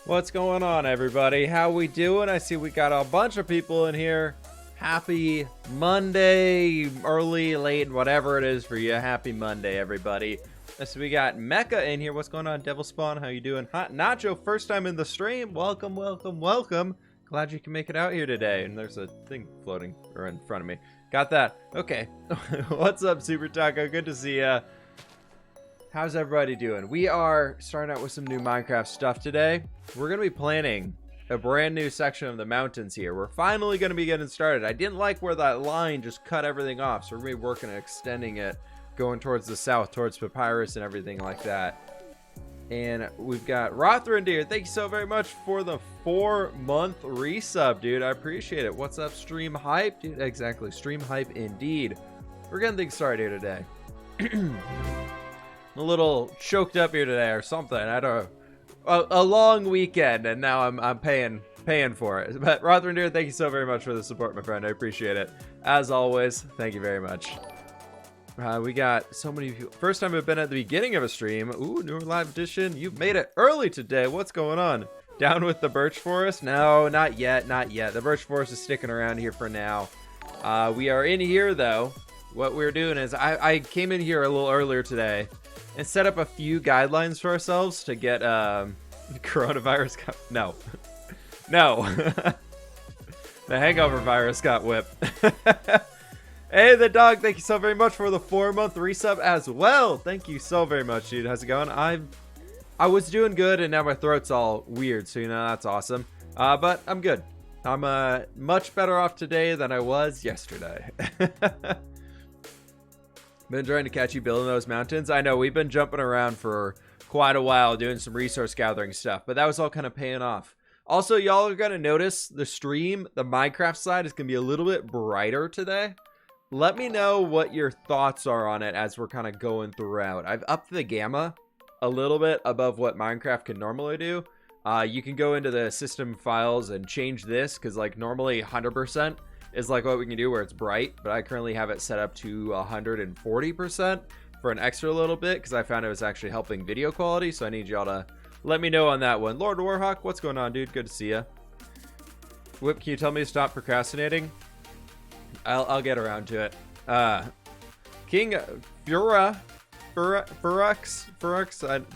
What's going on, everybody? How we doing? I see we got a bunch of people in here. Happy Monday, early, late, whatever it is for you. Happy Monday, everybody. So we got Mecha in here. What's going on, Devil Spawn? How you doing? Hot Nacho, first time in the stream. Welcome, welcome, welcome. Glad you can make it out here today. And there's a thing floating or in front of me. Got that. Okay. What's up, Super Taco? Good to see ya. How's everybody doing? We are starting out with some new Minecraft stuff today. We're going to be planning a brand new section of the mountains here. We're finally going to be getting started. I didn't like where that line just cut everything off, so we're going to be working on extending it, going towards the south, towards Papyrus and everything like that. And we've got Rothrind here. Thank you so very much for the 4-month resub, dude. I appreciate it. What's up, Stream Hype? Dude, exactly. Stream Hype indeed. We're getting things started here today. A little choked up here today or something. I had a long weekend and now I'm paying for it. But Rothrind, thank you so very much for the support, my friend. I appreciate it. As always, thank you very much. We got so many people. First time I've been at the beginning of a stream. Ooh, newer live edition. You've made it early today. What's going on? Down with the birch forest? No, not yet, not yet. The birch forest is sticking around here for now. We are in here though. What we're doing is I came in here a little earlier today and set up a few guidelines for ourselves to get coronavirus. No. No. The hangover virus got whipped. Hey, the dog, thank you so very much for the 4-month resub as well. Thank you so very much, dude. How's it going? I was doing good, and now my throat's all weird, so, you know, that's awesome. But I'm good. I'm much better off today than I was yesterday. Been trying to catch you building those mountains. I know we've been jumping around for quite a while doing some resource gathering stuff, but that was all kind of paying off. Also, y'all are going to notice the stream, the Minecraft side is going to be a little bit brighter today. Let me know what your thoughts are on it as we're kind of going throughout. I've upped the gamma a little bit above what Minecraft can normally do. You can go into the system files and change this because like normally 100% is like what we can do where it's bright, but I currently have it set up to 140% for an extra little bit because I found it was actually helping video quality, so I need y'all to let me know on that one. Lord Warhawk, what's going on, dude? Good to see ya. Whip, can you tell me to stop procrastinating? I'll get around to it. King Furux,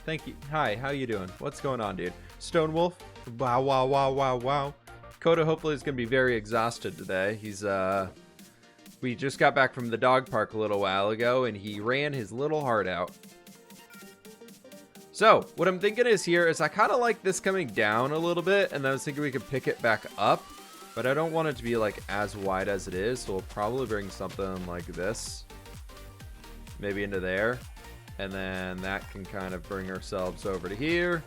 thank you. Hi, how you doing? What's going on, dude? Stone Wolf, wow, wow, wow, wow, wow. Coda hopefully is going to be very exhausted today. He's, we just got back from the dog park a little while ago, and he ran his little heart out. So, what I'm thinking is here is I kind of like this coming down a little bit, and I was thinking we could pick it back up, but I don't want it to be, like, as wide as it is, so we'll probably bring something like this, maybe into there, and then that can kind of bring ourselves over to here.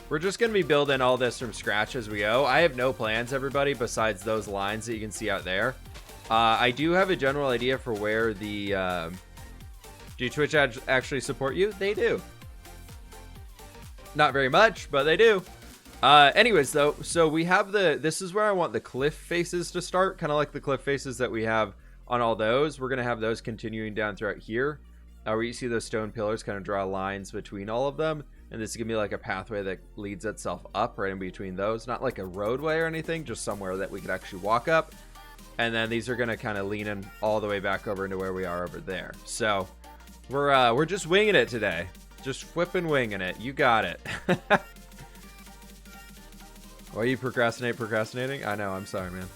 We're just going to be building all this from scratch as we go. I have no plans, everybody, besides those lines that you can see out there. I do have a general idea for where the... do Twitch actually support you? They do. Not very much, but they do. Anyways, though, so we have the... This is where I want the cliff faces to start. Kind of like the cliff faces that we have on all those. We're going to have those continuing down throughout here, where you see those stone pillars kind of draw lines between all of them. And this is going to be like a pathway that leads itself up right in between those. Not like a roadway or anything, just somewhere that we could actually walk up. And then these are going to kind of lean in all the way back over into where we are over there. So we're just winging it today. Just flipping winging it. You got it. Why you procrastinating? I know, I'm sorry, man.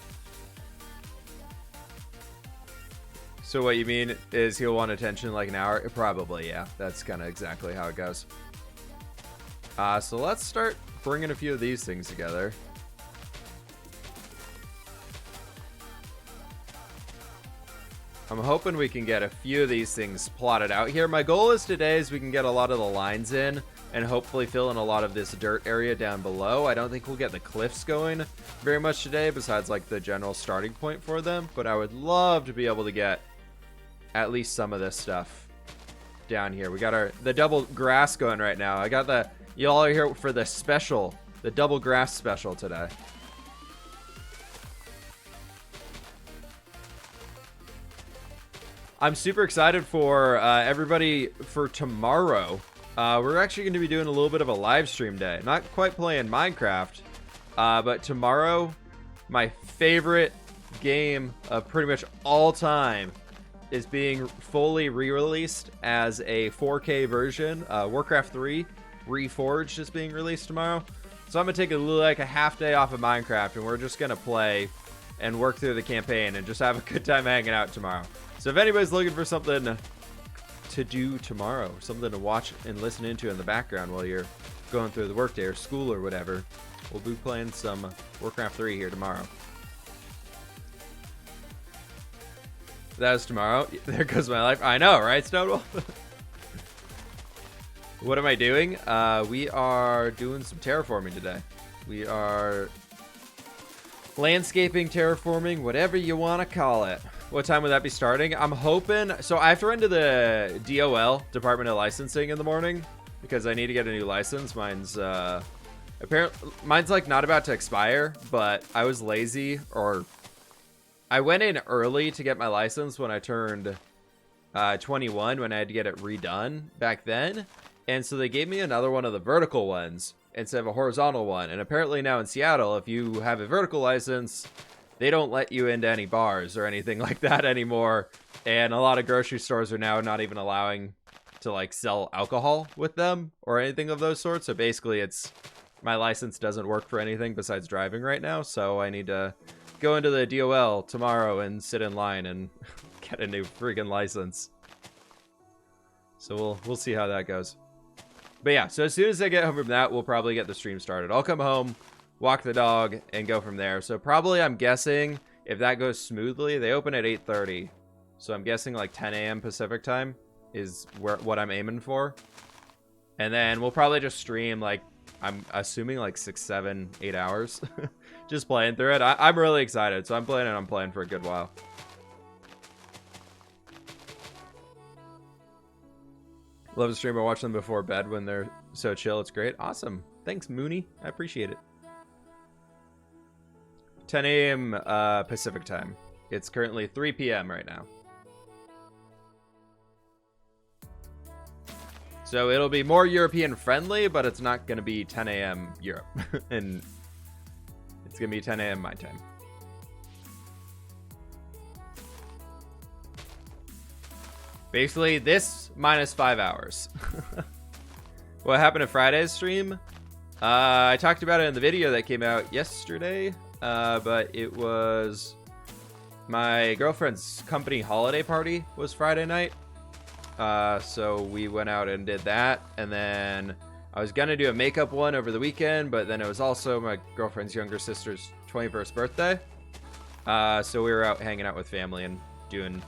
So what you mean is he'll want attention like an hour? Probably, yeah. That's kind of exactly how it goes. So let's start bringing a few of these things together. I'm hoping we can get a few of these things plotted out here. My goal is today is we can get a lot of the lines in and hopefully fill in a lot of this dirt area down below. I don't think we'll get the cliffs going very much today besides like the general starting point for them, but I would love to be able to get at least some of this stuff down here. We got the double grass going right now. I got you all are here for the double grass special today. I'm super excited for everybody for tomorrow. We're actually going to be doing a little bit of a live stream day. Not quite playing Minecraft, but tomorrow, my favorite game of pretty much all time is being fully re-released as a 4K version. Warcraft 3 Reforged is being released tomorrow. So I'm going to take like a half day off of Minecraft, and we're just going to play and work through the campaign and just have a good time hanging out tomorrow. So if anybody's looking for something to do tomorrow, something to watch and listen into in the background while you're going through the workday or school or whatever, we'll be playing some Warcraft 3 here tomorrow. That is tomorrow. There goes my life. I know, right, Stonewall? What am I doing? We are doing some terraforming today. We are landscaping, terraforming, whatever you want to call it. What time would that be starting? I'm hoping... So I have to run to the DOL, Department of Licensing, in the morning because I need to get a new license. Mine's like not about to expire, but I was lazy, or I went in early to get my license when I turned 21, when I had to get it redone back then. And so they gave me another one of the vertical ones instead of a horizontal one. And apparently now in Seattle, if you have a vertical license, they don't let you into any bars or anything like that anymore. And a lot of grocery stores are now not even allowing to like sell alcohol with them or anything of those sorts. So basically my license doesn't work for anything besides driving right now. So I need to go into the DOL tomorrow and sit in line and get a new freaking license. So we'll see how that goes. But yeah, so as soon as I get home from that, we'll probably get the stream started. I'll come home, walk the dog, and go from there. So probably, I'm guessing, if that goes smoothly, they open at 8:30. So I'm guessing like 10 a.m. Pacific time is what I'm aiming for. And then we'll probably just stream, like, I'm assuming like 6, 7, 8 hours. Just playing through it. I'm really excited. So I'm playing for a good while. Love to stream. I watch them before bed when they're so chill. It's great. Awesome. Thanks, Mooney. I appreciate it. 10 a.m. Pacific time. It's currently 3 p.m. right now. So it'll be more European friendly, but it's not going to be 10 a.m. Europe. And it's going to be 10 a.m. my time. Basically, this minus 5 hours. What happened to Friday's stream? I talked about it in the video that came out yesterday, but it was my girlfriend's company holiday party was Friday night. So we went out and did that, and then I was gonna do a makeup one over the weekend, but then it was also my girlfriend's younger sister's 21st birthday. So we were out hanging out with family and doing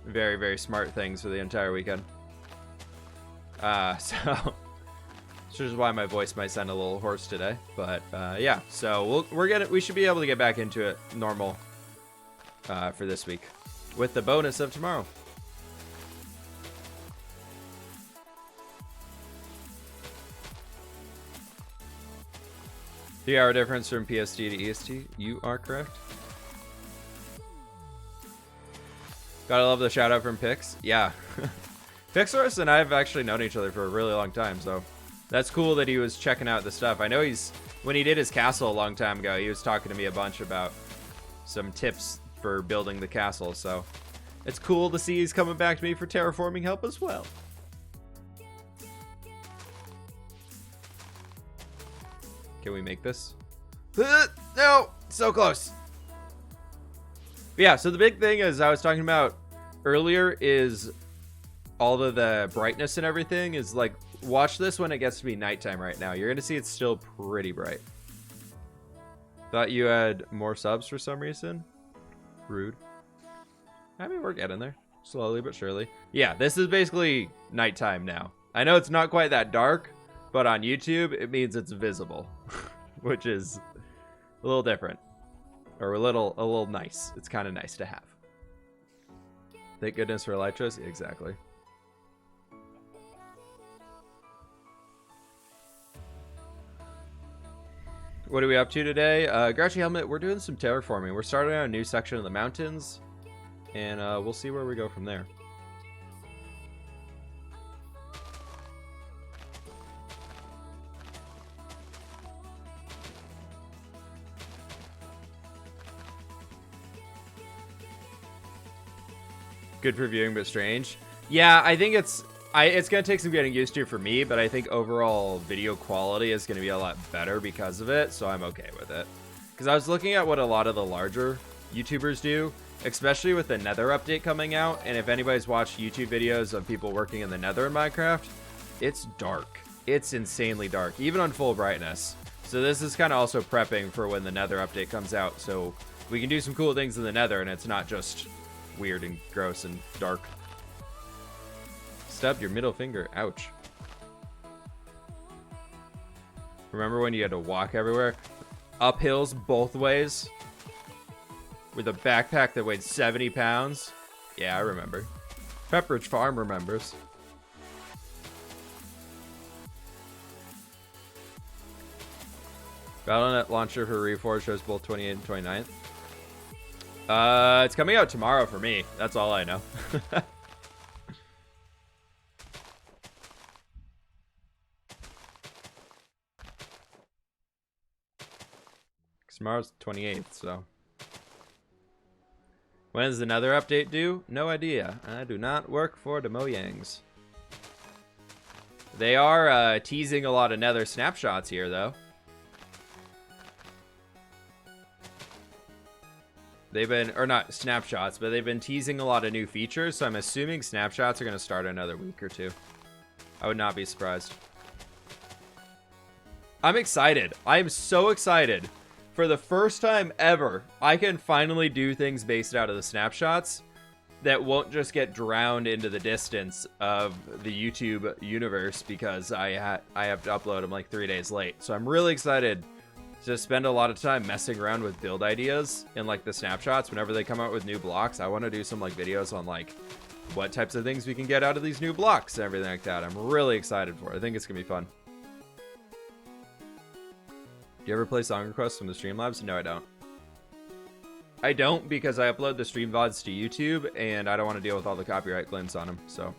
very, very smart things for the entire weekend. So which is why my voice might sound a little hoarse today, but yeah. So we should be able to get back into it normal for this week, with the bonus of tomorrow. 3-hour difference from PST to EST. You are correct. Gotta love the shout out from Pix. Yeah. Pixorus and I have actually known each other for a really long time, so that's cool that he was checking out the stuff. I know when he did his castle a long time ago, he was talking to me a bunch about some tips for building the castle, so it's cool to see he's coming back to me for terraforming help as well. Can we make this? No! So close! Yeah, so the big thing is I was talking about earlier is all of the brightness and everything is like, watch this when it gets to be nighttime right now. You're going to see it's still pretty bright. Thought you had more subs for some reason. Rude. I mean, we're getting there. Slowly but surely. Yeah, this is basically nighttime now. I know it's not quite that dark, but on YouTube, it means it's visible. Which is a little different. Or a little nice. It's kind of nice to have. Thank goodness for Elytras. Exactly. What are we up to today? Grouchy Helmet, we're doing some terraforming. We're starting on a new section of the mountains. And we'll see where we go from there. Good for viewing, but strange. Yeah, I think it's gonna take some getting used to for me, but I think overall video quality is gonna be a lot better because of it, so I'm okay with it. Because I was looking at what a lot of the larger YouTubers do, especially with the Nether update coming out, and if anybody's watched YouTube videos of people working in the Nether in Minecraft, it's dark. It's insanely dark, even on full brightness. So this is kind of also prepping for when the Nether update comes out, so we can do some cool things in the Nether, and it's not just weird and gross and dark. Stubbed your middle finger. Ouch. Remember when you had to walk everywhere? Up hills both ways? With a backpack that weighed 70 pounds? Yeah, I remember. Pepperidge Farm remembers. Battle.net launcher for Reforged shows both 28th and 29th. It's coming out tomorrow for me. That's all I know. Tomorrow's the 28th, so. When is another update due? No idea. I do not work for the Moyangs. They are teasing a lot of Nether snapshots here, though. They've been, or not snapshots, but they've been teasing a lot of new features, so I'm assuming snapshots are going to start another week or two. I would not be surprised. I'm excited. I am so excited. For the first time ever, I can finally do things based out of the snapshots that won't just get drowned into the distance of the YouTube universe because I have to upload them like 3 days late. So I'm really excited to spend a lot of time messing around with build ideas in like the snapshots whenever they come out with new blocks. I want to do some like videos on like what types of things we can get out of these new blocks and everything like that. I'm really excited for it. I think it's gonna be fun. Do you ever play song requests from the Streamlabs? No, I don't. I don't because I upload the stream VODs to YouTube and I don't want to deal with all the copyright claims on them. So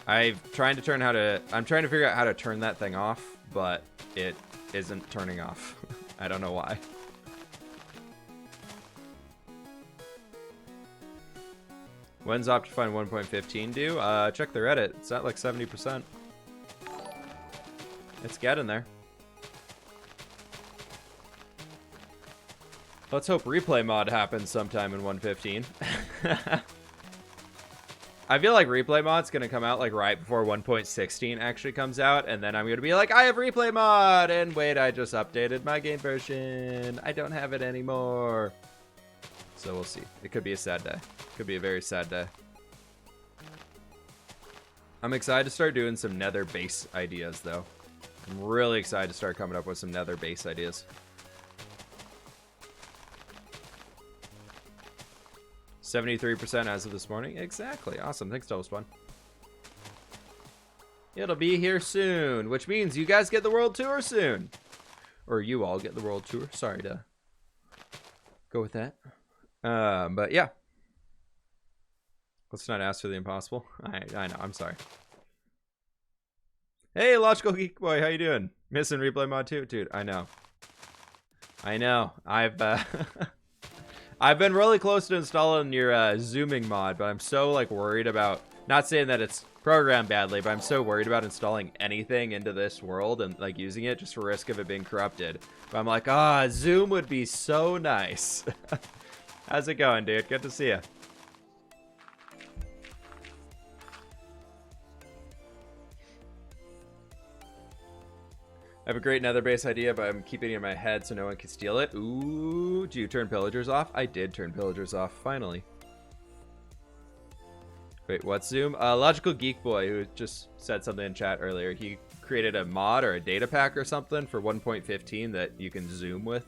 I'm trying to figure out how to turn that thing off, but it isn't turning off. I don't know why. When's Optifine 1.15 due? Check the Reddit. It's at like 70%. It's getting there. Let's hope replay mod happens sometime in 1.15. I feel like replay mod's gonna come out like right before 1.16 actually comes out, and then I'm gonna be like, I have replay mod, and wait, I just updated my game version. I don't have it anymore. So we'll see. It could be a sad day. Could be a very sad day. I'm excited to start doing some Nether base ideas, though. I'm really excited to start coming up with some Nether base ideas. 73% as of this morning. Exactly. Awesome. Thanks, Double It'll be here soon, which means you guys get the world tour soon. Or you all get the world tour. Sorry to go with that. But yeah. Let's not ask for the impossible. I know. I'm sorry. Hey, Logical Geek Boy, how you doing? Missing replay mod too, dude. I know. I've I've been really close to installing your zooming mod, but I'm so like worried about. Not saying that it's programmed badly, but I'm so worried about installing anything into this world and like using it just for risk of it being corrupted. But I'm like, Zoom would be so nice. How's it going, dude? Good to see you. I have a great nether base idea, but I'm keeping it in my head so no one can steal it. Ooh, do you turn pillagers off? I did turn pillagers off, finally. Wait, what's Zoom? Logical Geek Boy, who just said something in chat earlier, he created a mod or a data pack or something for 1.15 that you can Zoom with.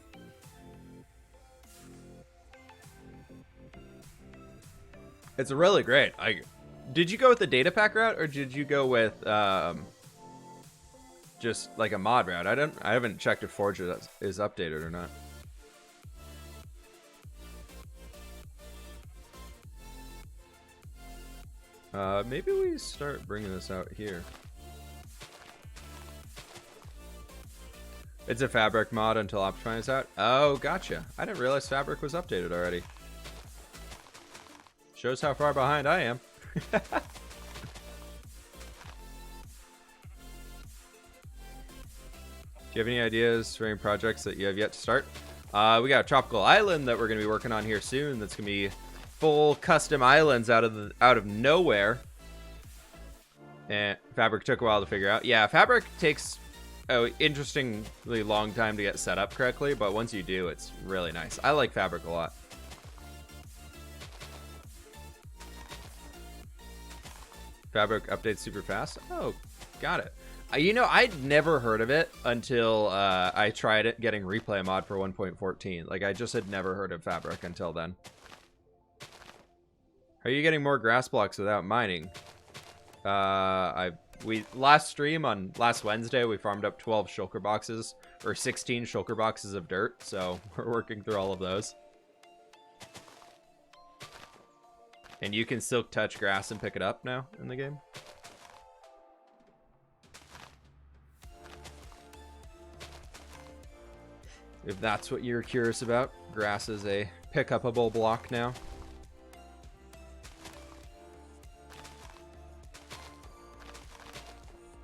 It's really great. Did you go with the data pack route, or did you go with just like a mod route? I haven't checked if Forge is updated or not. Maybe we start bringing this out here. It's a Fabric mod until Optifine is out. Oh, gotcha. I didn't realize Fabric was updated already. Shows how far behind I am. Do you have any ideas for any projects that you have yet to start? We got a tropical island that we're going to be working on here soon. That's going to be full custom islands out of nowhere. And Fabric took a while to figure out. Yeah, Fabric takes an interestingly long time to get set up correctly, but once you do, it's really nice. I like Fabric a lot. Fabric updates super fast. Oh, got it. You know, I'd never heard of it until I tried it getting replay mod for 1.14. Like, I just had never heard of Fabric until then. Are you getting more grass blocks without mining? Last stream on last Wednesday, we farmed up 12 shulker boxes, or 16 shulker boxes of dirt, so we're working through all of those. And you can silk touch grass and pick it up now in the game. If that's what you're curious about, grass is a pick-upable block now.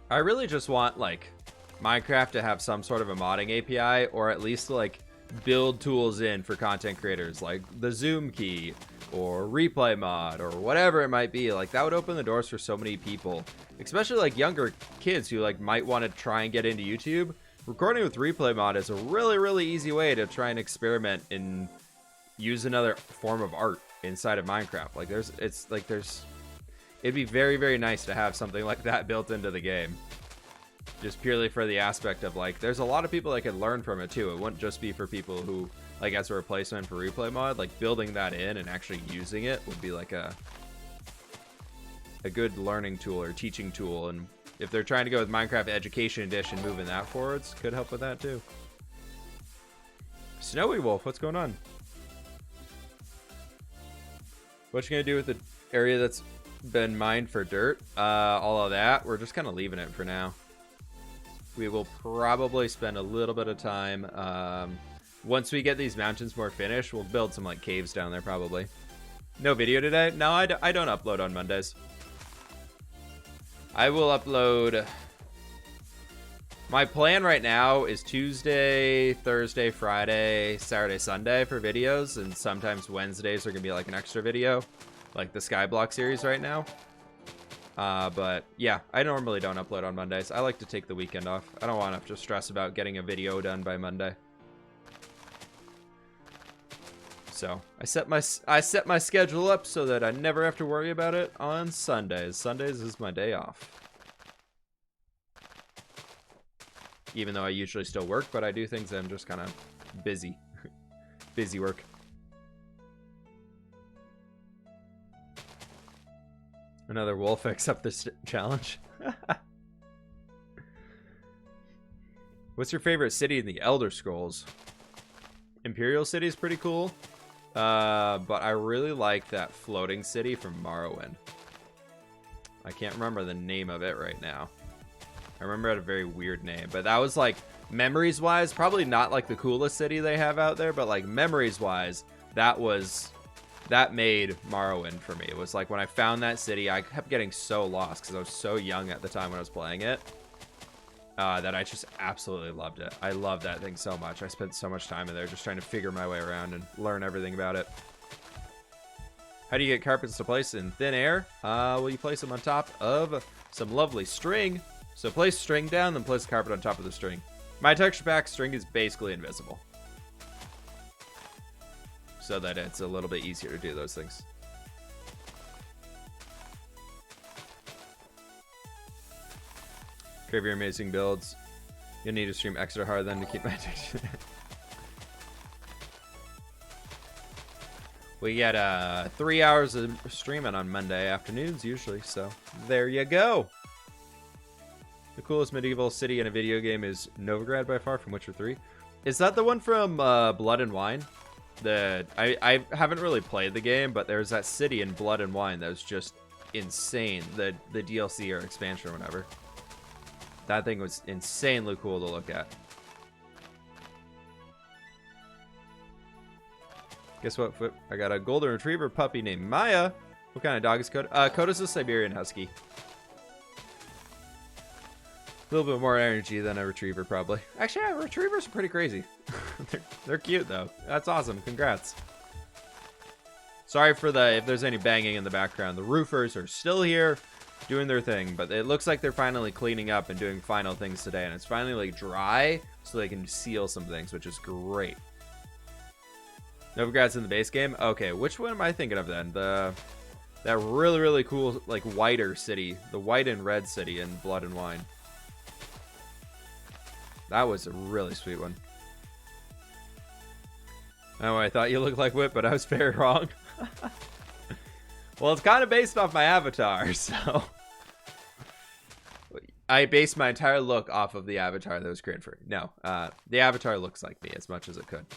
I really just want, like, Minecraft to have some sort of a modding API, or at least, like, build tools in for content creators, like the Zoom key, or replay mod, or whatever it might be. Like, that would open the doors for so many people, especially, like, younger kids who, like, might want to try and get into YouTube. Recording with replay mod is a really, really easy way to try and experiment and use another form of art inside of Minecraft. Like, it'd be very, very nice to have something like that built into the game. Just purely for the aspect of, like, there's a lot of people that can learn from it too. It wouldn't just be for people who, like, as a replacement for replay mod. Like, building that in and actually using it would be like a good learning tool or teaching tool. And if they're trying to go with Minecraft Education Edition, moving that forwards could help with that too. Snowy Wolf, what's going on? What you gonna do with the area that's been mined for dirt? All of that, we're just kind of leaving it for now. We will probably spend a little bit of time. Once we get these mountains more finished, we'll build some like caves down there probably. No video today? No, I don't upload on Mondays. I will upload. My plan right now is Tuesday, Thursday, Friday, Saturday, Sunday for videos, and sometimes Wednesdays are gonna be like an extra video, like the Skyblock series right now. But yeah, I normally don't upload on Mondays. I like to take the weekend off. I don't want to have to stress about getting a video done by Monday. So I set my schedule up so that I never have to worry about it on Sundays. Sundays is my day off. Even though I usually still work, but I do things that I'm just kind of busy. Busy work. Another wolf accept this challenge. What's your favorite city in the Elder Scrolls? Imperial City is pretty cool. But I really like that floating city from Morrowind. I can't remember the name of it right now. I remember it had a very weird name, but that was like, memories wise, probably not like the coolest city they have out there, but like memories wise, that made Morrowind for me. It was like when I found that city, I kept getting so lost because I was so young at the time when I was playing it, that I just absolutely loved it. I love that thing so much. I spent so much time in there just trying to figure my way around and learn everything about it. How do you get carpets to place in thin air? Well, you place them on top of some lovely string. So place string down, then place the carpet on top of the string. My texture pack string is basically invisible, so that it's a little bit easier to do those things. Crave your amazing builds. You'll need to stream extra hard then to keep my attention. We get 3 hours of streaming on Monday afternoons usually, so there you go. The coolest medieval city in a video game is Novigrad by far from Witcher 3. Is that the one from Blood and Wine? I haven't really played the game, but there's that city in Blood and Wine that was just insane. The DLC or expansion or whatever. That thing was insanely cool to look at. Guess what? I got a golden retriever puppy named Maya. What kind of dog is Coda? Coda's a Siberian Husky. A little bit more energy than a retriever, probably. Actually, yeah, retrievers are pretty crazy. they're cute, though. That's awesome. Congrats. Sorry for if there's any banging in the background. The roofers are still here doing their thing, but it looks like they're finally cleaning up and doing final things today, and it's finally like dry so they can seal some things, which is great. Novigrad's in the base game? Okay, which one am I thinking of then? That really, really cool, like, whiter city. The white and red city in Blood and Wine. That was a really sweet one. Oh, I thought you looked like Whip, but I was very wrong. Well, it's kind of based off my avatar, so... I based my entire look off of the avatar that was created for it. No, the avatar looks like me as much as it could.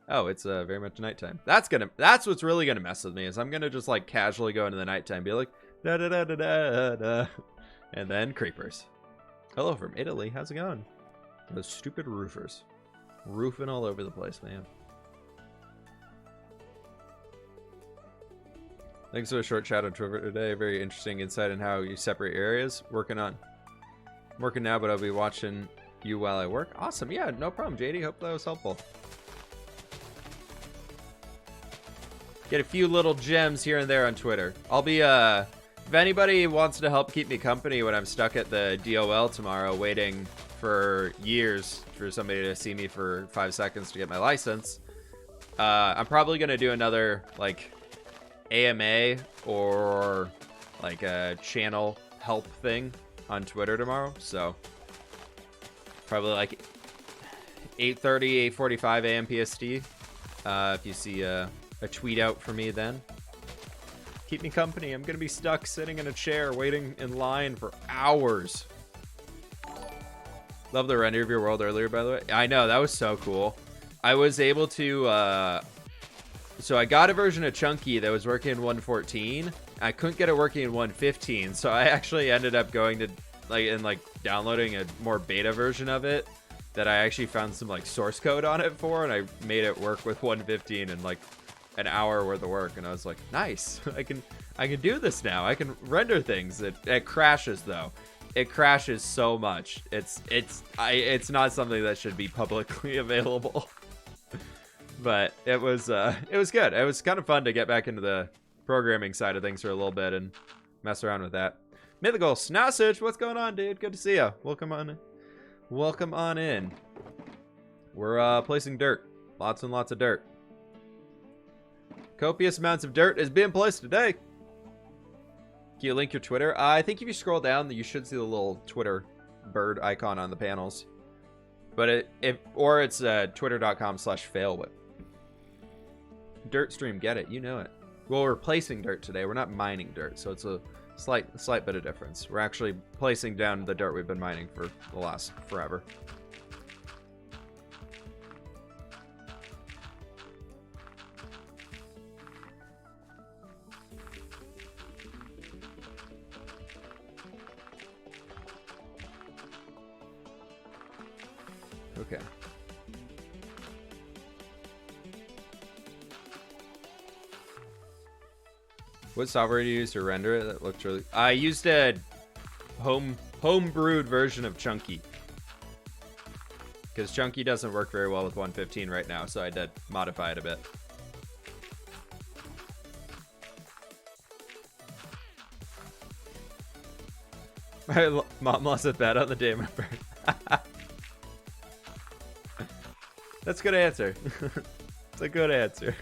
Oh, it's very much nighttime. That's what's really gonna mess with me, is I'm gonna just like casually go into the nighttime, be like da da da da da da, and then creepers. Hello from Italy. How's it going? Those stupid roofers, roofing all over the place, man. Thanks for a short chat on Twitter today. Very interesting insight on how you separate areas. Working now, but I'll be watching you while I work. Awesome. Yeah, no problem, JD. Hope that was helpful. Get a few little gems here and there on Twitter. I'll be, if anybody wants to help keep me company when I'm stuck at the DOL tomorrow waiting for years for somebody to see me for 5 seconds to get my license, I'm probably going to do another, like, AMA or, like, a channel help thing on Twitter tomorrow. So, probably, like, 8:30, 8:45 a.m. PST. If you see a tweet out for me then. Keep me company. I'm gonna be stuck sitting in a chair waiting in line for hours. Love the render of your world earlier, by the way. I know, that was so cool. I was able to so I got a version of Chunky that was working in 1.14. I couldn't get it working in 1.15, so I actually ended up going to like downloading a more beta version of it that I actually found some like source code on it for, and I made it work with 1.15 in like an hour worth of work, and I was like, nice. I can do this now. I can render things. It crashes though. It crashes so much. It's not something that should be publicly available. But it was good. It was kind of fun to get back into the programming side of things for a little bit and mess around with that. Mythical Snossage, what's going on, dude? Good to see you. Welcome on in. We're placing dirt. Lots and lots of dirt. Copious amounts of dirt is being placed today. Can you link your Twitter? I think if you scroll down, you should see the little Twitter bird icon on the panels. But it's twitter.com/failwhip. Dirt stream, get it? You know it. Well, we're placing dirt today. We're not mining dirt, so it's a slight bit of difference. We're actually placing down the dirt we've been mining for the last forever. Okay. What software do you use to render it? That looked really... I used a home-brewed version of Chunky. Because Chunky doesn't work very well with 115 right now, so I did modify it a bit. My mom lost a bet on the day of my birth. That's a good answer. It's a good answer.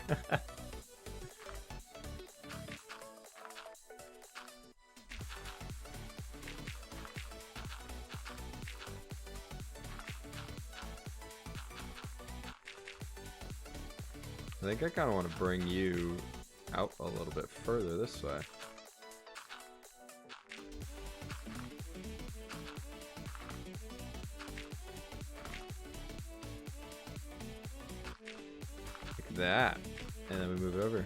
I think I kind of want to bring you out a little bit further this way. Like that. And then we move it over.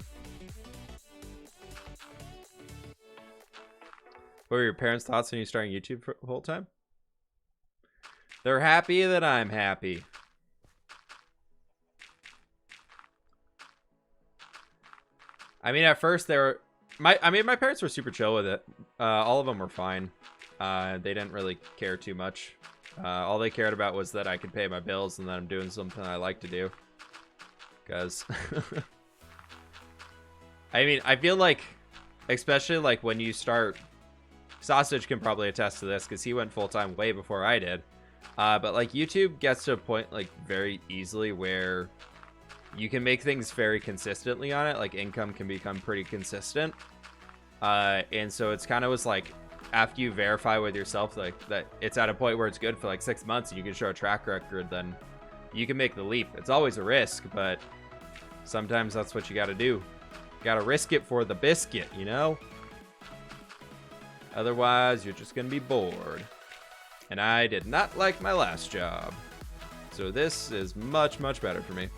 What were your parents' thoughts when you started YouTube for the whole time? They're happy that I'm happy. I mean, at first they were, my parents were super chill with it. All of them were fine. They didn't really care too much. All they cared about was that I could pay my bills and that I'm doing something I like to do. Because, I mean, I feel like, especially like when you start, Sausage can probably attest to this because he went full-time way before I did. But like YouTube gets to a point like very easily where you can make things very consistently on it. Like income can become pretty consistent. And so it's kind of was like, after you verify with yourself like that it's at a point where it's good for like 6 months and you can show a track record, then you can make the leap. It's always a risk, but sometimes that's what you got to do. You got to risk it for the biscuit, you know? Otherwise, you're just going to be bored. And I did not like my last job. So this is much, much better for me.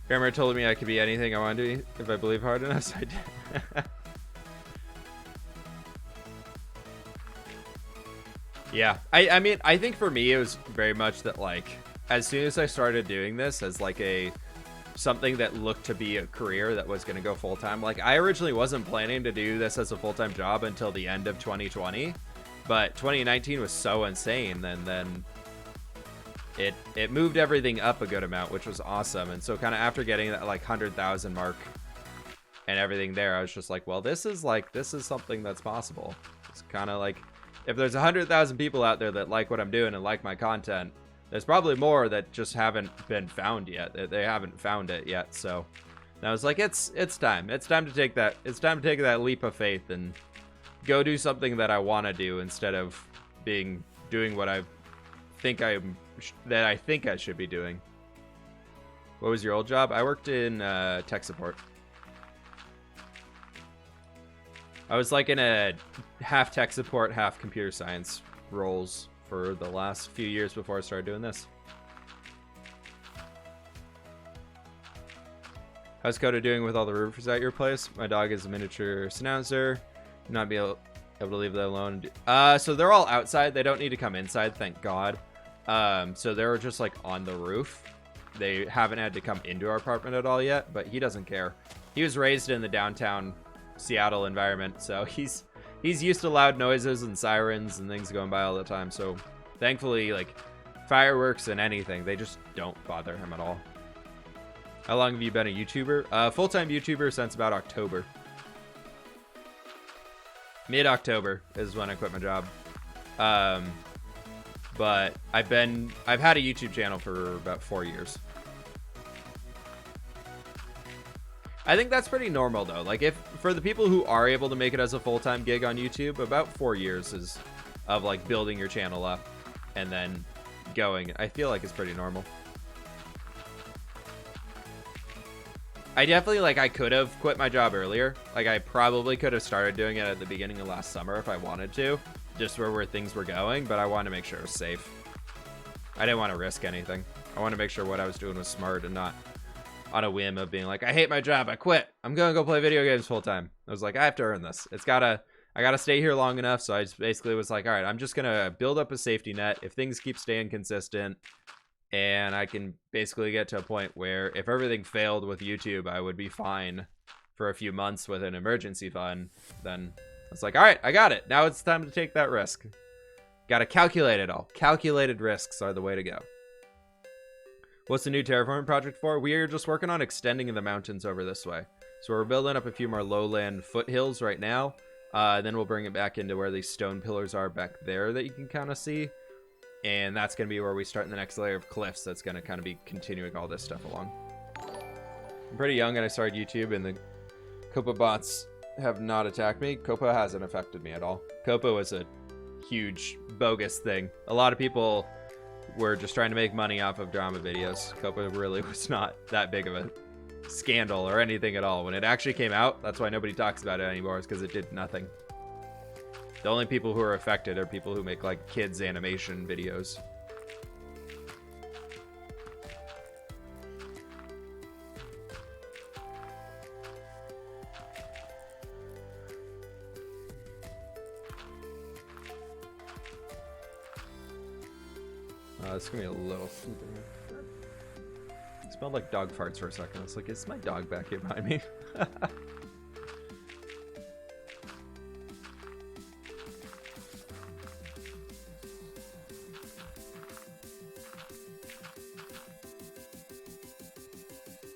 Grandma told me I could be anything I wanted to be if I believe hard enough, so I did. Yeah, I mean, I think for me it was very much that like, as soon as I started doing this as like something that looked to be a career that was going to go full-time, like I originally wasn't planning to do this as a full-time job until the end of 2020, but 2019 was so insane, and then it moved everything up a good amount, which was awesome. And so kind of after getting that like 100,000 mark and everything there, I was just like, well, this is something that's possible. It's kind of like, if there's 100,000 people out there that like what I'm doing and like my content, there's probably more that just haven't been found yet. They haven't found it yet. So I was like, it's time. It's time to take that leap of faith and go do something that I want to do instead of doing what I think I should be doing. What was your old job? I worked in tech support. I was like in a half tech support, half computer science roles for the last few years before I started doing this. How's Coda doing with all the roofers at your place? My dog is a miniature schnauzer. Not be able to leave that alone. So they're all outside. They don't need to come inside, thank God. So they're just like on the roof. They haven't had to come into our apartment at all yet, but he doesn't care. He was raised in the downtown Seattle environment, so he's used to loud noises and sirens and things going by all the time. So thankfully, like fireworks and anything, they just don't bother him at all. How long have you been a YouTuber? Full-time YouTuber since about October. Mid-October is when I quit my job. But I've had a YouTube channel for about 4 years. I think that's pretty normal though. Like for the people who are able to make it as a full-time gig on YouTube, about 4 years is of like building your channel up and then going. I feel like it's pretty normal. I definitely I could have quit my job earlier. Like I probably could have started doing it at the beginning of last summer if I wanted to, just where things were going, but I wanted to make sure it was safe. I didn't want to risk anything. I wanted to make sure what I was doing was smart and not on a whim of being like, I hate my job, I quit. I'm gonna go play video games full time. I was like, I have to earn this. I gotta stay here long enough, so I just basically was like, all right, I'm just gonna build up a safety net. If things keep staying consistent, and I can basically get to a point where if everything failed with YouTube, I would be fine for a few months with an emergency fund, then I was like, all right, I got it. Now it's time to take that risk. Gotta calculate it all. Calculated risks are the way to go. What's the new terraforming project for? We are just working on extending the mountains over this way. So we're building up a few more lowland foothills right now. Then we'll bring it back into where these stone pillars are back there that you can kind of see. And that's going to be where we start in the next layer of cliffs. That's going to kind of be continuing all this stuff along. I'm pretty young and I started YouTube, and the Copa bots have not attacked me. Copa hasn't affected me at all. Copa was a huge bogus thing. A lot of people were just trying to make money off of drama videos. Copa really was not that big of a scandal or anything at all. When it actually came out, that's why nobody talks about it anymore, is because it did nothing. The only people who are affected are people who make like kids animation videos. It's gonna be a little sleeping. It smelled like dog farts for a second. I was like, is my dog back here behind me?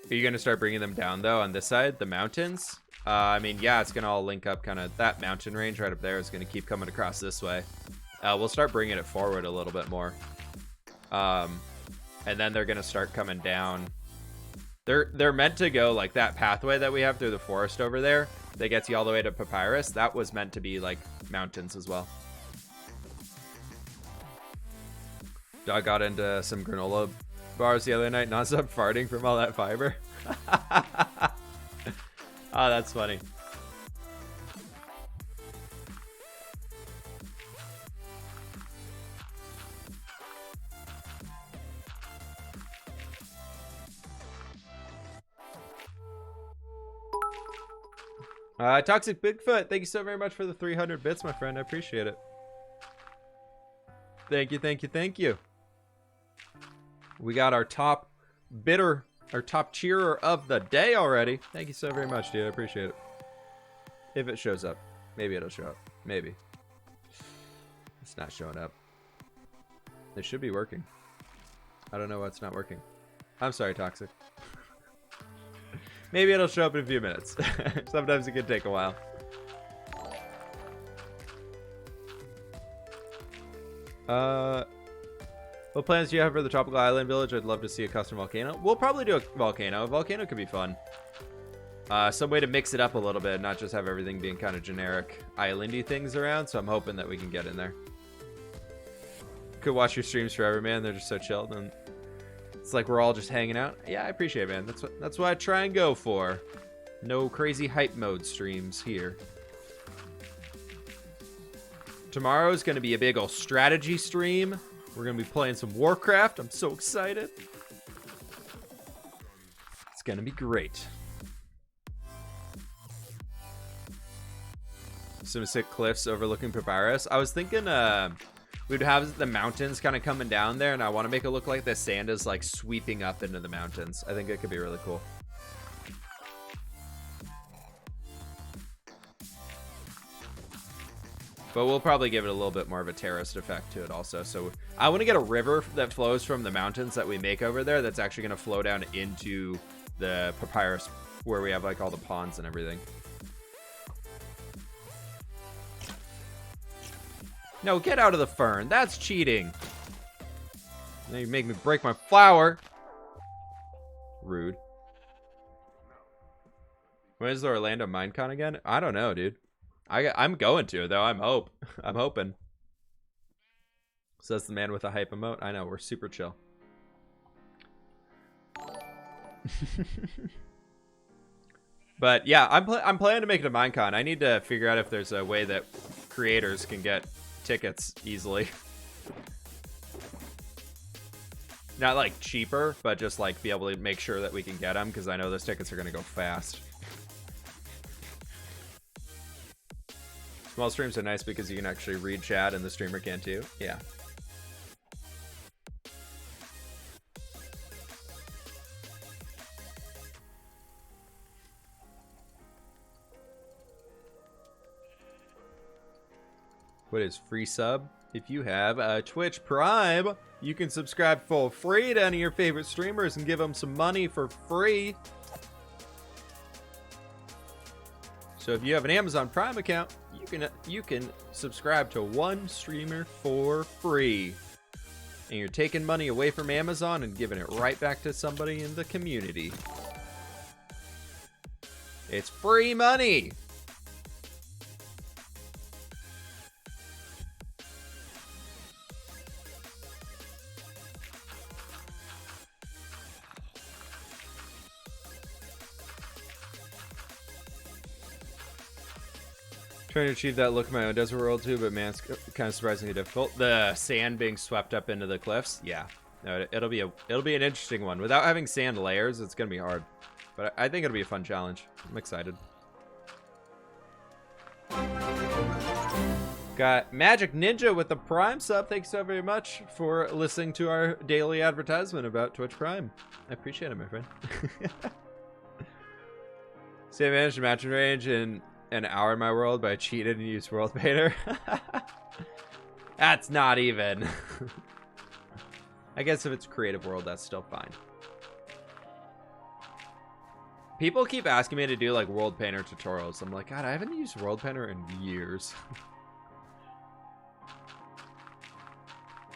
Are you gonna start bringing them down though on this side, the mountains? I mean, yeah, it's gonna all link up. Kind of that mountain range right up there is gonna keep coming across this way. We'll start bringing it forward a little bit more. And then they're gonna start coming down. They're meant to go like that pathway that we have through the forest over there that gets you all the way to Papyrus. That was meant to be like mountains as well. Dog got into some granola bars the other night, non-stop farting from all that fiber. Oh, that's funny. Toxic Bigfoot, thank you so very much for the 300 bits, my friend. I appreciate it. Thank you, thank you, thank you. We got our top bidder, our top cheerer of the day already. Thank you so very much, dude. I appreciate it. If it shows up. Maybe it'll show up. Maybe. It's not showing up. It should be working. I don't know why it's not working. I'm sorry, Toxic. Maybe it'll show up in a few minutes. Sometimes it can take a while. What plans do you have for the tropical island village? I'd love to see a custom volcano. We'll probably do a volcano. A volcano could be fun. Some way to mix it up a little bit, not just have everything being kind of generic islandy things around. So I'm hoping that we can get in there. Could watch your streams forever, man. They're just so chilled, and it's like we're all just hanging out. Yeah, I appreciate it, man. That's what I try and go for. No crazy hype mode streams here. Tomorrow's gonna be a big old strategy stream. We're gonna be playing some Warcraft. I'm so excited. It's gonna be great. Some sick cliffs overlooking Papyrus. I was thinking we'd have the mountains kind of coming down there, and I want to make it look like the sand is like sweeping up into the mountains. I think it could be really cool. But we'll probably give it a little bit more of a terraced effect to it also. So I want to get a river that flows from the mountains that we make over there that's actually going to flow down into the Papyrus where we have like all the ponds and everything. No, get out of the fern. That's cheating. Now you make me break my flower. Rude. When is the Orlando Minecon again? I don't know, dude. I'm going to, though. I'm hoping. Says the man with a hype emote. I know, we're super chill. But yeah, I'm planning to make it a Minecon. I need to figure out if there's a way that creators can get tickets easily. Not like cheaper, but just like be able to make sure that we can get them, because I know those tickets are going to go fast. Small streams are nice because you can actually read chat and the streamer can too. Yeah. What is free sub? If you have a Twitch Prime, you can subscribe for free to any of your favorite streamers and give them some money for free. So if you have an Amazon Prime account, you can subscribe to one streamer for free. And you're taking money away from Amazon and giving it right back to somebody in the community. It's free money. Trying to achieve that look in my own desert world too, but man, it's kind of surprisingly difficult. The sand being swept up into the cliffs, yeah. No, it'll be an interesting one. Without having sand layers, it's gonna be hard. But I think it'll be a fun challenge. I'm excited. Got Magic Ninja with the Prime sub. Thanks so very much for listening to our daily advertisement about Twitch Prime. I appreciate it, my friend. See, I managed to match in range in an hour in my world, but I cheated and used World Painter. That's not even. I guess if it's creative world, that's still fine. People keep asking me to do like World Painter tutorials. I'm like, God, I haven't used World Painter in years.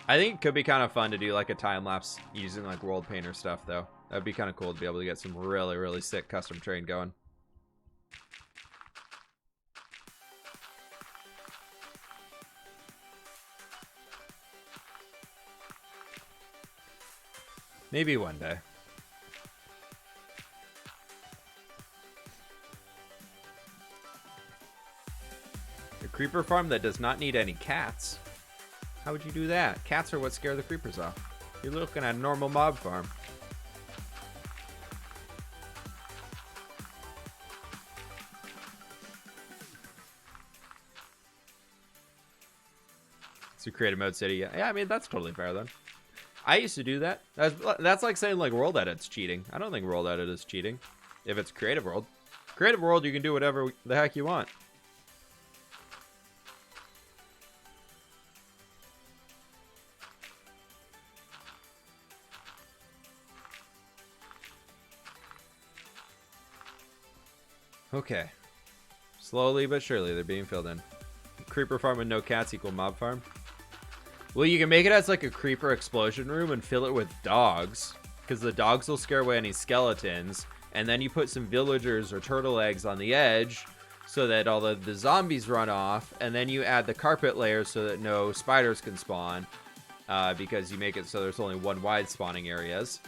I think it could be kind of fun to do like a time lapse using like World Painter stuff though. That'd be kind of cool to be able to get some really, really sick custom terrain going. Maybe one day. A creeper farm that does not need any cats. How would you do that? Cats are what scare the creepers off. You're looking at a normal mob farm. It's a creative mode city. Yeah, I mean, that's totally fair then. I used to do that. That's like saying like world edit's cheating. I don't think world edit is cheating. If it's creative world. Creative world, you can do whatever the heck you want. Okay. Slowly but surely they're being filled in. Creeper farm with no cats equal mob farm. Well, you can make it as like a creeper explosion room and fill it with dogs, because the dogs will scare away any skeletons. And then you put some villagers or turtle eggs on the edge so that all the zombies run off. And then you add the carpet layers so that no spiders can spawn, because you make it so there's only one wide spawning areas.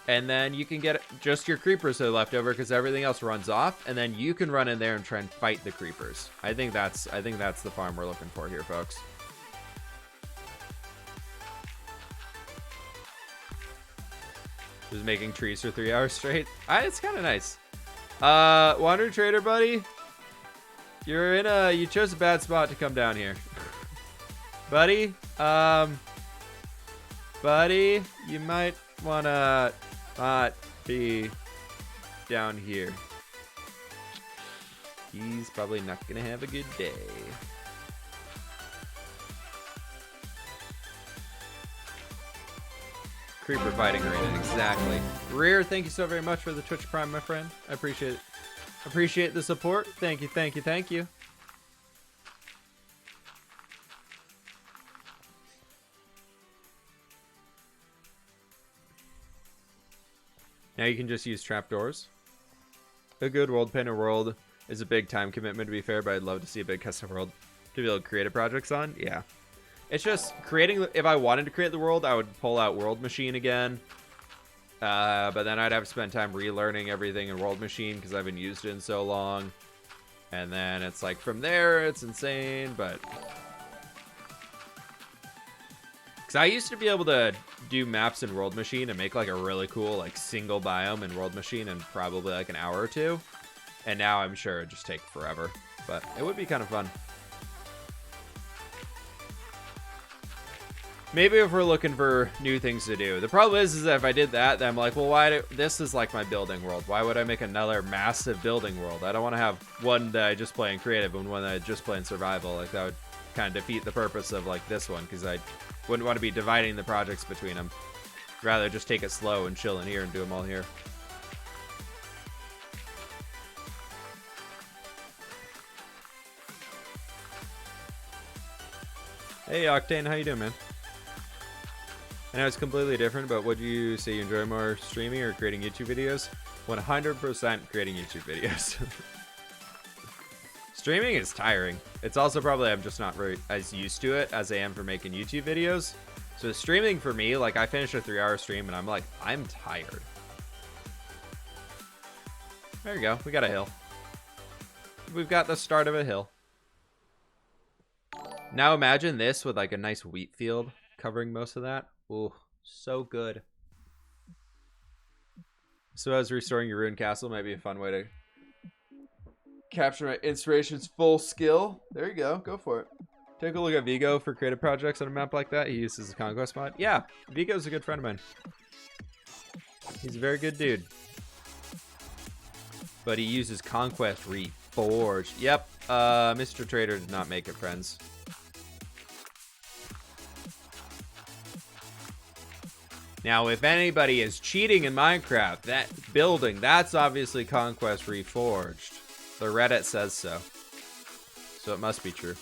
And then you can get just your creepers that are left over because everything else runs off. And then you can run in there and try and fight the creepers. I think that's the farm we're looking for here, folks. Just making trees for 3 hours straight. It's kind of nice. Wandering Trader, buddy. You chose a bad spot to come down here. Buddy, you might wanna not be down here. He's probably not gonna have a good day. Creeper fighting arena, exactly. Rear, thank you so very much for the Twitch Prime, my friend. I appreciate it. Appreciate the support. Thank you, thank you, thank you. Now you can just use trapdoors. A good world painter world is a big time commitment, to be fair, but I'd love to see a big custom world to be able to create projects on. Yeah. It's just creating, if I wanted to create the world, I would pull out World Machine again. But then I'd have to spend time relearning everything in World Machine because I haven't used it in so long. And then it's like from there, it's insane, but... Because I used to be able to do maps in World Machine and make like a really cool like single biome in World Machine in probably like an hour or two. And now I'm sure it'd just take forever. But it would be kind of fun. Maybe if we're looking for new things to do. The problem is that if I did that, then I'm like, well, this is like my building world. Why would I make another massive building world? I don't want to have one that I just play in creative and one that I just play in survival. Like, that would kind of defeat the purpose of like this one, because I wouldn't want to be dividing the projects between them. Rather just take it slow and chill in here and do them all here. Hey Octane, how you doing, man? I know it's completely different, but would you say you enjoy more streaming or creating YouTube videos? 100% creating YouTube videos. Streaming is tiring. It's also probably I'm just not very as used to it as I am for making YouTube videos. So streaming for me, like I finish a 3-hour stream and I'm like, I'm tired. There you go. We got a hill. We've got the start of a hill. Now imagine this with like a nice wheat field covering most of that. Ooh, so good. So as restoring your ruined castle might be a fun way to capture my inspiration's full skill. There you go. Go for it. Take a look at Vigo for creative projects on a map like that. He uses a conquest mod. Yeah, Vigo's a good friend of mine. He's a very good dude. But he uses Conquest Reforged. Yep, Mr. Trader did not make it, friends. Now, if anybody is cheating in Minecraft, that building, that's obviously Conquest Reforged. The Reddit says so. So it must be true.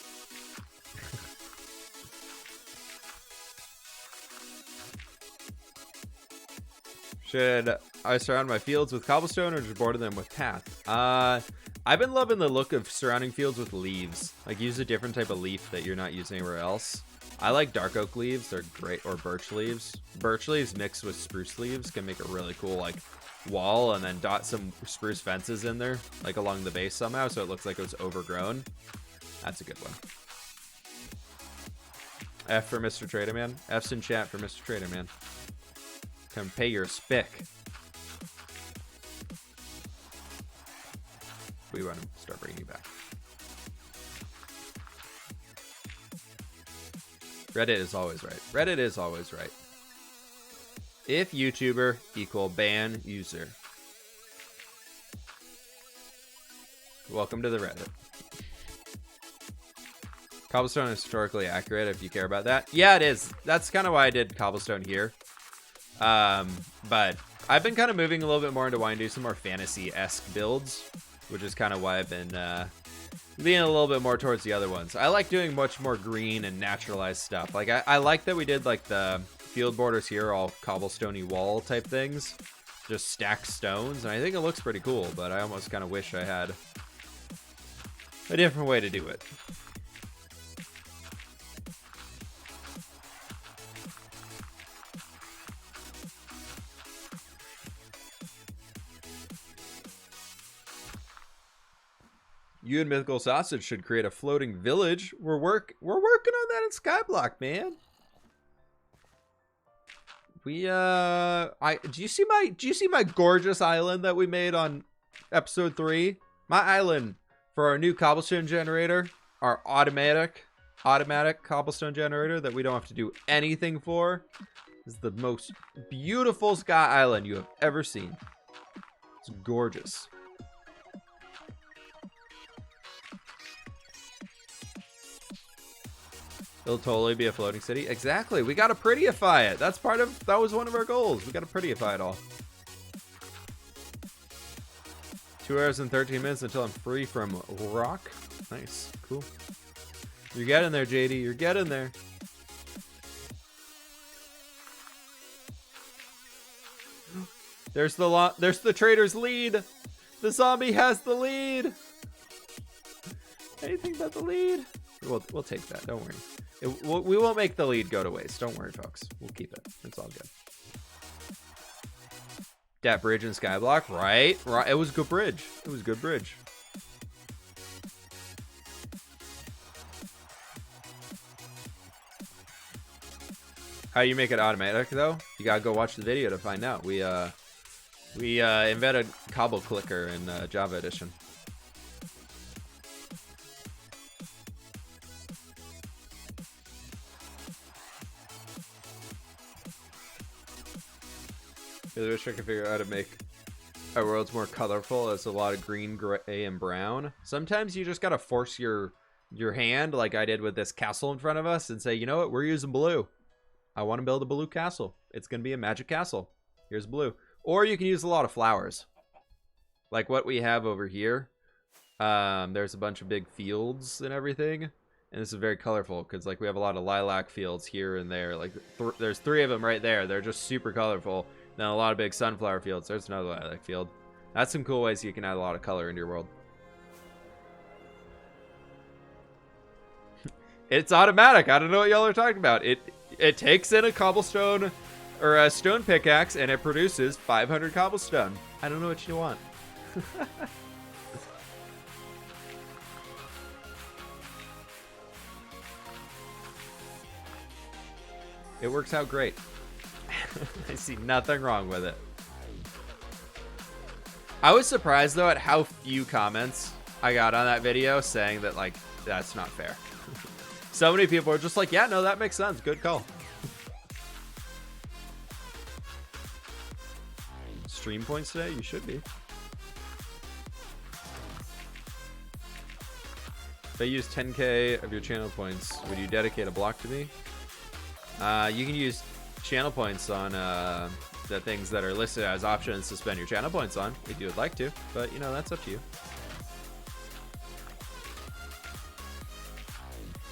Should I surround my fields with cobblestone or just border them with path? I've been loving the look of surrounding fields with leaves. Like, use a different type of leaf that you're not using anywhere else. I like dark oak leaves. They're great. Or birch leaves. Birch leaves mixed with spruce leaves can make a really cool, like, wall, and then dot some spruce fences in there, like along the base somehow, so it looks like it was overgrown. That's a good one. F for Mr. Trader Man. F's in chat for Mr. Trader Man. Come pay your spick. We want to start bringing you back. Reddit is always right. Reddit is always right. If YouTuber equal ban user. Welcome to the Reddit. Cobblestone is historically accurate if you care about that. Yeah, it is. That's kind of why I did cobblestone here. But I've been kind of moving a little bit more into wanting to do some more fantasy-esque builds, which is kind of why I've been leaning a little bit more towards the other ones. I like doing much more green and naturalized stuff. Like I like that we did like the field borders here, all cobblestone-y wall type things, just stacked stones, and I think it looks pretty cool, but I almost kind of wish I had a different way to do it. You and Mythical Sausage should create a floating village. We're working on that in Skyblock, man. We do you see my gorgeous island that we made on episode 3? My island for our new cobblestone generator, our automatic cobblestone generator that we don't have to do anything for, is the most beautiful sky island you have ever seen. It's gorgeous. It'll totally be a floating city. Exactly. We got to prettyify it. That was one of our goals. We got to prettyify it all. 2 hours and 13 minutes until I'm free from rock. Nice. Cool. You're getting there, JD. You're getting there. There's the trader's lead. The zombie has the lead. Anything but the lead. We'll take that. Don't worry. We won't make the lead go to waste. Don't worry, folks. We'll keep it. It's all good. That bridge in Skyblock, right? Right. It was a good bridge. It was a good bridge. How you make it automatic though? You gotta go watch the video to find out. We invented Cobble Clicker in Java Edition. I wish I could figure out how to make our worlds more colorful. It's a lot of green, gray, and brown. Sometimes you just gotta force your hand, like I did with this castle in front of us, and say, you know what, we're using blue. I want to build a blue castle. It's gonna be a magic castle. Here's blue. Or you can use a lot of flowers, like what we have over here. There's a bunch of big fields and everything, and this is very colorful because like we have a lot of lilac fields here and there. Like there's 3 of them right there. They're just super colorful. Then a lot of big sunflower fields. There's another lilac field. That's some cool ways you can add a lot of color into your world. It's automatic. I don't know what y'all are talking about. It takes in a cobblestone or a stone pickaxe and it produces 500 cobblestone. I don't know what you want. It works out great. I see nothing wrong with it. I was surprised though at how few comments I got on that video saying that like that's not fair. So many people are just like, yeah, no, that makes sense. Good call. Stream points today? You should be. If I use 10k of your channel points, would you dedicate a block to me? You can use channel points on the things that are listed as options to spend your channel points on if you would like to, but you know, that's up to you.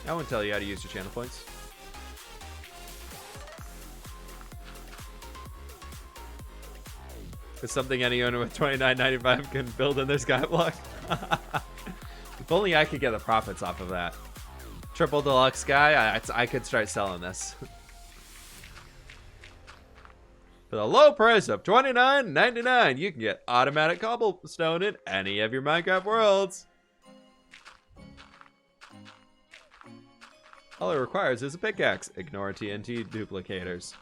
I won't tell you how to use your channel points. It's something any owner with $29.95 can build in their Skyblock. If only I could get the profits off of that. Triple deluxe guy, I could start selling this. For the low price of $29.99, you can get automatic cobblestone in any of your Minecraft worlds. All it requires is a pickaxe. Ignore TNT duplicators.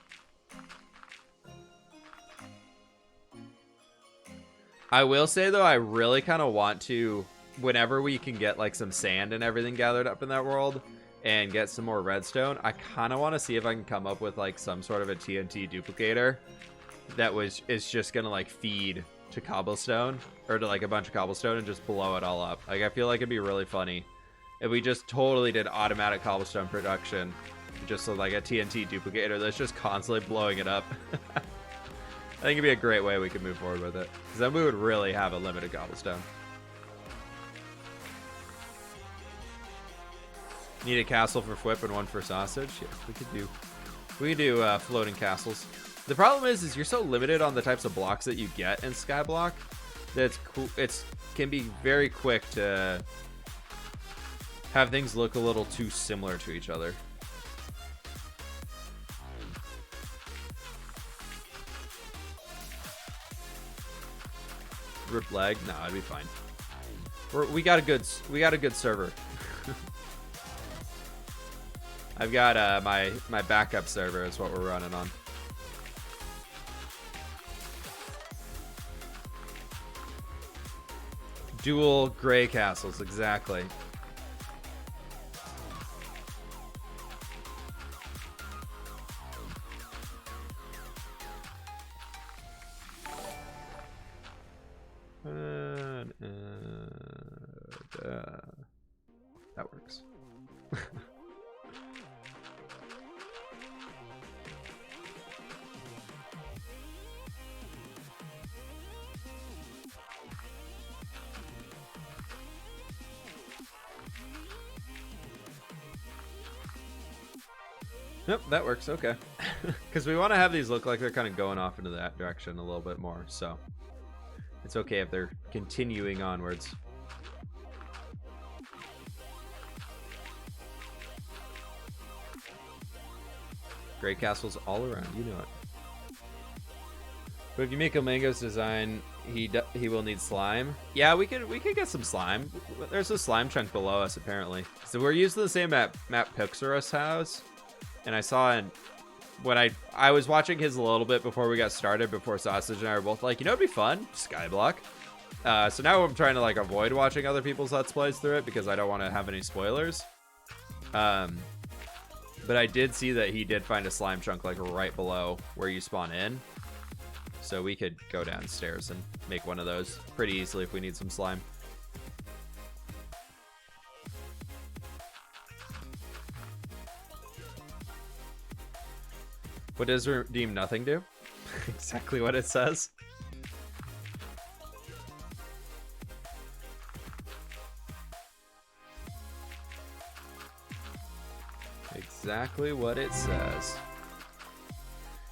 I will say though, I really kind of want to, whenever we can get like some sand and everything gathered up in that world and get some more redstone, I kind of want to see if I can come up with like some sort of a TNT duplicator that is just gonna like feed to cobblestone or to like a bunch of cobblestone and just blow it all up. Like I feel like it'd be really funny if we just totally did automatic cobblestone production, just so like a TNT duplicator that's just constantly blowing it up. I think it'd be a great way we could move forward with it, because then we would really have a limited cobblestone. Need a castle for Whip and one for sausage. Yeah, we could do floating castles. The problem is you're so limited on the types of blocks that you get in Skyblock that it's cool. Can be very quick to have things look a little too similar to each other. Rip lag? No, I'd be fine. We got a good server. I've got my backup server is what we're running on. Dual gray castles, exactly. That works. Yep, that works. Okay. Because we want to have these look like they're kind of going off into that direction a little bit more, so it's okay if they're continuing onwards. Great castles all around, you know it. But if you make a Mango's design, he will need slime. Yeah, we could get some slime. There's a slime chunk below us apparently. So we're using the same map Pixarus has, and I saw when I was watching his a little bit before we got started, before Sausage and I were both like, you know, it'd be fun, Skyblock. So now I'm trying to like avoid watching other people's Let's Plays through it because I don't want to have any spoilers. But I did see that he did find a slime chunk like right below where you spawn in. So we could go downstairs and make one of those pretty easily if we need some slime. What does redeem nothing do? Exactly what it says. Exactly what it says.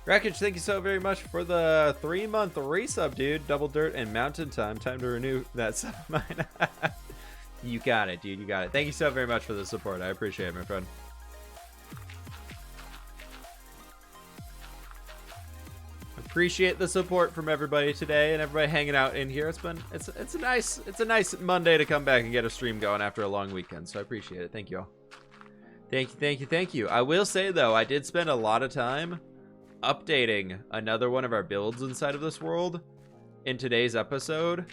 Wreckage, thank you so very much for the 3-month resub, dude. Double dirt and mountain time. Time to renew that sub of mine. You got it, dude. You got it. Thank you so very much for the support. I appreciate it, my friend. Appreciate the support from everybody today and everybody hanging out in here. It's a nice Monday to come back and get a stream going after a long weekend. So I appreciate it. Thank you all. Thank you. I will say though, I did spend a lot of time updating another one of our builds inside of this world in today's episode,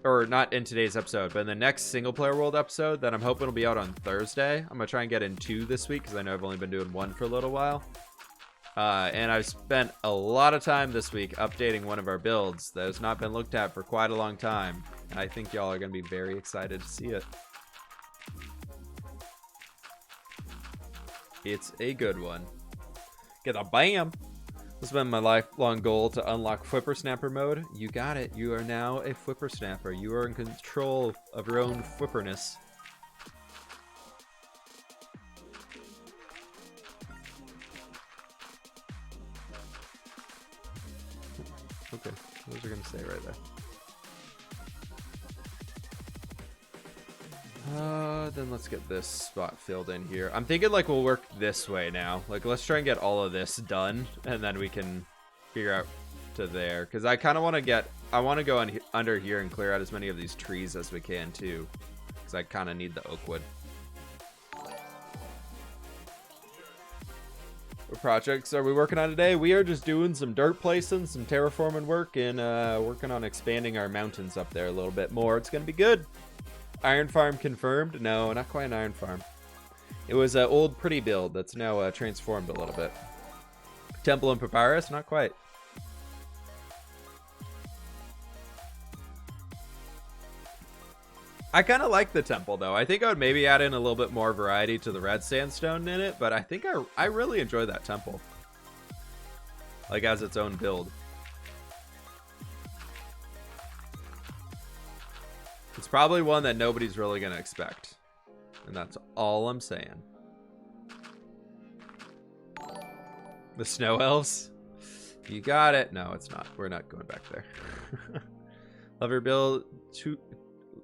or not in today's episode, but in the next single player world episode that I'm hoping will be out on Thursday. I'm gonna try and get in 2 this week because I know I've only been doing 1 for a little while. And I've spent a lot of time this week updating one of our builds that has not been looked at for quite a long time. And I think y'all are going to be very excited to see it. It's a good one. Get a bam! This has been my lifelong goal to unlock Whippersnapper mode. You got it. You are now a Whippersnapper. You are in control of your own whipperness. Okay, what was I gonna say right there? Then let's get this spot filled in here. I'm thinking like we'll work this way now. Like let's try and get all of this done, and then we can figure out to there. Because I kind of want to I want to go under here and clear out as many of these trees as we can too. Because I kind of need the oak wood. What projects are we working on today? We are just doing some dirt placing, some terraforming work, and working on expanding our mountains up there a little bit more. It's going to be good. Iron farm confirmed? No, not quite an iron farm. It was an old pretty build that's now transformed a little bit. Temple and papyrus? Not quite. I kind of like the temple though. I think I would maybe add in a little bit more variety to the red sandstone in it, but I think I really enjoy that temple. Like as its own build. It's probably one that nobody's really going to expect. And that's all I'm saying. The snow elves? You got it. No, it's not. We're not going back there. Love your build.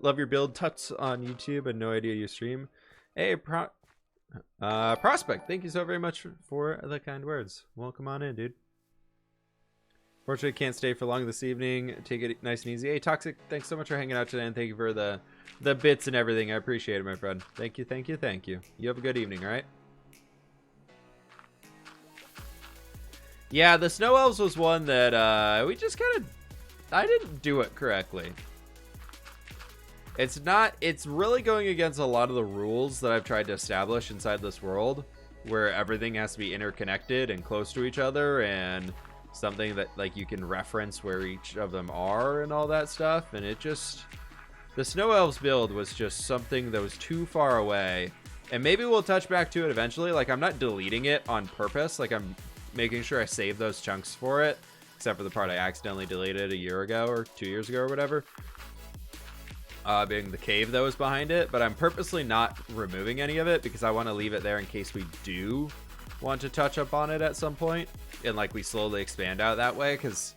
Love your build tuts on YouTube and no idea you stream. Hey, Prospect, thank you so very much for the kind words. Welcome on in, dude. Fortunately, can't stay for long this evening. Take it nice and easy. Hey, Toxic, thanks so much for hanging out today, and thank you for the bits and everything. I appreciate it, my friend. Thank you. You have a good evening, all right? Yeah, the Snow Elves was one that we just kind of... I didn't do it correctly. It's really going against a lot of the rules that I've tried to establish inside this world, where everything has to be interconnected and close to each other, and something that like you can reference where each of them are and all that stuff. And it just, the Snow Elves build was just something that was too far away, and maybe we'll touch back to it eventually. Like I'm not deleting it on purpose, like I'm making sure I save those chunks for it, except for the part I accidentally deleted a year ago or 2 years ago or whatever, being the cave that was behind it. But I'm purposely not removing any of it because I want to leave it there in case we do want to touch up on it at some point, and like we slowly expand out that way, because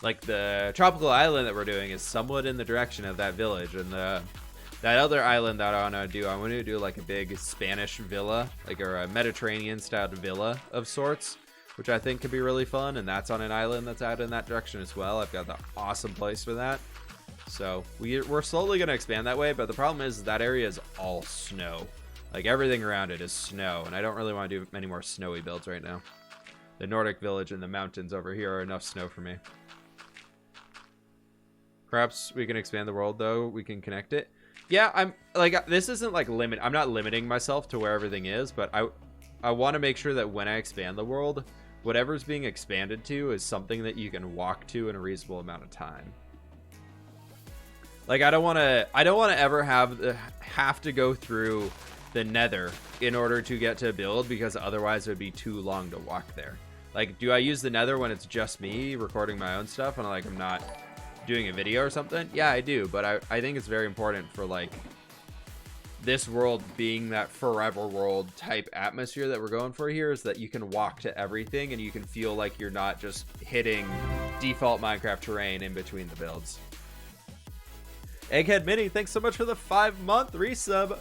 like the tropical island that we're doing is somewhat in the direction of that village, and that other island that I want to do like a big Spanish villa, like, or a Mediterranean style villa of sorts, which I think could be really fun, and that's on an island that's out in that direction as well. I've got the awesome place for that. So we're slowly going to expand that way, but the problem is that area is all snow. Like everything around it is snow, and I don't really want to do many more snowy builds right now. The Nordic village and the mountains over here are enough snow for me. Perhaps we can expand the world though. We can connect it. Yeah, I'm like, this isn't like I'm not limiting myself to where everything is, but I want to make sure that when I expand the world, whatever's being expanded to is something that you can walk to in a reasonable amount of time. Like, I don't want to ever have to go through the Nether in order to get to a build, because otherwise it would be too long to walk there. Like, do I use the Nether when it's just me recording my own stuff and like I'm not doing a video or something? Yeah, I do, but I think it's very important for like this world being that forever world type atmosphere that we're going for here, is that you can walk to everything and you can feel like you're not just hitting default Minecraft terrain in between the builds. Egghead Mini, thanks so much for the 5-month resub.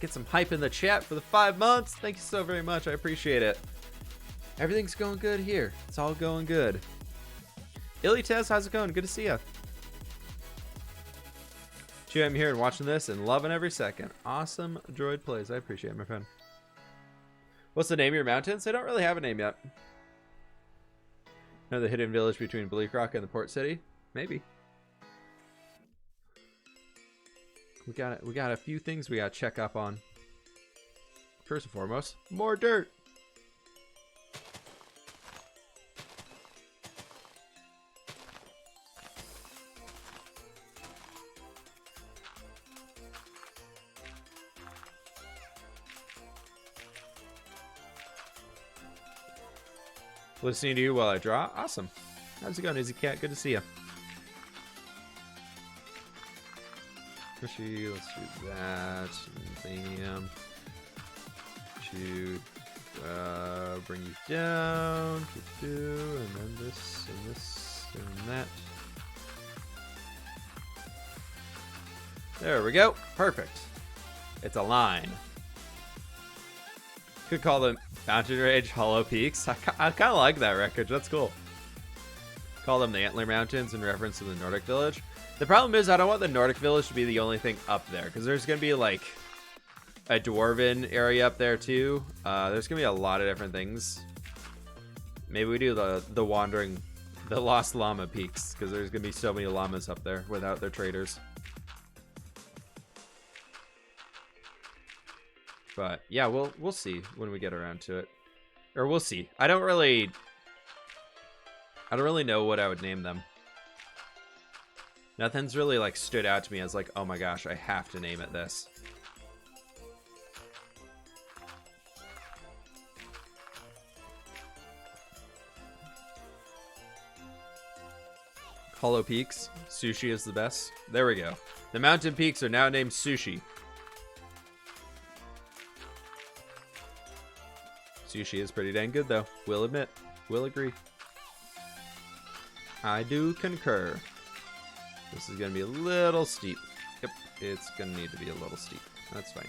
Get some hype in the chat for the 5 months. Thank you so very much. I appreciate it. Everything's going good here. It's all going good. Illy Tez, how's it going? Good to see ya. I'm here and watching this and loving every second. Awesome droid plays. I appreciate it, my friend. What's the name of your mountains? They don't really have a name yet. Know the hidden village between Bleak Rock and the port city? Maybe. We got a few things we gotta check up on. First and foremost, more dirt. Listening to you while I draw. Awesome. How's it going, Easy Cat? Good to see you. Let's do that. Bam. Shoot. Bring you down. And then this and this and that. There we go. Perfect. It's a line. Could call them Mountain Range Hollow Peaks. I kind of like that record. That's cool. Call them the Antler Mountains in reference to the Nordic Village. The problem is I don't want the Nordic Village to be the only thing up there, because there's going to be like a Dwarven area up there too. There's going to be a lot of different things. Maybe we do the Lost Llama Peaks, because there's going to be so many llamas up there without their traders. But yeah, we'll see when we get around to it. Or we'll see. I don't really know what I would name them. Nothing's really like stood out to me as like, oh my gosh, I have to name it this. Hollow Peaks. Sushi is the best. There we go. The mountain peaks are now named Sushi. Sushi is pretty dang good though. Will admit. Will agree. I do concur. This is going to be a little steep. Yep, it's going to need to be a little steep. That's fine.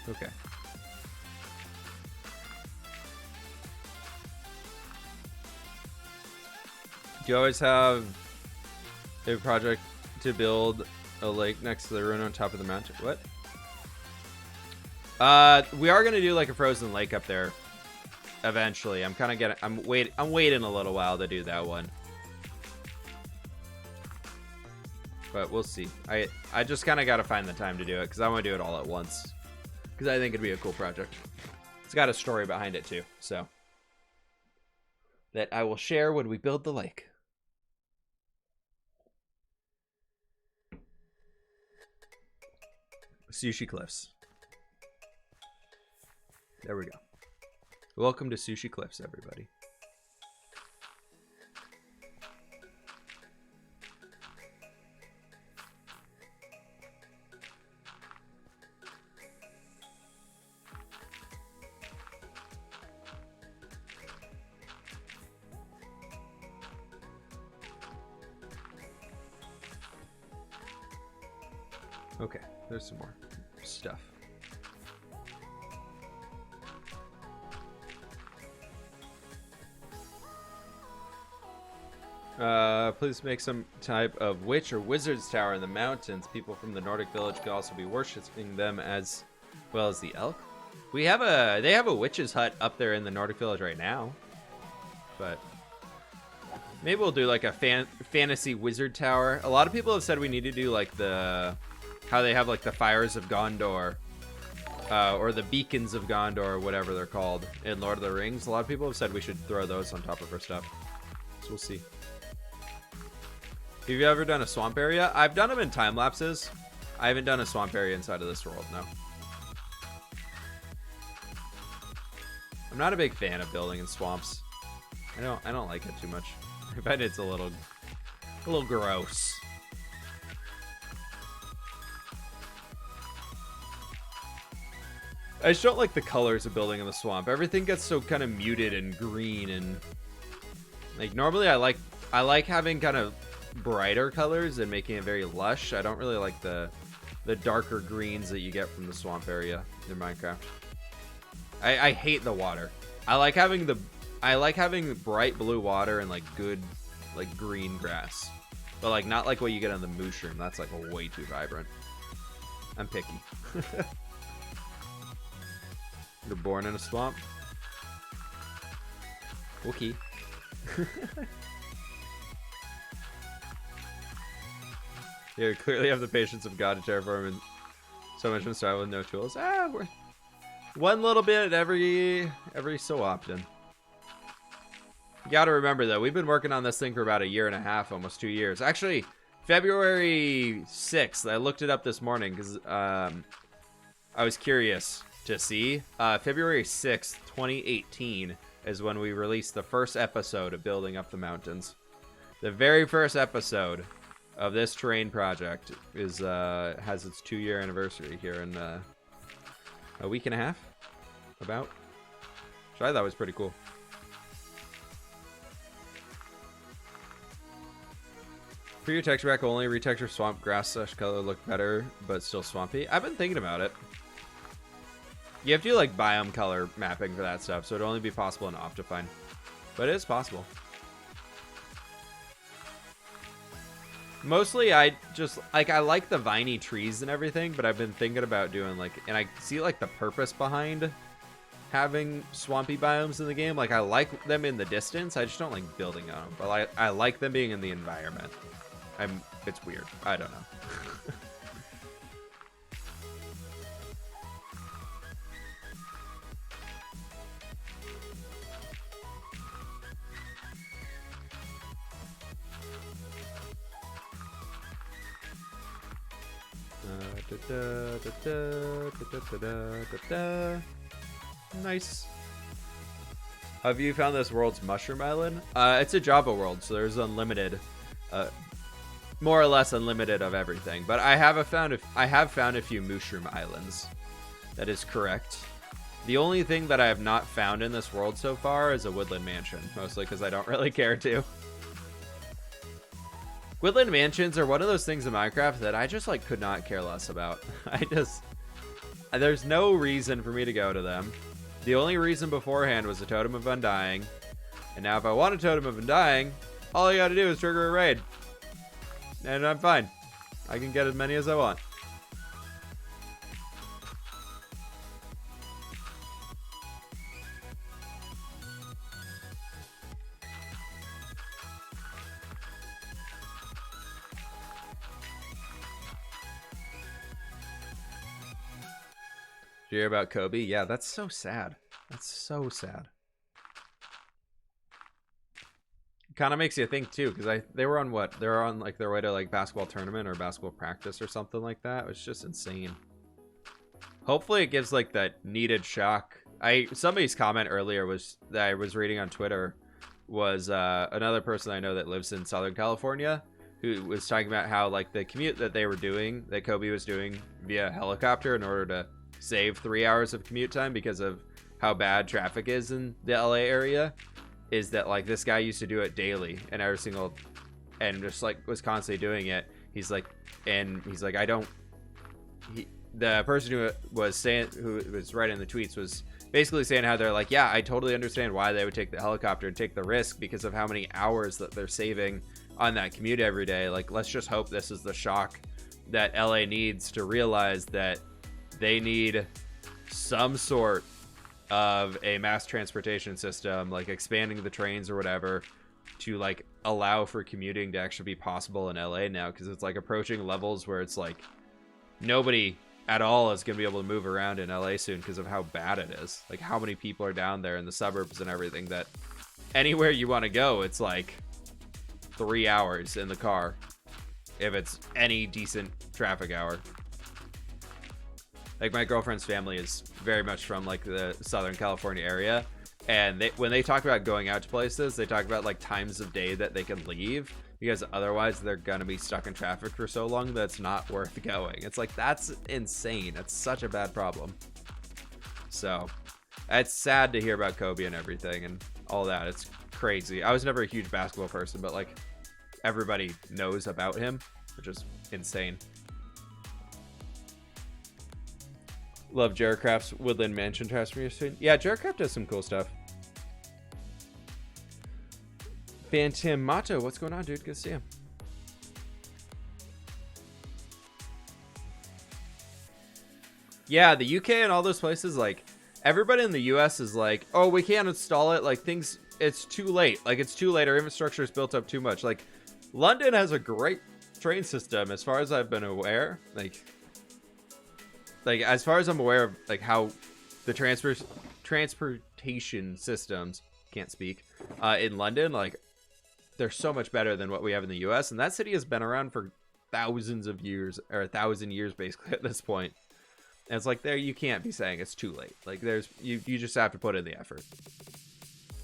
Okay. Do you always have a project to build a lake next to the ruin on top of the mountain? What? We are gonna do like a frozen lake up there eventually. I'm waiting a little while to do that one. But we'll see. I just kind of got to find the time to do it, because I want to do it all at once. Because I think it'd be a cool project. It's got a story behind it too, so that I will share when we build the lake. Sushi Cliffs. There we go. Welcome to Sushi Cliffs, everybody. Okay, there's some more stuff. Please make some type of witch or wizard's tower in the mountains. People from the Nordic village could also be worshipping them as well as the elk. They have a witch's hut up there in the Nordic village right now. But maybe we'll do like a fantasy wizard tower. A lot of people have said we need to do like how they have like the fires of Gondor. Or the beacons of Gondor, or whatever they're called in Lord of the Rings. A lot of people have said we should throw those on top of our stuff. So we'll see. Have you ever done a swamp area? I've done them in time lapses. I haven't done a swamp area inside of this world, no. I'm not a big fan of building in swamps. I don't like it too much. I bet it's a little gross. I just don't like the colors of building in the swamp. Everything gets so kind of muted and green, and like normally I like having kind of brighter colors and making it very lush. I don't really like the darker greens that you get from the swamp area in Minecraft. I hate the water. I like having bright blue water and like good like green grass, but like not like what you get on the mushroom. That's like way too vibrant. I'm picky. You're born in a swamp. Okay. You clearly have the patience of God to terraform and so much style with no tools. We're one little bit every so often. You gotta remember though, we've been working on this thing for about 1.5 years, almost 2 years. Actually, February 6th. I looked it up this morning because I was curious to see. February 6th, 2018 is when we released the first episode of Building Up the Mountains. The very first episode of this terrain project is has its 2-year anniversary here in a 1.5 weeks, about. Which I thought was pretty cool. For your texture pack only, retexture swamp grass / color look better, but still swampy. I've been thinking about it. You have to do like biome color mapping for that stuff, so it'd only be possible in Optifine. But it is possible. Mostly I just like, I like the viney trees and everything, but I've been thinking about doing like, and I see like the purpose behind having swampy biomes in the game. Like I like them in the distance, I just don't like building on them. But I like them being in the environment. It's weird. I don't know. Nice. Have you found this world's mushroom island? It's a Java world, so there's unlimited, more or less unlimited of everything. But I have found a few mushroom islands. That is correct. The only thing that I have not found in this world so far is a woodland mansion, mostly because I don't really care to. Woodland mansions are one of those things in Minecraft that I just like could not care less about. There's no reason for me to go to them. The only reason beforehand was the Totem of Undying. And now if I want a Totem of Undying, all I gotta do is trigger a raid. And I'm fine. I can get as many as I want. Did you hear about Kobe? Yeah, that's so sad. That's so sad. Kind of makes you think too, because they were on what? They were on like their way to like basketball tournament or basketball practice or something like that. It was just insane. Hopefully it gives like that needed shock. Somebody's comment earlier was that I was reading on Twitter was another person I know that lives in Southern California who was talking about how like the commute that they were doing, that Kobe was doing via helicopter in order to save 3 hours of commute time because of how bad traffic is in the LA area, is that like this guy used to do it daily and just like was constantly doing it. He's like the person who was writing the tweets was basically saying how they're like, yeah, I totally understand why they would take the helicopter and take the risk because of how many hours that they're saving on that commute every day. Like, let's just hope this is the shock that LA needs to realize that they need some sort of a mass transportation system, like expanding the trains or whatever, to like allow for commuting to actually be possible in LA now, because it's like approaching levels where it's like nobody at all is going to be able to move around in LA soon because of how bad it is. Like how many people are down there in the suburbs and everything, that anywhere you want to go, it's like 3 hours in the car if it's any decent traffic hour. Like my girlfriend's family is very much from like the Southern California area, and when they talk about going out to places, they talk about like times of day that they can leave, because otherwise they're gonna be stuck in traffic for so long that it's not worth going. It's like, that's insane. It's such a bad problem. So it's sad to hear about Kobe and everything and all that. It's crazy. I was never a huge basketball person, but like everybody knows about him, which is insane. Love Jared Craft's Woodland Mansion transformation. Yeah, Jared Craft does some cool stuff. Bantam Mato, what's going on, dude? Good to see you. Yeah, the UK and all those places, like, everybody in the US is like, oh, we can't install it. Like, things, it's too late. Like, it's too late. Our infrastructure is built up too much. Like, London has a great train system, as far as I've been aware. Like as far as I'm aware of, like, how the transportation systems, can't speak, in London, like, they're so much better than what we have in the US, and that city has been around for thousands of years, or 1,000 years basically at this point. And it's like, there, you can't be saying it's too late. Like, there's, you just have to put in the effort.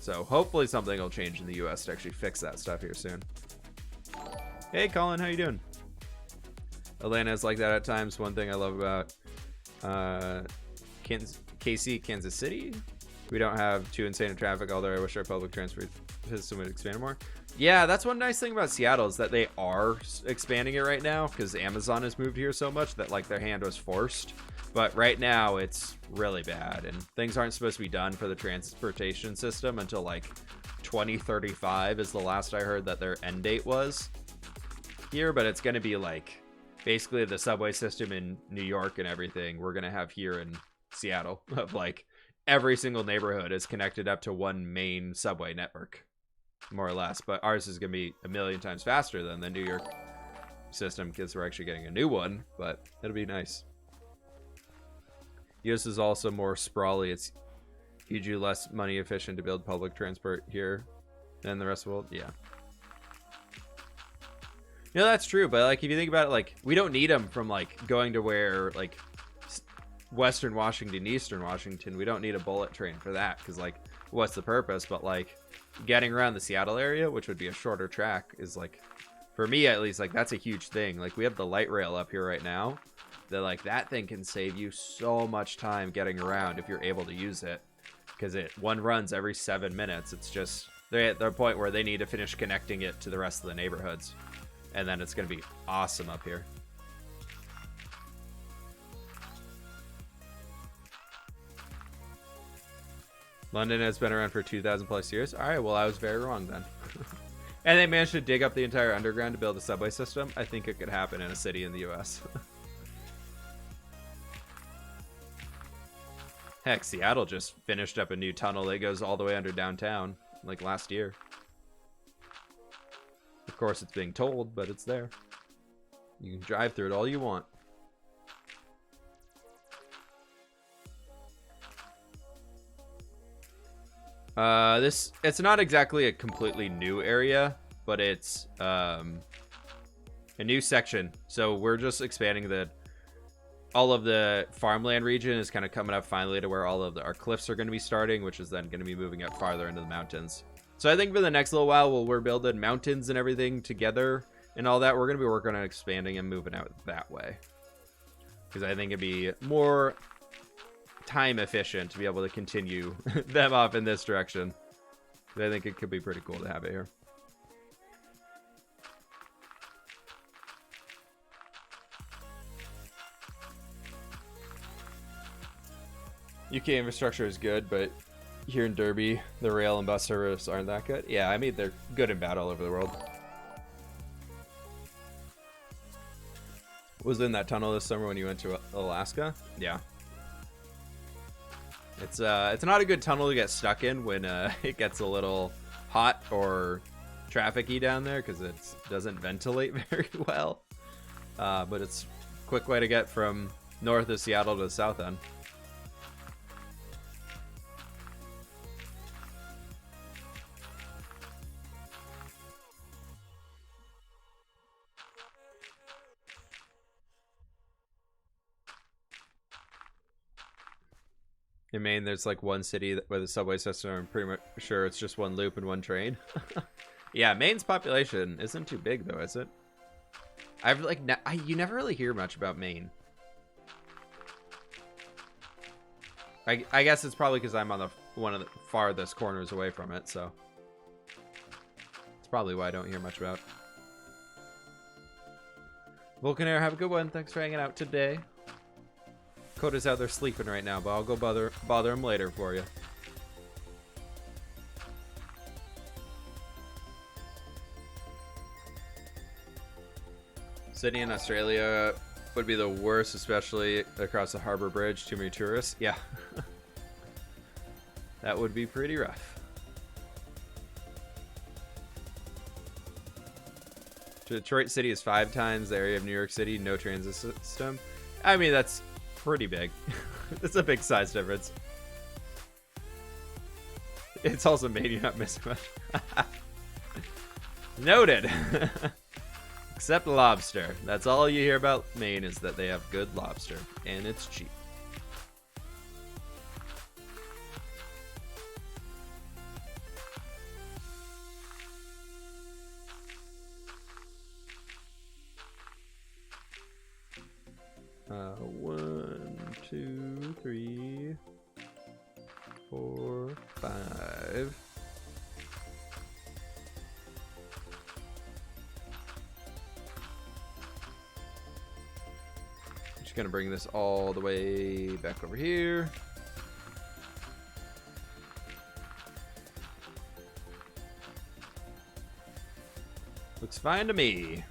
So hopefully something will change in the US to actually fix that stuff here soon. Hey Colin, how you doing? Atlanta is like that at times. One thing I love about KC, Kansas City, we don't have too insane of traffic, although I wish our public transport system would expand more. Yeah, that's one nice thing about Seattle, is that they are expanding it right now, because Amazon has moved here so much that like their hand was forced. But right now it's really bad, and things aren't supposed to be done for the transportation system until like 2035 is the last I heard that their end date was here. But it's going to be like basically the subway system in New York and everything we're going to have here in Seattle, of like every single neighborhood is connected up to one main subway network, more or less. But ours is going to be a million times faster than the New York system, because we're actually getting a new one, but it'll be nice. US is also more sprawly. It's hugely less money efficient to build public transport here than the rest of the world. Yeah. You know, that's true, but like if you think about it, like we don't need them from like going to where like Western Washington, Eastern Washington. We don't need a bullet train for that, because like what's the purpose? But like getting around the Seattle area, which would be a shorter track, is like, for me at least, like that's a huge thing. Like we have the light rail up here right now, that like that thing can save you so much time getting around if you're able to use it, because one runs every 7 minutes. It's just they're at the point where they need to finish connecting it to the rest of the neighborhoods, and then it's going to be awesome up here. London has been around for 2,000 plus years. All right, well, I was very wrong then. And they managed to dig up the entire underground to build a subway system. I think it could happen in a city in the US. Heck, Seattle just finished up a new tunnel that goes all the way under downtown, like last year. Of course, it's being told, but it's there. You can drive through it all you want. It's not exactly a completely new area, but it's a new section. So we're just expanding all of the farmland region is kind of coming up finally to where all of our cliffs are going to be starting, which is then going to be moving up farther into the mountains. So I think for the next little while, while we're building mountains and everything together and all that, we're going to be working on expanding and moving out that way, because I think it'd be more time efficient to be able to continue them off in this direction. I think it could be pretty cool to have it here. UK infrastructure is good, but here in Derby, the rail and bus service aren't that good. Yeah, I mean, they're good and bad all over the world. Was in that tunnel this summer when you went to Alaska? Yeah. It's not a good tunnel to get stuck in when it gets a little hot or trafficy down there because it doesn't ventilate very well. But it's a quick way to get from north of Seattle to the south end. In Maine, there's like one city where the subway system, I'm pretty much sure it's just one loop and one train. Yeah, Maine's population isn't too big though, is it? I've like you never really hear much about Maine. I guess it's probably because I'm on one of the farthest corners away from it, so it's probably why I don't hear much about. Vulcanair, have a good one. Thanks for hanging out today. Coda's out there sleeping right now, but I'll go bother him later for you. Sydney in Australia would be the worst, especially across the harbor bridge. Too many tourists. Yeah. That would be pretty rough. Detroit City is 5 times the area of New York City. No transit system. I mean, that's pretty big. It's a big size difference. It's also made you not miss much. Noted. Except lobster. That's all you hear about Maine is that they have good lobster. And it's cheap. One, 2, 3, 4, 5. Just gonna bring this all the way back over here. Looks fine to me.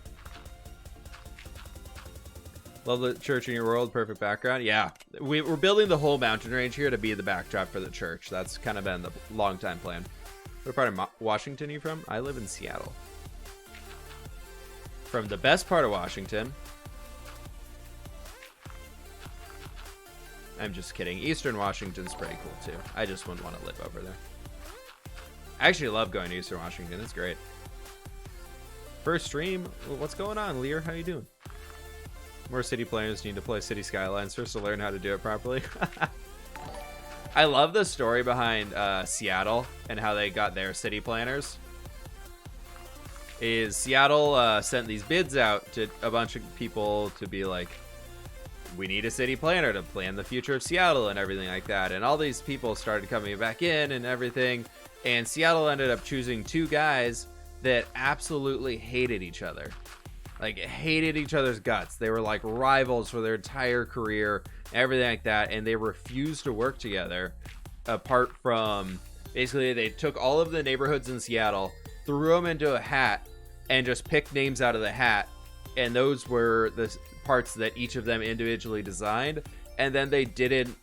Love the church in your world. Perfect background. Yeah, we're building the whole mountain range here to be the backdrop for the church. That's kind of been the long time plan. What part of Washington are you from? I live in Seattle. From the best part of Washington. I'm just kidding. Eastern Washington's pretty cool too. I just wouldn't want to live over there. I actually love going to Eastern Washington. It's great. First stream. What's going on, Lear? How you doing? More city players need to play City Skylines first to learn how to do it properly. I love the story behind Seattle and how they got their city planners. Is Seattle sent these bids out to a bunch of people to be like, we need a city planner to plan the future of Seattle and everything like that. And all these people started coming back in and everything. And Seattle ended up choosing 2 guys that absolutely hated each other. Like, hated each other's guts. They were like rivals for their entire career, everything like that, and they refused to work together. Apart from, basically, they took all of the neighborhoods in Seattle, threw them into a hat, and just picked names out of the hat. And those were the parts that each of them individually designed. And then they didn't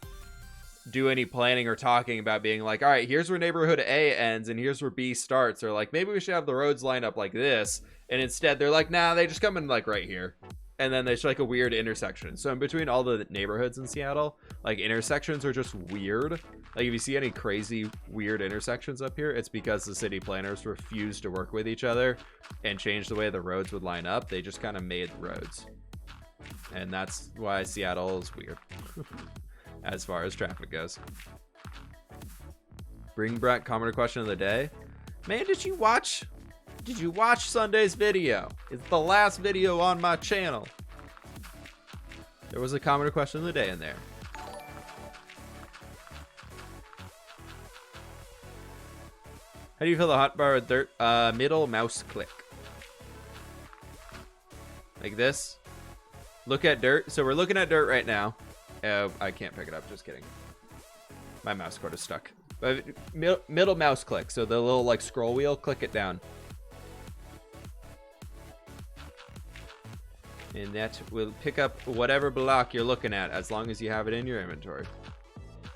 do any planning or talking about being like, all right, here's where neighborhood A ends, and here's where B starts. Or like, maybe we should have the roads lined up like this. And instead, they're like, nah, they just come in like right here. And then there's like a weird intersection. So in between all the neighborhoods in Seattle, like intersections are just weird. Like if you see any crazy weird intersections up here, it's because the city planners refused to work with each other and change the way the roads would line up. They just kind of made roads. And that's why Seattle is weird as far as traffic goes. Bring Brett commenter question of the day. Man, did you watch Sunday's video? It's the last video on my channel. There was a commenter question of the day in there. How do you feel the hotbar with dirt? Middle mouse click. Like this. Look at dirt. So we're looking at dirt right now. I can't pick it up, just kidding. My mouse cord is stuck. Middle mouse click, so the little like scroll wheel, click it down. And that will pick up whatever block you're looking at as long as you have it in your inventory.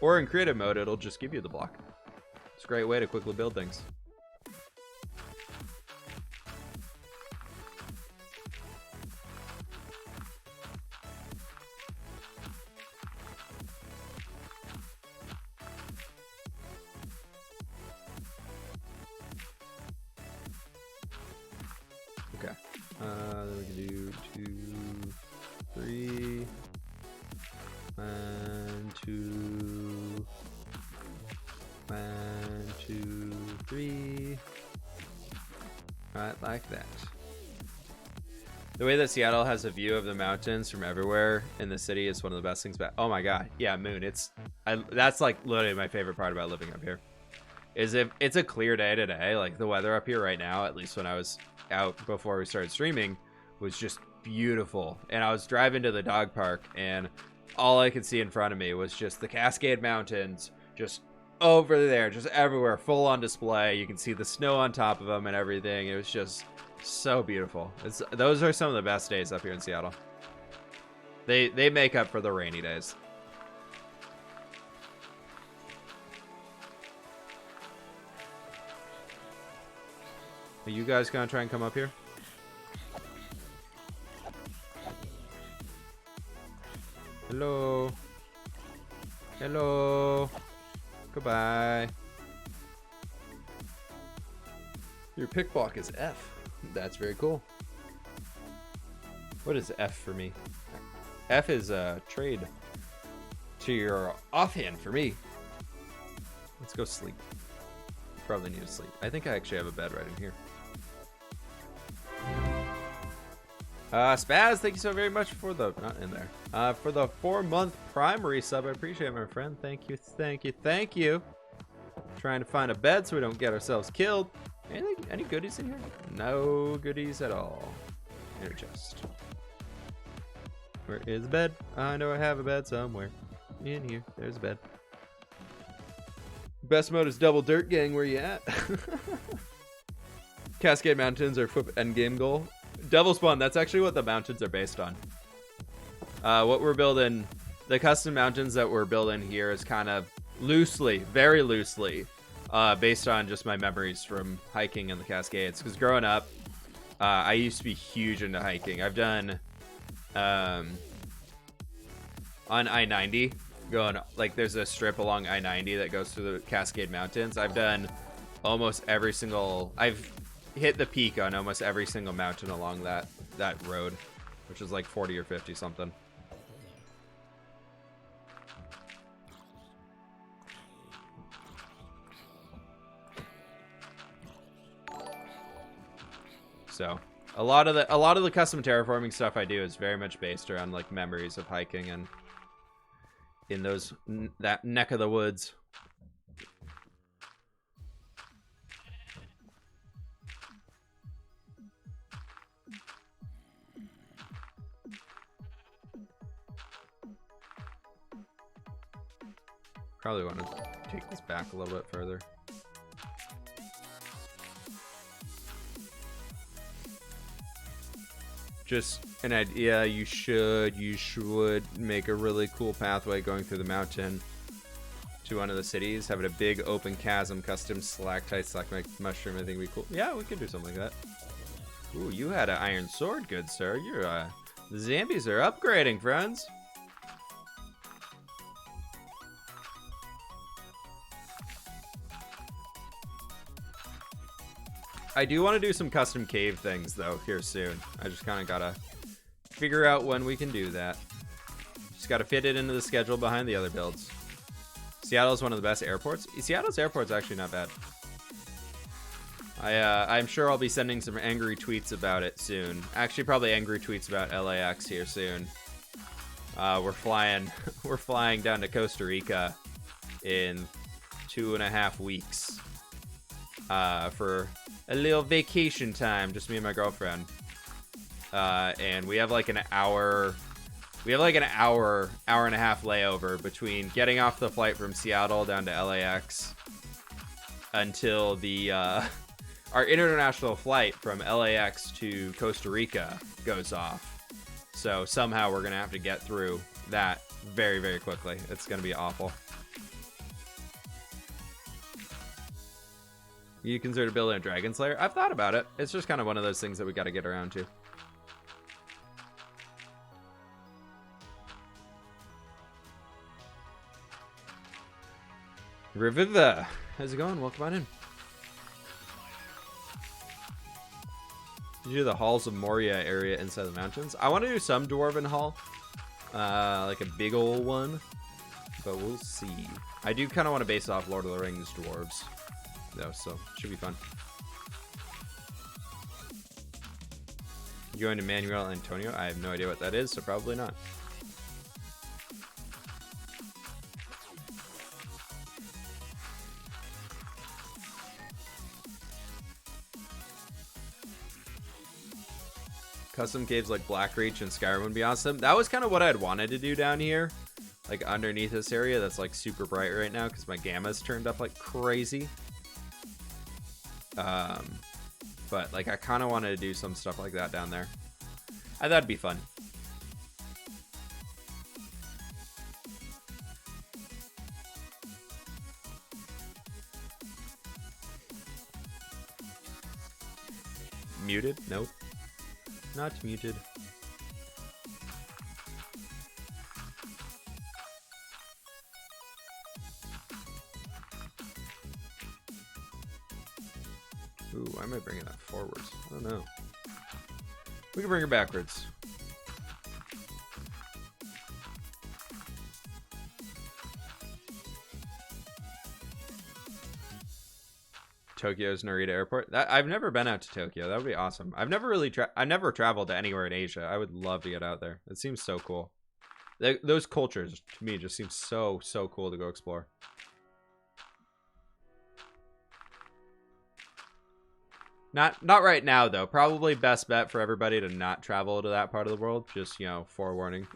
Or in creative mode, it'll just give you the block. It's a great way to quickly build things. Okay. Then we can do 2, 3. 1, 2. 1, 2, 3. Right, like that. The way that Seattle has a view of the mountains from everywhere in the city is one of the best things about. Oh my god, yeah, moon. That's like literally my favorite part about living up here. Is if it's a clear day today, like the weather up here right now, at least when I was out before we started streaming, was just beautiful. And I was driving to the dog park, and all I could see in front of me was just the Cascade Mountains, just over there, just everywhere, full on display. You can see the snow on top of them and everything. It was just so beautiful. Those are some of the best days up here in Seattle. They make up for the rainy days. Are you guys gonna try and come up here? Hello. Hello. Goodbye. Your pick block is F. That's very cool. What is F for me? F is trade to your offhand for me. Let's go sleep. Probably need to sleep. I think I actually have a bed right in here. Spaz, thank you so very much for the not in there. For the 4-month primary sub. I appreciate it, my friend. Thank you, thank you, thank you. Trying to find a bed so we don't get ourselves killed. Any goodies in here? No goodies at all. Inner chest. Where is the bed? I know I have a bed somewhere. In here. There's a bed. Best mode is double dirt gang. Where you at? Cascade Mountains are flip endgame goal. Devil Spawn, that's actually what the mountains are based on. What we're building, the custom mountains that we're building here is kind of loosely, very loosely, based on just my memories from hiking in the Cascades. Because growing up, I used to be huge into hiking. I've done, on I-90, going, like there's a strip along I-90 that goes through the Cascade Mountains. I've done almost every single, I've hit the peak on almost every single mountain along that road, which is like 40 or 50 something. So a lot of the custom terraforming stuff I do is very much based around like memories of hiking and in that neck of the woods. Probably want to take this back a little bit further. Just an idea, you should make a really cool pathway going through the mountain to one of the cities, having a big open chasm, custom stalactite mushroom. I think would be cool. Yeah, we could do something like that. Ooh, you had an iron sword, good sir. The zombies are upgrading, friends. I do want to do some custom cave things, though, here soon. I just kind of got to figure out when we can do that. Just got to fit it into the schedule behind the other builds. Seattle's one of the best airports. Seattle's airport's actually not bad. I'm sure I'll be sending some angry tweets about it soon. Actually, probably angry tweets about LAX here soon. We're flying down to Costa Rica in 2.5 weeks for a little vacation time, just me and my girlfriend. And we have like an hour We have like an hour and a half layover between getting off the flight from Seattle down to LAX until the our international flight from LAX to Costa Rica goes off. So somehow we're gonna have to get through that very, very quickly. It's gonna be awful. You consider building a Dragon Slayer? I've thought about it. It's just kind of one of those things that we got to get around to. Reviva, how's it going? Welcome on in. Did you do the Halls of Moria area inside the mountains? I want to do some Dwarven Hall, like a big old one, but we'll see. I do kind of want to base off Lord of the Rings dwarves, though, so should be fun. You going to Manuel Antonio? I have no idea what that is, so probably not. Custom caves like Blackreach and Skyrim would be awesome. That was kind of what I'd wanted to do down here, like underneath this area that's like super bright right now because my gamma's turned up like crazy. But like I kind of wanted to do some stuff like that down there. I thought it'd be fun. Muted? Nope. Not muted. Ooh, why am I bringing that forwards? I don't know. We can bring her backwards. Tokyo's Narita Airport. I've never been out to Tokyo. That would be awesome. I've never traveled to anywhere in Asia. I would love to get out there. It seems so cool. Those cultures to me just seem so cool to go explore. Not right now though. Probably best bet for everybody to not travel to that part of the world. Just, you know, forewarning.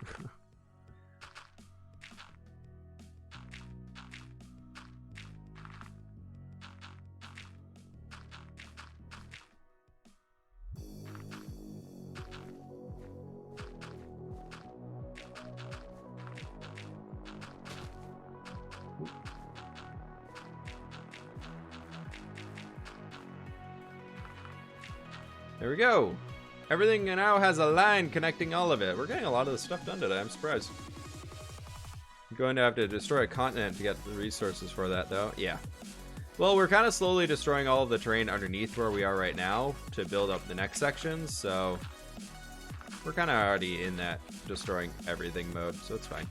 There we go. Everything now has a line connecting all of it. We're getting a lot of the stuff done today. I'm surprised. I'm going to have to destroy a continent to get the resources for that, though. Yeah. Well, we're kind of slowly destroying all of the terrain underneath where we are right now to build up the next sections, so we're kind of already in that destroying everything mode, so it's fine.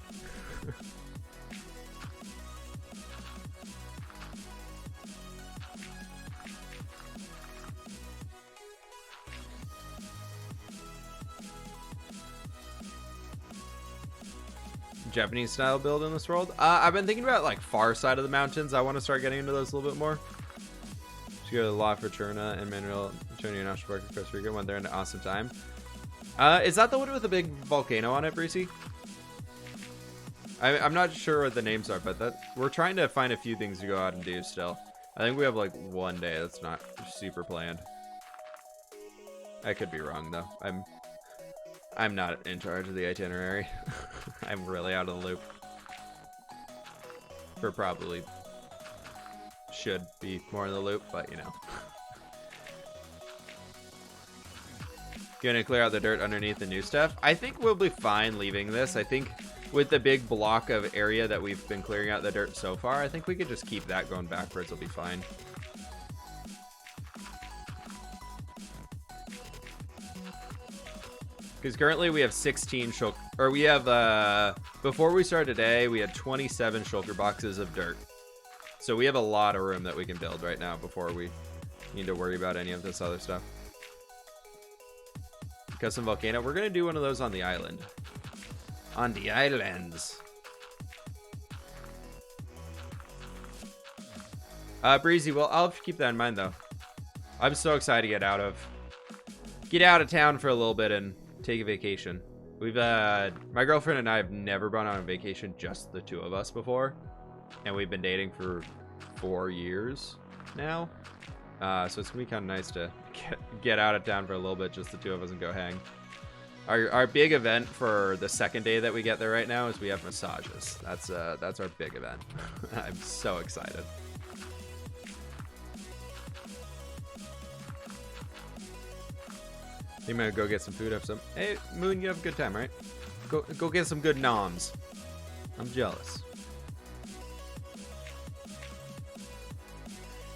Japanese style build in this world. I've been thinking about like far side of the mountains. I want to start getting into those a little bit more. Just go to La Fortuna and Manuel Antonio National Park in Costa Rica. Went there in an awesome time. Is that the one with the big volcano on it, Breezy? I'm not sure what the names are, but we're trying to find a few things to go out and do still. I think we have like one day that's not super planned. I could be wrong though. I'm not in charge of the itinerary. I'm really out of the loop. Or probably should be more in the loop, but you know. Gonna clear out the dirt underneath the new stuff. I think we'll be fine leaving this. I think with the big block of area that we've been clearing out the dirt so far, I think we could just keep that going backwards. It'll be fine. Because currently we have 16 shulker, or we have, before we started today, we had 27 shulker boxes of dirt. So we have a lot of room that we can build right now before we need to worry about any of this other stuff. Custom volcano, we're going to do one of those on the island. On the islands. Breezy, well, I'll have to keep that in mind though. I'm so excited to get out of town for a little bit and take a vacation. We've my girlfriend and I have never gone on a vacation, just the two of us before, and we've been dating for 4 years now. So it's gonna be kind of nice to get out of town for a little bit, just the two of us, and go hang. Our big event for the second day that we get there right now is we have massages. That's our big event. I'm so excited. I'm gonna go get some food. Have some. Hey, Moon, you have a good time, right? Go get some good noms. I'm jealous.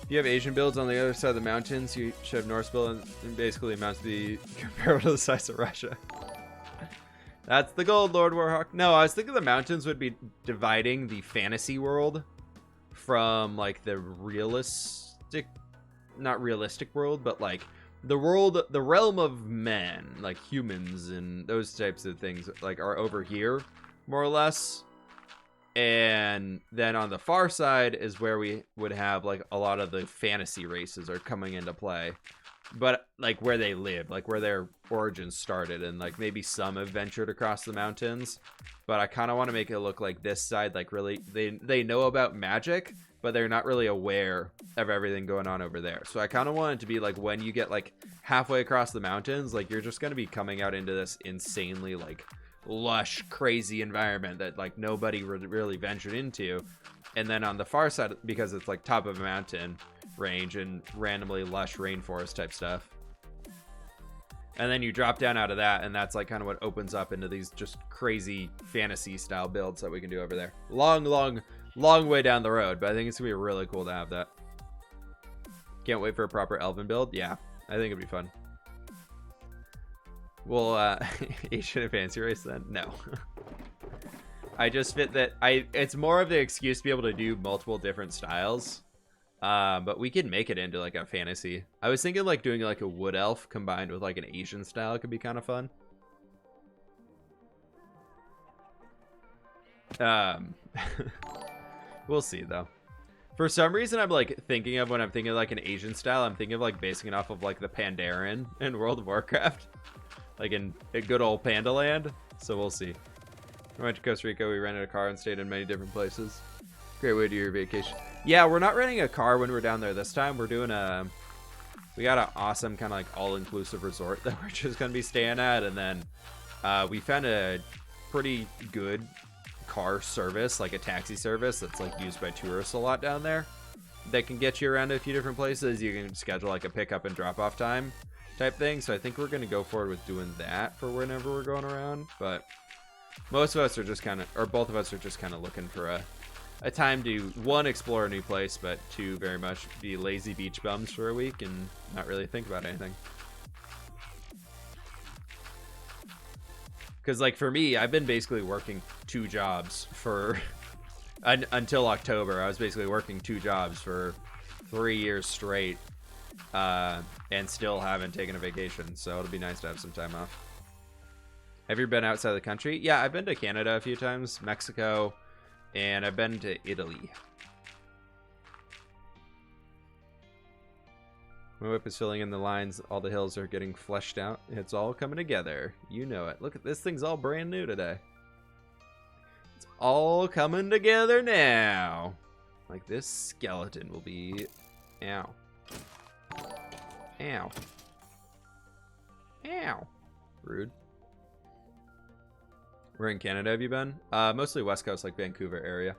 If you have Asian builds on the other side of the mountains, you should have Norse build, and basically amounts to be comparable to the size of Russia. That's the goal, Lord Warhawk. No, I was thinking the mountains would be dividing the fantasy world from like the realistic, not realistic world, but like the world, the realm of men, like humans and those types of things, like are over here, more or less. And then on the far side is where we would have like a lot of the fantasy races are coming into play, but like where they live, like where their origins started, and like maybe some have ventured across the mountains. But I kind of want to make it look like this side, like really they know about magic, but they're not really aware of everything going on over there. So I kind of want it to be like when you get like halfway across the mountains, like you're just going to be coming out into this insanely like lush, crazy environment that like nobody really ventured into. And then on the far side, because it's like top of a mountain range and randomly lush rainforest type stuff, and then you drop down out of that, and that's like kind of what opens up into these just crazy fantasy style builds that we can do over there. Long way down the road, but I think it's gonna be really cool to have that. Can't wait for a proper elven build. Yeah, I think it'd be fun. Well, Asian fancy race then? No. I just fit that. It's more of the excuse to be able to do multiple different styles. But we could make it into like a fantasy. I was thinking like doing like a wood elf combined with like an Asian style. It could be kind of fun. We'll see though. For some reason, I'm like thinking of, when I'm thinking of like an Asian style, I'm thinking of like basing it off of like the Pandaren in World of Warcraft. Like in a good old Panda Land. So we'll see. We went to Costa Rica, we rented a car and stayed in many different places. Great way to do your vacation. Yeah, we're not renting a car when we're down there this time. We're doing we got an awesome kind of like all-inclusive resort that we're just going to be staying at. And then we found a pretty good car service, like a taxi service that's like used by tourists a lot down there. That can get you around to a few different places. You can schedule like a pickup and drop off time type thing. So I think we're going to go forward with doing that for whenever we're going around. But most of us are just kind of, or both of us are just kind of looking for a time to, one, explore a new place, but two, very much be lazy beach bums for a week and not really think about anything. Because like for me, I've been basically working 2 jobs for until October. I was basically working 2 jobs for 3 years straight, and still haven't taken a vacation. So it'll be nice to have some time off. Have you been outside the country? Yeah, I've been to Canada a few times, Mexico, and I've been to Italy. My whip is filling in the lines. All the hills are getting fleshed out. It's all coming together. You know it. Look at this, thing's all brand new today. It's all coming together now. Like this skeleton will be... Ow. Ow. Ow. Rude. Where in Canada have you been? Mostly West Coast, like Vancouver area.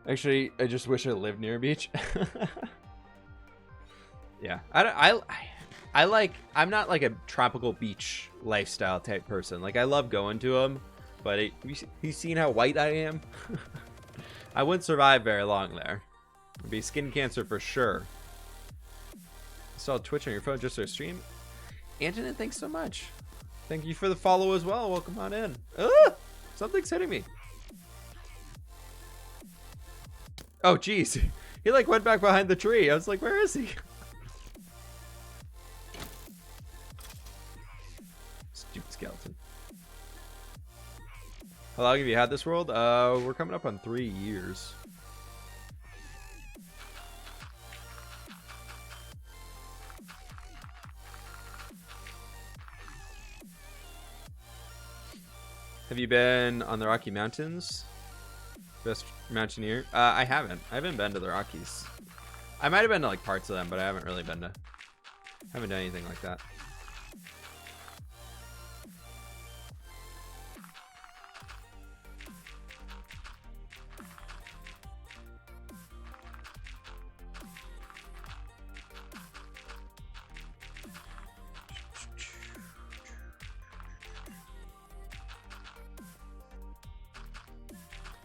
Actually, I just wish I lived near a beach. Yeah, I'm not like a tropical beach lifestyle type person. Like I love going to them, but you seen how white I am? I wouldn't survive very long there. It'd be skin cancer for sure. I saw Twitch on your phone just for a stream. Antonin, thanks so much. Thank you for the follow as well. Welcome on in. Something's hitting me. Oh, geez. He like went back behind the tree. I was like, where is he? Stupid skeleton. How long have you had this world? We're coming up on 3 years. Have you been on the Rocky Mountains? Best mountaineer? I haven't. I haven't been to the Rockies. I might have been to like parts of them, but I haven't really been to. Haven't done anything like that.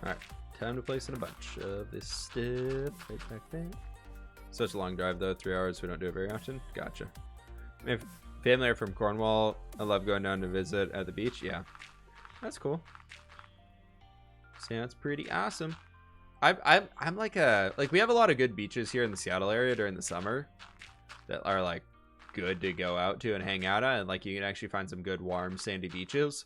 Alright, time to place in a bunch of this stuff right back there. Such a long drive though, 3 hours, we don't do it very often. Gotcha. I mean, family are from Cornwall. I love going down to visit at the beach. Yeah, that's cool. Sounds pretty awesome. I'm like we have a lot of good beaches here in the Seattle area during the summer that are like good to go out to and hang out at, and like you can actually find some good warm sandy beaches.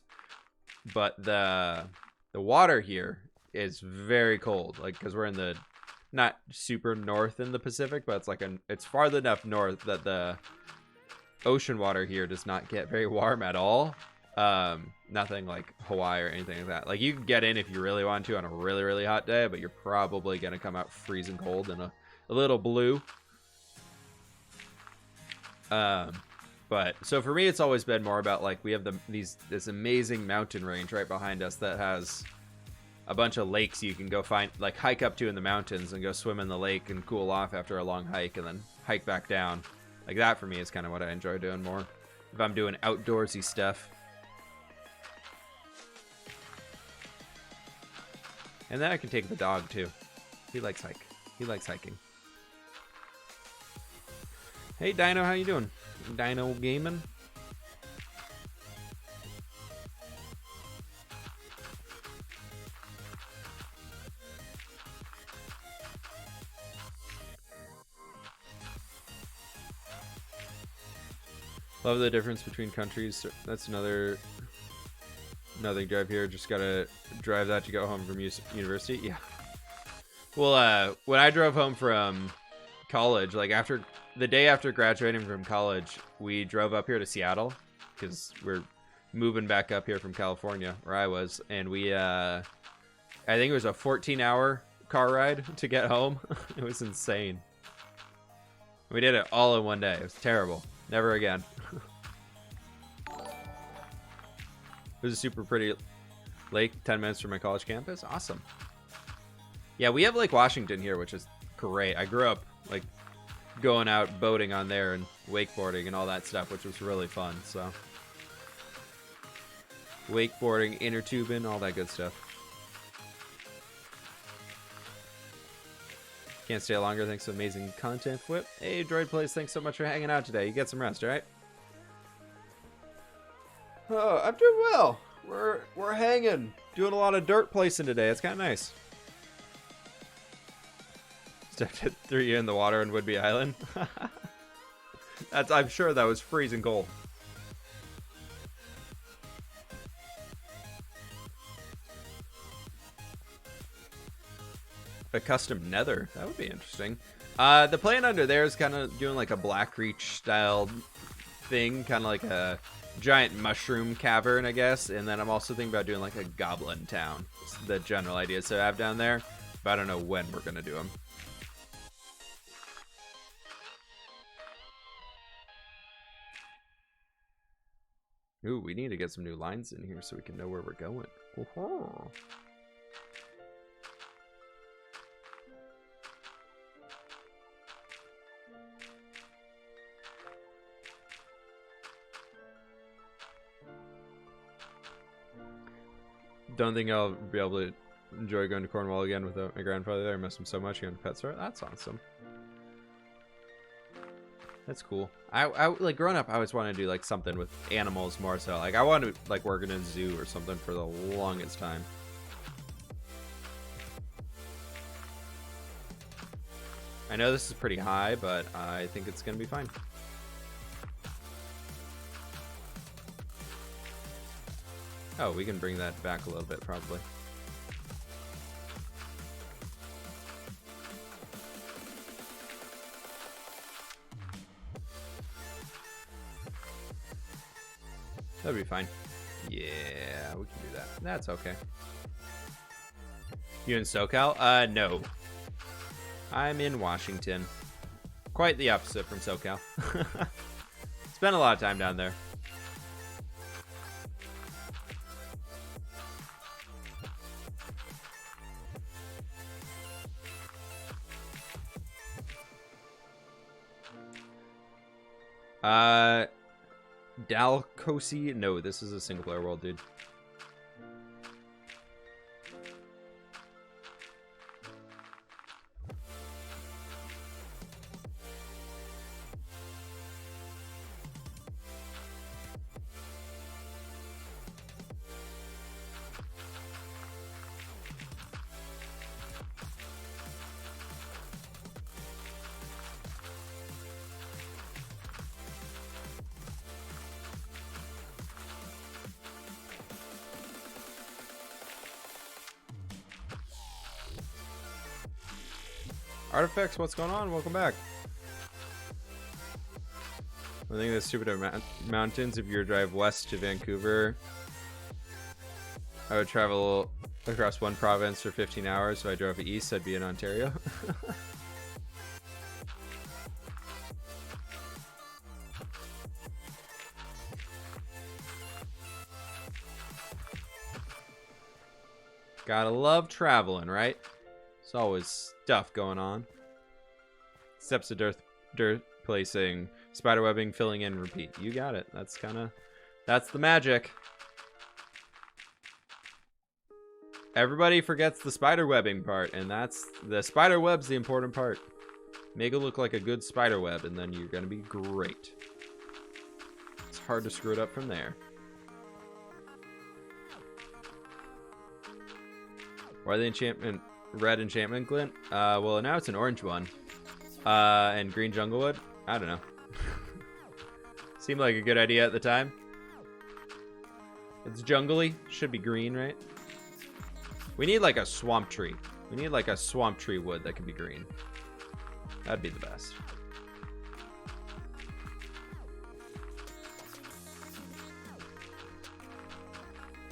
But the water here is very cold, like because we're in the not super north in the Pacific, but it's like it's far enough north that the ocean water here does not get very warm at all. Nothing like Hawaii or anything like that. Like you can get in if you really want to on a really, really hot day, but you're probably gonna come out freezing cold and a little blue. But so for me, it's always been more about like we have this amazing mountain range right behind us that has a bunch of lakes you can go like hike up to in the mountains and go swim in the lake and cool off after a long hike and then hike back down. Like that for me is kind of what I enjoy doing more if I'm doing outdoorsy stuff. And then I can take the dog too. He likes hiking. Hey Dino, how you doing? Dino gaming? Love the difference between countries. That's another drive here. Just gotta drive that to go home from university. Yeah. Well, when I drove home from college, like the day after graduating from college, we drove up here to Seattle because we're moving back up here from California where I was, and we I think it was a 14-hour car ride to get home. It was insane. We did it all in one day. It was terrible. Never again. It was a super pretty lake, 10 minutes from my college campus. Awesome. Yeah, we have Lake Washington here, which is great. I grew up like going out boating on there and wakeboarding and all that stuff, which was really fun. So wakeboarding, inner tubing, all that good stuff. Can't stay longer. Thanks for amazing content, Whip. Hey, Droid Plays, thanks so much for hanging out today. You get some rest, all right? Oh, I'm doing well. We're hanging, doing a lot of dirt placing today. It's kind of nice. Stepped it through you in the water in Woodby Island. I'm sure that was freezing cold. A custom nether, that would be interesting. The plan under there is kind of doing like a Blackreach style thing, kind of like a giant mushroom cavern, I guess. And then I'm also thinking about doing like a goblin town. It's the general ideas that I have down there, but I don't know when we're gonna do them. Ooh, we need to get some new lines in here so we can know where we're going. Oh-ho. Don't think I'll be able to enjoy going to Cornwall again without my grandfather there. I miss him so much. Going to pet store. That's awesome. That's cool. I like growing up, I always wanted to do like something with animals more so. Like I wanted to like work in a zoo or something for the longest time. I know this is pretty high, but I think it's gonna be fine. Oh, we can bring that back a little bit probably. That'd be fine. Yeah, we can do that. That's okay. You in SoCal? No. I'm in Washington. Quite the opposite from SoCal. Spent a lot of time down there. Dalcosi? No, this is a single player world, dude. Artifacts, what's going on? Welcome back. I think the stupid mountains, if you were to drive west to Vancouver, I would travel across one province for 15 hours. So I drove east, I'd be in Ontario. Gotta love traveling, right? There's always stuff going on. Steps of dirt placing, spiderwebbing, filling in, repeat. You got it. That's the magic. Everybody forgets the spiderwebbing part, and that's the spiderweb's the important part. Make it look like a good spiderweb, and then you're gonna be great. It's hard to screw it up from there. Why the enchantment red enchantment glint? Well, now it's an orange one. And green junglewood? I don't know. Seemed like a good idea at the time. It's jungly. Should be green, right? We need like a swamp tree. We need like a swamp tree wood that can be green. That'd be the best.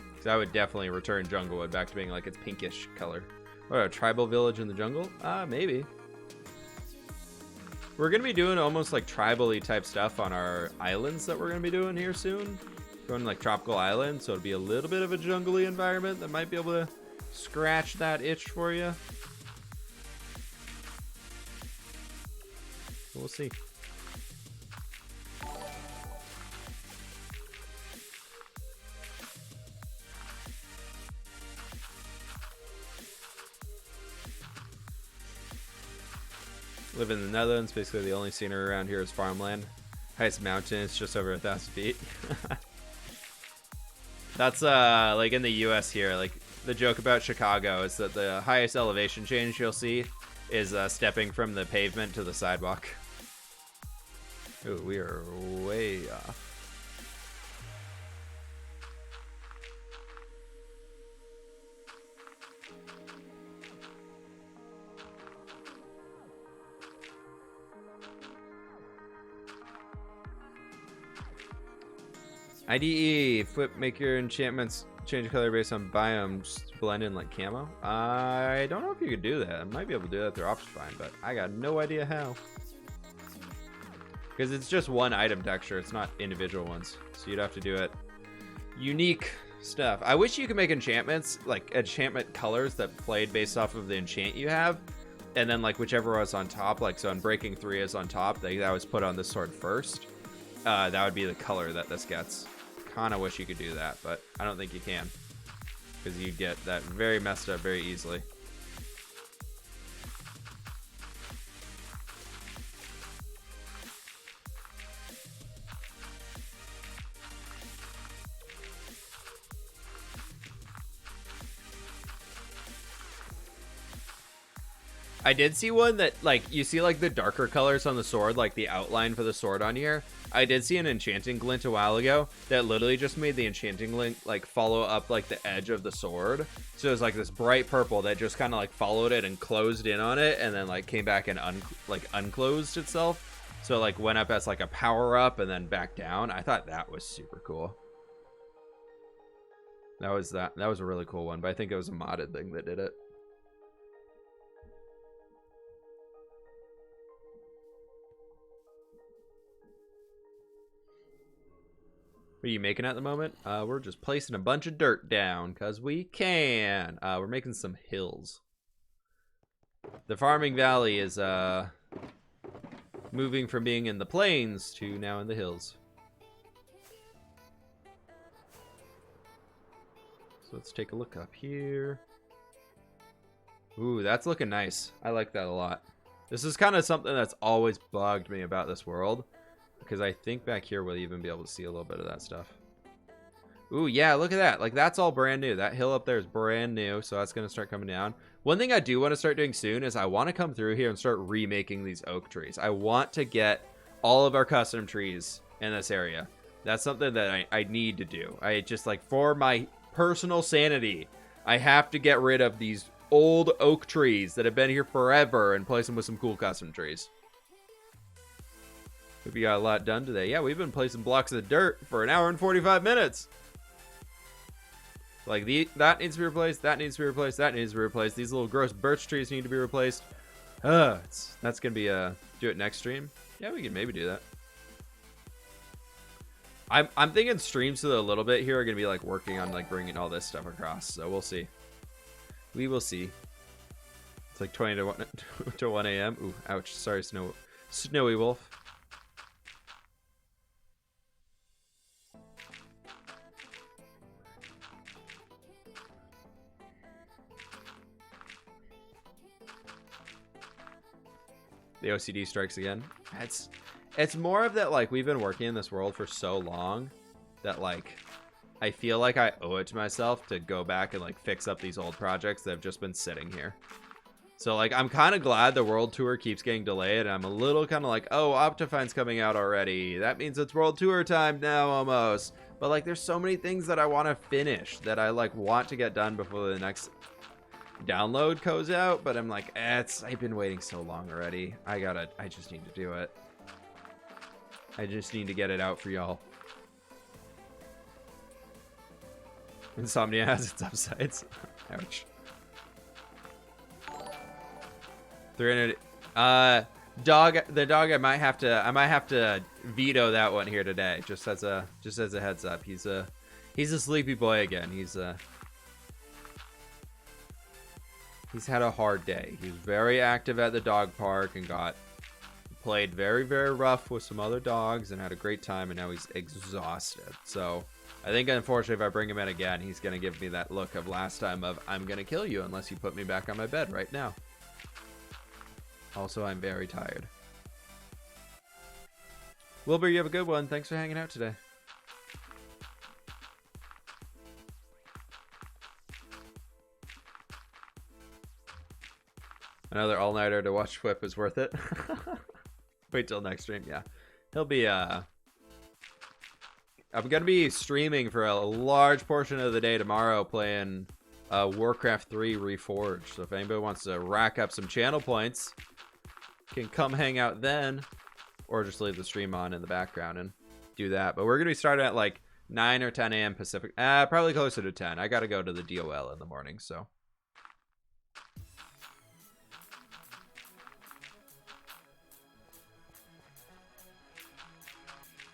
Because I would definitely return junglewood back to being like its pinkish color. What, a tribal village in the jungle? Maybe. We're going to be doing almost like tribal-y type stuff on our islands that we're going to be doing here soon. Going like tropical islands, so it'll be a little bit of a jungly environment that might be able to scratch that itch for you. We'll see. Live in the Netherlands. Basically, the only scenery around here is farmland. Highest mountain is just over 1,000 feet. That's like in the U.S. here. Like the joke about Chicago is that the highest elevation change you'll see is stepping from the pavement to the sidewalk. Ooh, we are way off. IDE, make your enchantments change color based on biomes, blend in like camo. I don't know if you could do that. I might be able to do that through Optifine, but I got no idea how. Because it's just one item texture, it's not individual ones. So you'd have to do it unique stuff. I wish you could make enchantments, like enchantment colors that played based off of the enchant you have. And then like whichever was on top, like so on Breaking 3 is on top, that was put on this sword first. That would be the color that this gets. Kind of wish you could do that, but I don't think you can, because you get that very messed up very easily. I did see one that, like, you see, like, the darker colors on the sword, like, the outline for the sword on here. I did see an enchanting glint a while ago that literally just made the enchanting glint, like, follow up, like, the edge of the sword. So it was, like, this bright purple that just kind of, like, followed it and closed in on it, and then, like, came back and, unclosed itself. So, like, went up as, like, a power-up and then back down. I thought that was super cool. That was a really cool one, but I think it was a modded thing that did it. What are you making at the moment? We're just placing a bunch of dirt down because we can. We're making some hills. The farming valley is moving from being in the plains to now in the hills. So let's take a look up here. Ooh, that's looking nice. I like that a lot. This is kind of something that's always bugged me about this world, because I think back here we'll even be able to see a little bit of that stuff. Ooh, yeah, look at that. Like, that's all brand new. That hill up there is brand new, so that's going to start coming down. One thing I do want to start doing soon is I want to come through here and start remaking these oak trees. I want to get all of our custom trees in this area. That's something that I need to do. I just, like, for my personal sanity, I have to get rid of these old oak trees that have been here forever and place them with some cool custom trees. Hope you got a lot done today. Yeah, we've been placing blocks of dirt for 1 hour and 45 minutes. Like, that needs to be replaced, that needs to be replaced, that needs to be replaced. These little gross birch trees need to be replaced. That's going to be do it next stream. Yeah, we can maybe do that. I'm thinking streams to a little bit here are going to be, like, working on, like, bringing all this stuff across. So we'll see. We will see. It's like 20 to 1 a.m. Ooh, ouch. Sorry, Snowy Wolf. The OCD strikes again. It's more of that, like, we've been working in this world for so long that, like, I feel like I owe it to myself to go back and, like, fix up these old projects that have just been sitting here. So, like, I'm kind of glad the world tour keeps getting delayed, and I'm a little kind of like, oh, Optifine's coming out already. That means it's world tour time now, almost. But, like, there's so many things that I want to finish that I, like, want to get done before the next download goes out, but I'm like, I've been waiting so long already. I just need to do it. I just need to get it out for y'all. Insomnia has its upsides. Ouch. 300. The dog. I might have to veto that one here today. Just as a heads up. He's a sleepy boy again. He's had a hard day. He was very active at the dog park and played very, very rough with some other dogs and had a great time, and now he's exhausted. So I think, unfortunately, if I bring him in again, he's going to give me that look of last time of, I'm going to kill you unless you put me back on my bed right now. Also, I'm very tired. Wilbur, you have a good one. Thanks for hanging out today. Another all-nighter to watch Whip is worth it. Wait till next stream. Yeah, he'll be I'm gonna be streaming for a large portion of the day tomorrow, playing Warcraft 3 Reforged. So if anybody wants to rack up some channel points, can come hang out then, or just leave the stream on in the background and do that. But we're gonna be starting at like 9 or 10 a.m. Pacific. Probably closer to 10. I gotta go to the DOL in the morning, so.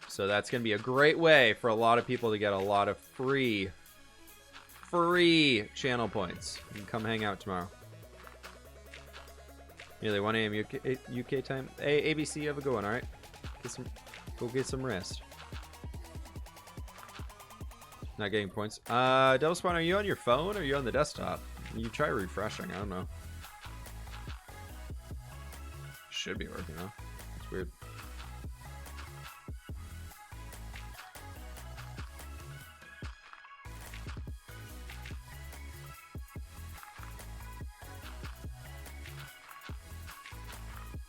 So that's going to be a great way for a lot of people to get a lot of free channel points. You can come hang out tomorrow. Nearly 1 a.m. UK time. Hey, ABC, have a good one, all right? Go get some rest. Not getting points. Devil Spawn, are you on your phone or are you on the desktop? You try refreshing, I don't know. Should be working, huh? It's weird.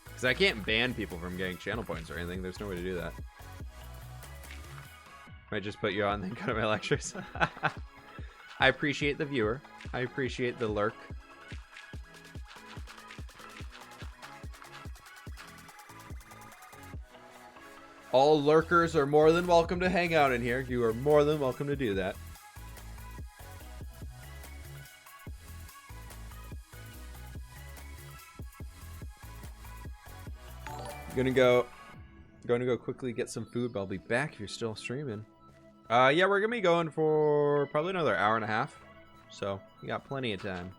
Because I can't ban people from getting channel points or anything. There's no way to do that. Might just put you on and then go to my lectures. I appreciate the viewer. I appreciate the lurk. All lurkers are more than welcome to hang out in here. You are more than welcome to do that. Going to go quickly get some food, but I'll be back if you're still streaming. Yeah, we're going to be going for probably another hour and a half. So, we got plenty of time.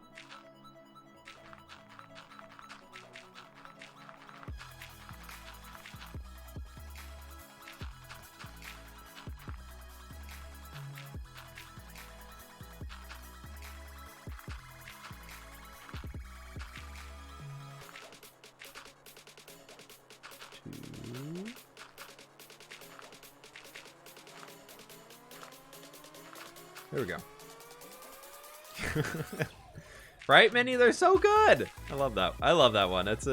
There we go. Right, Minnie? They're so good. I love that. I love that one. That's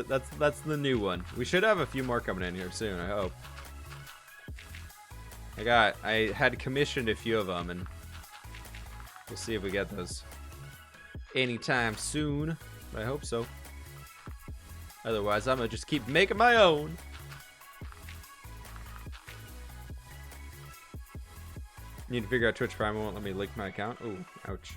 the new one. We should have a few more coming in here soon, I hope. I had commissioned a few of them, and we'll see if we get those anytime soon. But I hope so. Otherwise, I'm gonna just keep making my own. Need to figure out Twitch Prime won't let me link my account. Ooh, ouch.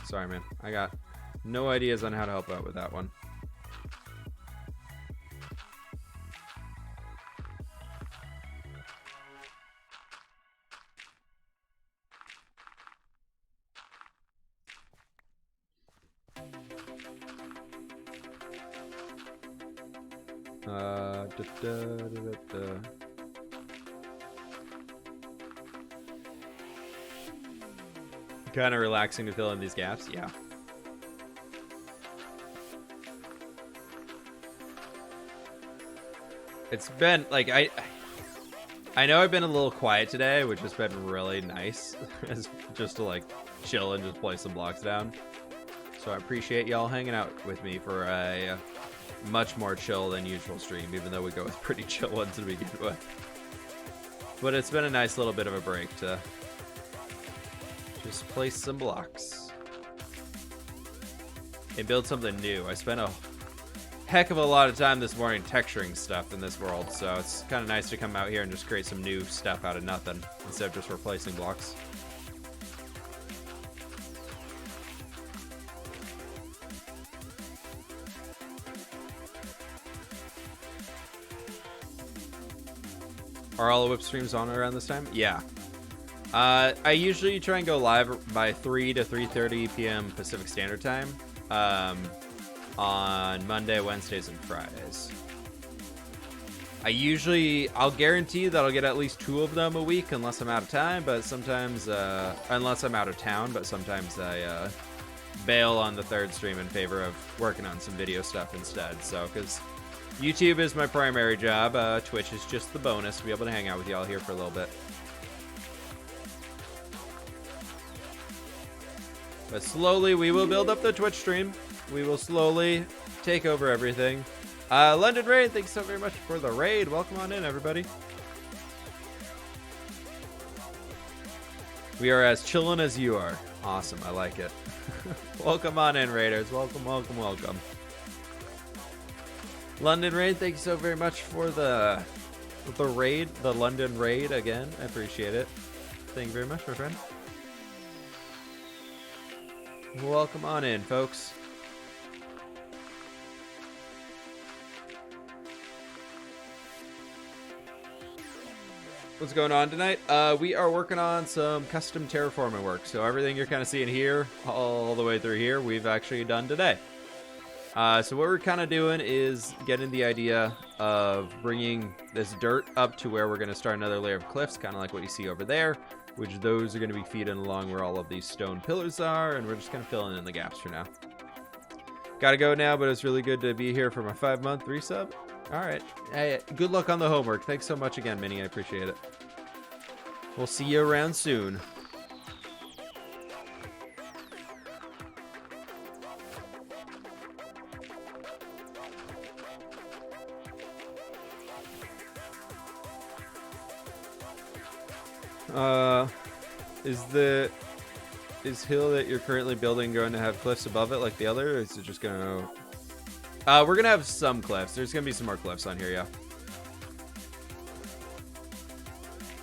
Sorry, man. I got no ideas on how to help out with that one. Kind of relaxing to fill in these gaps, yeah. It's been like I know I've been a little quiet today, which has been really nice, just to like chill and just play some blocks down. So I appreciate y'all hanging out with me for a much more chill than usual stream, even though we go with pretty chill ones to begin with. But it's been a nice little bit of a break to just place some blocks and build something new. I spent a heck of a lot of time this morning texturing stuff in this world, so it's kind of nice to come out here and just create some new stuff out of nothing instead of just replacing blocks. Are all the whip streams on around this time? Yeah. I usually try and go live by 3 to 3:30 p.m. Pacific Standard Time on Monday, Wednesdays, and Fridays. I'll guarantee that I'll get at least 2 of them a week unless I'm out of time, but sometimes, unless I'm out of town, but sometimes I bail on the 3rd stream in favor of working on some video stuff instead. So, because YouTube is my primary job, Twitch is just the bonus to be able to hang out with y'all here for a little bit. But slowly, we will build up the Twitch stream. We will slowly take over everything. London Raid, thanks so very much for the raid. Welcome on in, everybody. We are as chillin' as you are. Awesome, I like it. Welcome on in, Raiders. Welcome, welcome, welcome. London Raid, thank you so very much for the raid, the London Raid again. I appreciate it. Thank you very much, my friend. Welcome on in, folks. What's going on tonight? We are working on some custom terraforming work. So everything you're kind of seeing here, all the way through here, we've actually done today. So what we're kind of doing is getting the idea of bringing this dirt up to where we're going to start another layer of cliffs, kind of like what you see over there, which those are going to be feeding along where all of these stone pillars are, and we're just kind of filling in the gaps for now. Gotta go now, but it's really good to be here for my 5-month resub. All right. Hey, good luck on the homework. Thanks so much again, Minnie. I appreciate it. We'll see you around soon. Is hill that you're currently building going to have cliffs above it like the other, or is it just gonna... we're gonna have some cliffs. There's gonna be some more cliffs on here, yeah.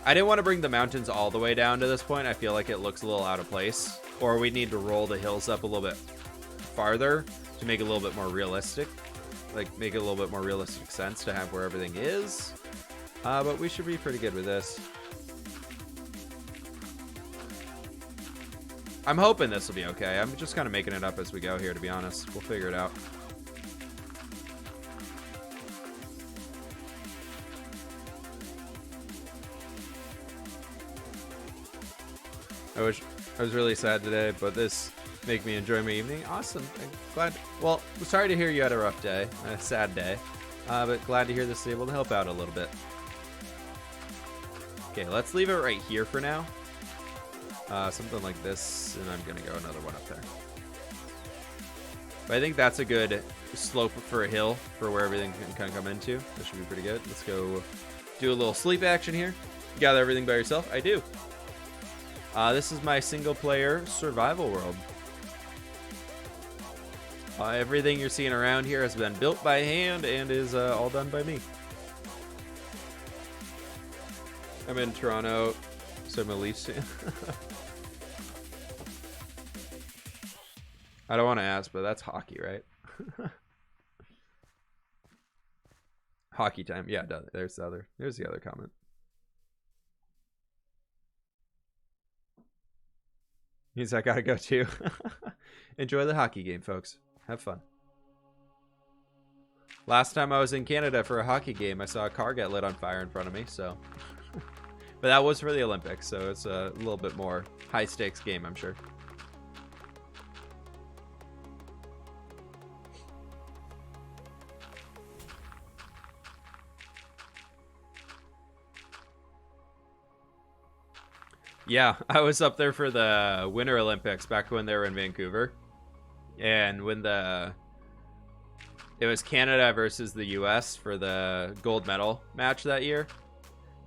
I didn't want to bring the mountains all the way down to this point. I feel like it looks a little out of place. Or we need to roll the hills up a little bit farther. to make it a little bit more realistic. Like, make it a little bit more realistic sense to have where everything is. But we should be pretty good with this. I'm hoping this will be okay. I'm just kind of making it up as we go here, to be honest. We'll figure it out. I was really sad today, but this make me enjoy my evening. Awesome. I'm glad. Well, sorry to hear you had a rough day, a sad day, but glad to hear this is able to help out a little bit. Okay, let's leave it right here for now. Something like this, and I'm gonna go another one up there. But I think that's a good slope for a hill for where everything can kind of come into. This should be pretty good. Let's go do a little sleep action here. You gather everything by yourself? I do. This is my single-player survival world. Everything you're seeing around here has been built by hand and is all done by me. I'm in Toronto, so I'm a Leafs fan. I don't want to ask, but that's hockey, right? Hockey time. Yeah, there's the other comment. Means I gotta go too. Enjoy the hockey game, folks. Have fun. Last time I was in Canada for a hockey game, I saw a car get lit on fire in front of me, so. But that was for the Olympics, so it's a little bit more high stakes game, I'm sure. Yeah, I was up there for the Winter Olympics back when they were in Vancouver. And when it was Canada versus the US for the gold medal match that year.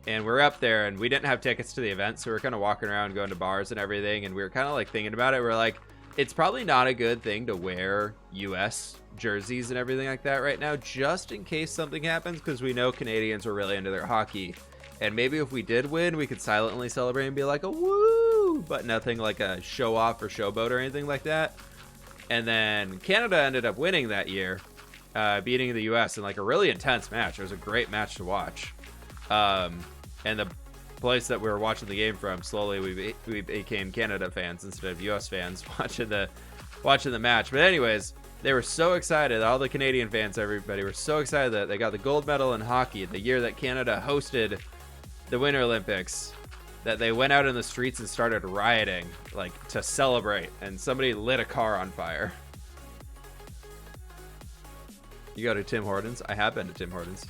And we're up there and we didn't have tickets to the event, so we were kind of walking around going to bars and everything, and we were kind of like thinking about it. We're like, it's probably not a good thing to wear US jerseys and everything like that right now, just in case something happens, because we know Canadians are really into their hockey. And maybe if we did win, we could silently celebrate and be like, a woo, but nothing like a show off or showboat or anything like that. And then Canada ended up winning that year, beating the US in like a really intense match. It was a great match to watch. And the place that we were watching the game from, slowly we became Canada fans instead of US fans watching the match. But anyways, they were so excited. All the Canadian fans, everybody were so excited that they got the gold medal in hockey the year that Canada hosted the Winter Olympics, that they went out in the streets and started rioting, like, to celebrate, and somebody lit a car on fire. You go to Tim Hortons? I have been to Tim Hortons.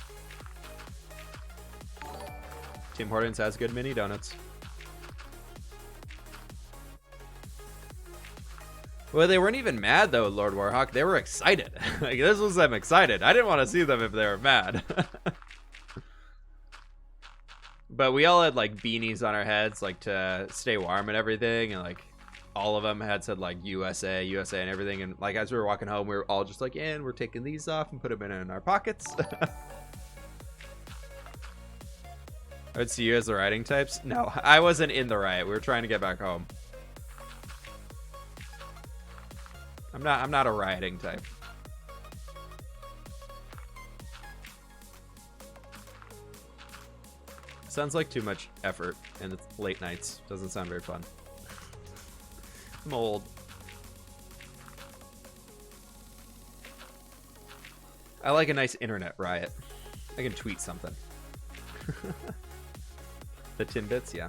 Tim Hortons has good mini donuts. Well, they weren't even mad, though, Lord Warhawk. They were excited. Like, this was them excited. I didn't want to see them if they were mad. But we all had like beanies on our heads, like to stay warm and everything, and like all of them had said like USA, USA and everything. And like as we were walking home, we were all just like, yeah, and we're taking these off and put them in our pockets. I would see you as the rioting types. No, I wasn't in the riot. We were trying to get back home. I'm not a rioting type. Sounds like too much effort, and it's late nights. Doesn't sound very fun. I'm old. I like a nice internet riot. I can tweet something. The Timbits, yeah.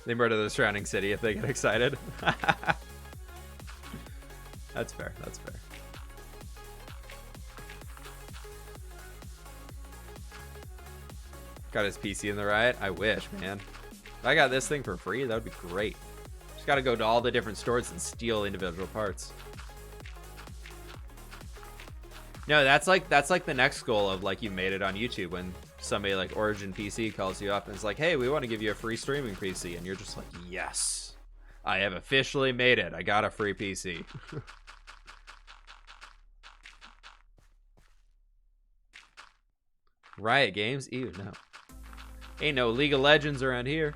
They murder the surrounding city if they get excited. That's fair. That's fair. Got his PC in the riot? I wish, man. If I got this thing for free, that would be great. Just gotta go to all the different stores and steal individual parts. No, that's like the next goal of like you made it on YouTube, when somebody like Origin PC calls you up and is like, hey, we want to give you a free streaming PC, and you're just like, yes, I have officially made it. I got a free PC. Riot Games? Ew, no. Ain't no League of Legends around here.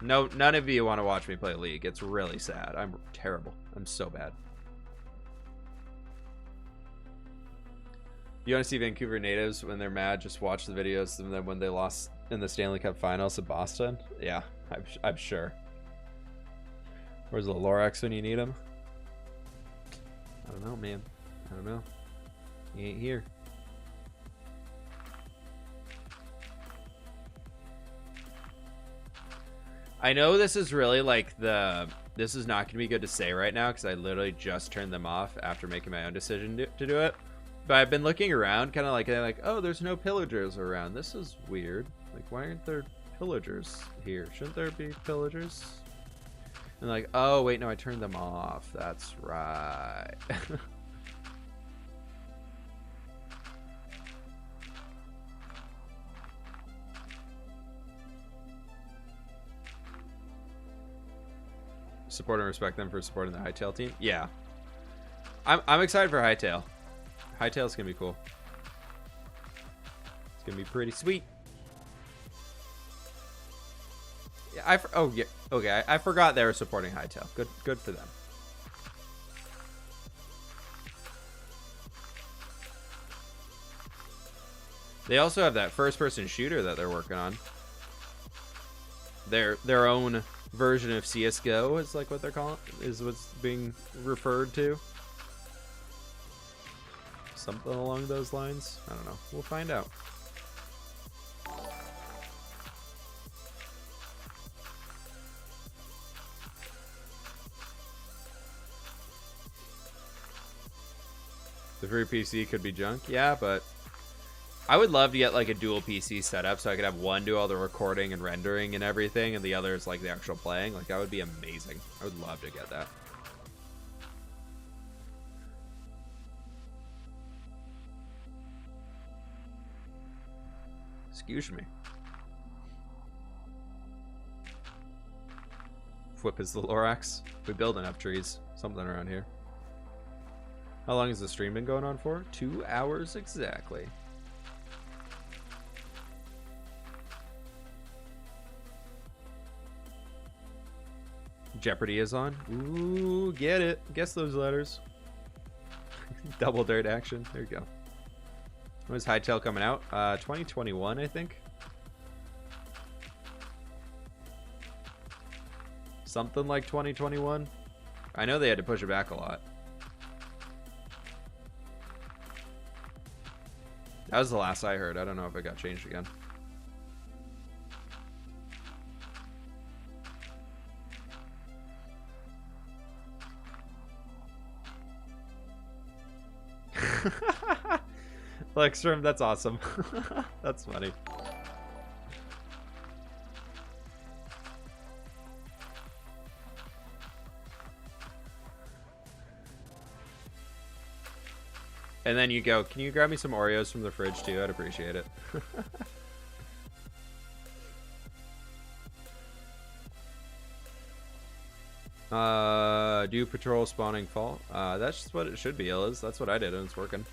No, none of you want to watch me play League. It's really sad. I'm terrible. I'm so bad. You want to see Vancouver natives when they're mad? Just watch the videos of them when they lost in the Stanley Cup Finals to Boston. Yeah, I'm sure. Where's the Lorax when you need him? I don't know, man. I don't know. He ain't here. I know this is really like this is not going to be good to say right now because I literally just turned them off after making my own decision to do it. But I've been looking around kind of like, oh, there's no pillagers around. This is weird. Like, why aren't there pillagers here? Shouldn't there be pillagers? And like, oh, wait, no, I turned them off. That's right. Support and respect them for supporting the Hightail team. Yeah. I'm excited for Hightail. Hightail's gonna be cool. It's gonna be pretty sweet. Yeah, oh yeah, okay. I forgot they were supporting Hightail. Good for them. They also have that first-person shooter that they're working on. Their own version of CS:GO is like what they're calling, is what's being referred to. Something along those lines. I don't know. We'll find out. The free PC could be junk. Yeah, but I would love to get like a dual PC setup so I could have one do all the recording and rendering and everything and the other is like the actual playing. Like that would be amazing. I would love to get that. Excuse me. Whip is the Lorax. We build enough trees. Something around here. How long has the stream been going on for? 2 hours exactly. Jeopardy is on. Ooh, get it. Guess those letters. Double dirt action. There you go. When is Hightail coming out? 2021, I think. Something like 2021. I know they had to push it back a lot. That was the last I heard. I don't know if it got changed again. Lexstrom, that's awesome. That's funny. And then you go, can you grab me some Oreos from the fridge too? I'd appreciate it. Do patrol spawning fall? That's just what it should be, Illiz. That's what I did and it's working.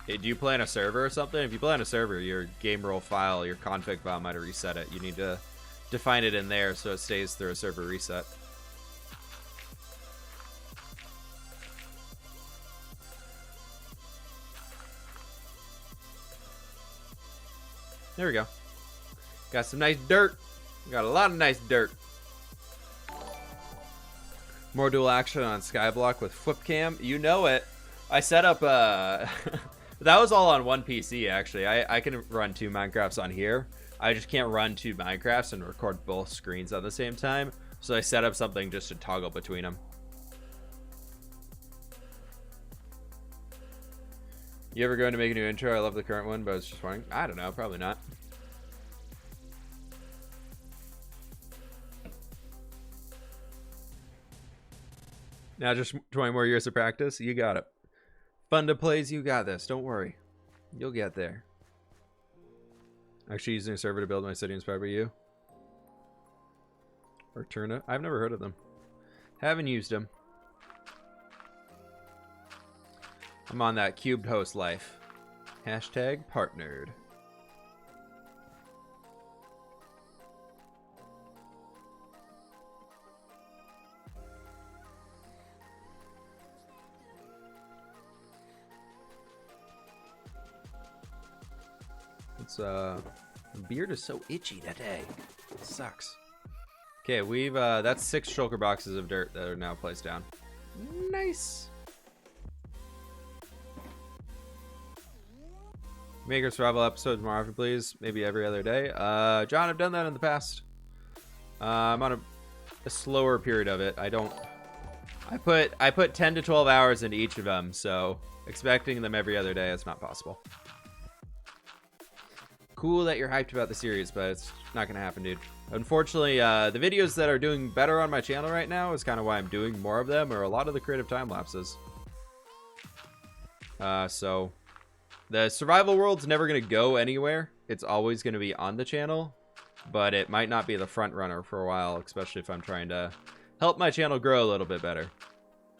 Hey, do you play on a server or something? If you play on a server, your game role file, your config file might have reset it. You need to define it in there so it stays through a server reset. There we go. Got some nice dirt. Got a lot of nice dirt. More dual action on Skyblock with flip cam. You know it. I set up that was all on one PC actually. I can run 2 Minecrafts on here. I just can't run 2 Minecrafts and record both screens at the same time. So I set up something just to toggle between them. You ever going to make a new intro? I love the current one, but I was just wondering. I don't know, probably not. Now just 20 more years of practice. You got it. Fun to plays, you got this. Don't worry. You'll get there. Actually using a server to build my city inspired by you. Or Turna. I've never heard of them. Haven't used them. I'm on that cubed host life. Hashtag partnered. It's the beard is so itchy today. It sucks. Okay, we've that's 6 shulker boxes of dirt that are now placed down. Nice. Make our survival episodes more often, please. Maybe every other day. John, I've done that in the past. I'm on a slower period of it. I put 10 to 12 hours into each of them, so expecting them every other day is not possible. Cool that you're hyped about the series, but it's not gonna happen, dude. Unfortunately, the videos that are doing better on my channel right now is kind of why I'm doing more of them, or a lot of the creative time lapses. So the survival world's never gonna go anywhere. It's always gonna be on the channel, but it might not be the front runner for a while, especially if I'm trying to help my channel grow a little bit better.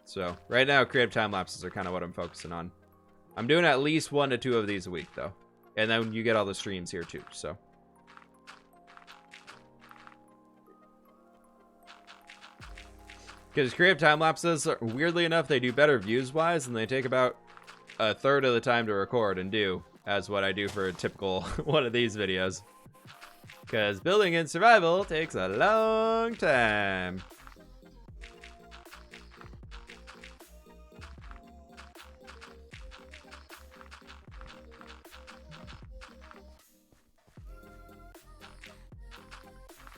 So right now, creative time lapses are kind of what I'm focusing on. I'm doing at least 1 to 2 of these a week, though. And then you get all the streams here too, so. Because creative time lapses, weirdly enough, they do better views wise, and they take about 1/3 of the time to record and do as what I do for a typical one of these videos. Because building in survival takes a long time.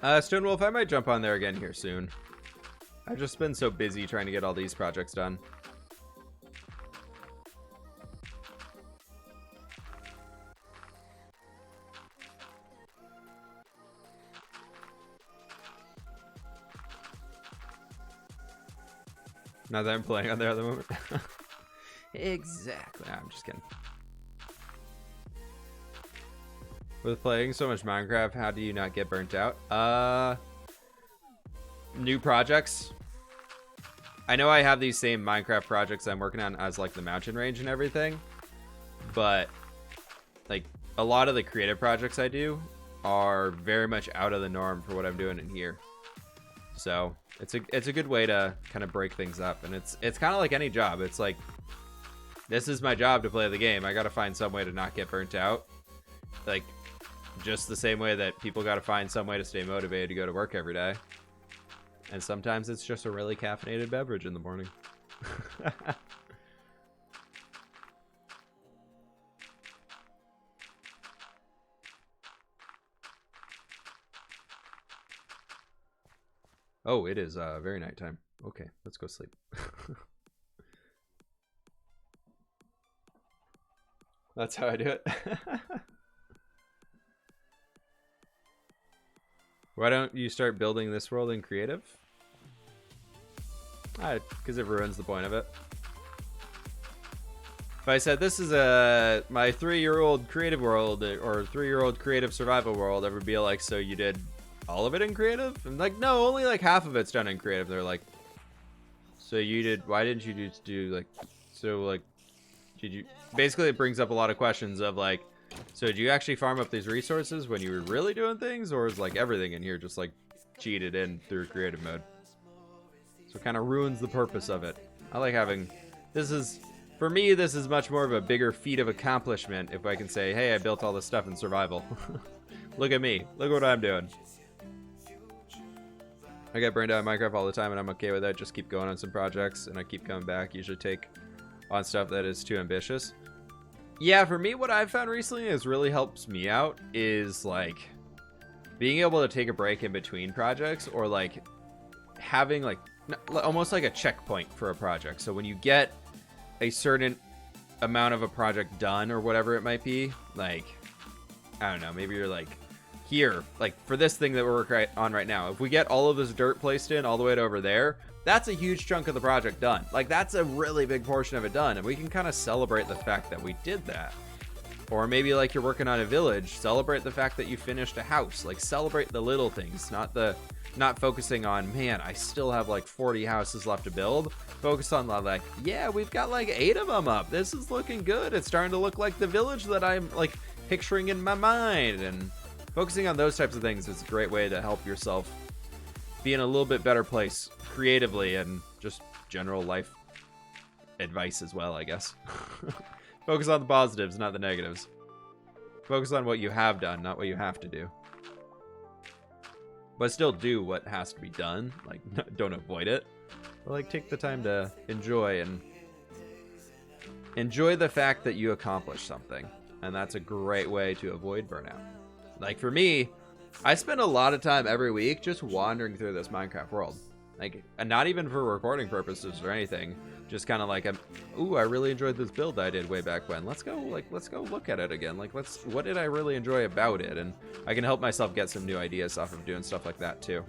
Stonewolf, I might jump on there again here soon. I've just been so busy trying to get all these projects done. Not that I'm playing on there at the moment. Exactly. No, I'm just kidding. With playing so much Minecraft, how do you not get burnt out? New projects. I know I have these same Minecraft projects I'm working on as like the mountain range and everything, but like a lot of the creative projects I do are very much out of the norm for what I'm doing in here. So it's a good way to kind of break things up, and it's kind of like any job. It's like, this is my job to play the game. I got to find some way to not get burnt out. Like, just the same way that people got to find some way to stay motivated to go to work every day. And sometimes it's just a really caffeinated beverage in the morning. Oh, it is very nighttime. Okay, let's go sleep. That's how I do it. Why don't you start building this world in creative? Because it ruins the point of it. If I said this is my 3-year-old creative world or 3-year-old creative survival world, I would be like, so you did all of it in creative? I'm like, no, only like half of it's done in creative. They're like, so you did, why didn't you just do like, so like, did you, basically it brings up a lot of questions of like, so did you actually farm up these resources when you were really doing things, or is like everything in here just like cheated in through creative mode? So it kind of ruins the purpose of it. I like having, for me, this is much more of a bigger feat of accomplishment if I can say, hey, I built all this stuff in survival. Look at me. Look what I'm doing. I get burned out in Minecraft all the time, and I'm okay with that. Just keep going on some projects, and I keep coming back. Usually take on stuff that is too ambitious. Yeah, for me, what I've found recently is really helps me out is like being able to take a break in between projects, or like having like almost like a checkpoint for a project. So when you get a certain amount of a project done or whatever it might be, like, I don't know, maybe you're like, here, like for this thing that we're working on right now, if we get all of this dirt placed in all the way to over there, that's a huge chunk of the project done. Like, that's a really big portion of it done, and we can kind of celebrate the fact that we did that. Or maybe like you're working on a village, celebrate the fact that you finished a house. Like celebrate the little things, not focusing on, man, I still have like 40 houses left to build. Focus on like, yeah, we've got like 8 of them up. This is looking good. It's starting to look like the village that I'm like picturing in my mind. And focusing on those types of things is a great way to help yourself be in a little bit better place creatively and just general life advice as well, I guess. Focus on the positives, not the negatives. Focus on what you have done, not what you have to do. But still do what has to be done. Like, don't avoid it. But like, take the time to enjoy the fact that you accomplished something. And that's a great way to avoid burnout. Like for me, I spend a lot of time every week just wandering through this Minecraft world. Like, and not even for recording purposes or anything. Just kind of like, ooh, I really enjoyed this build I did way back when. Let's go look at it again. Like, what did I really enjoy about it? And I can help myself get some new ideas off of doing stuff like that too.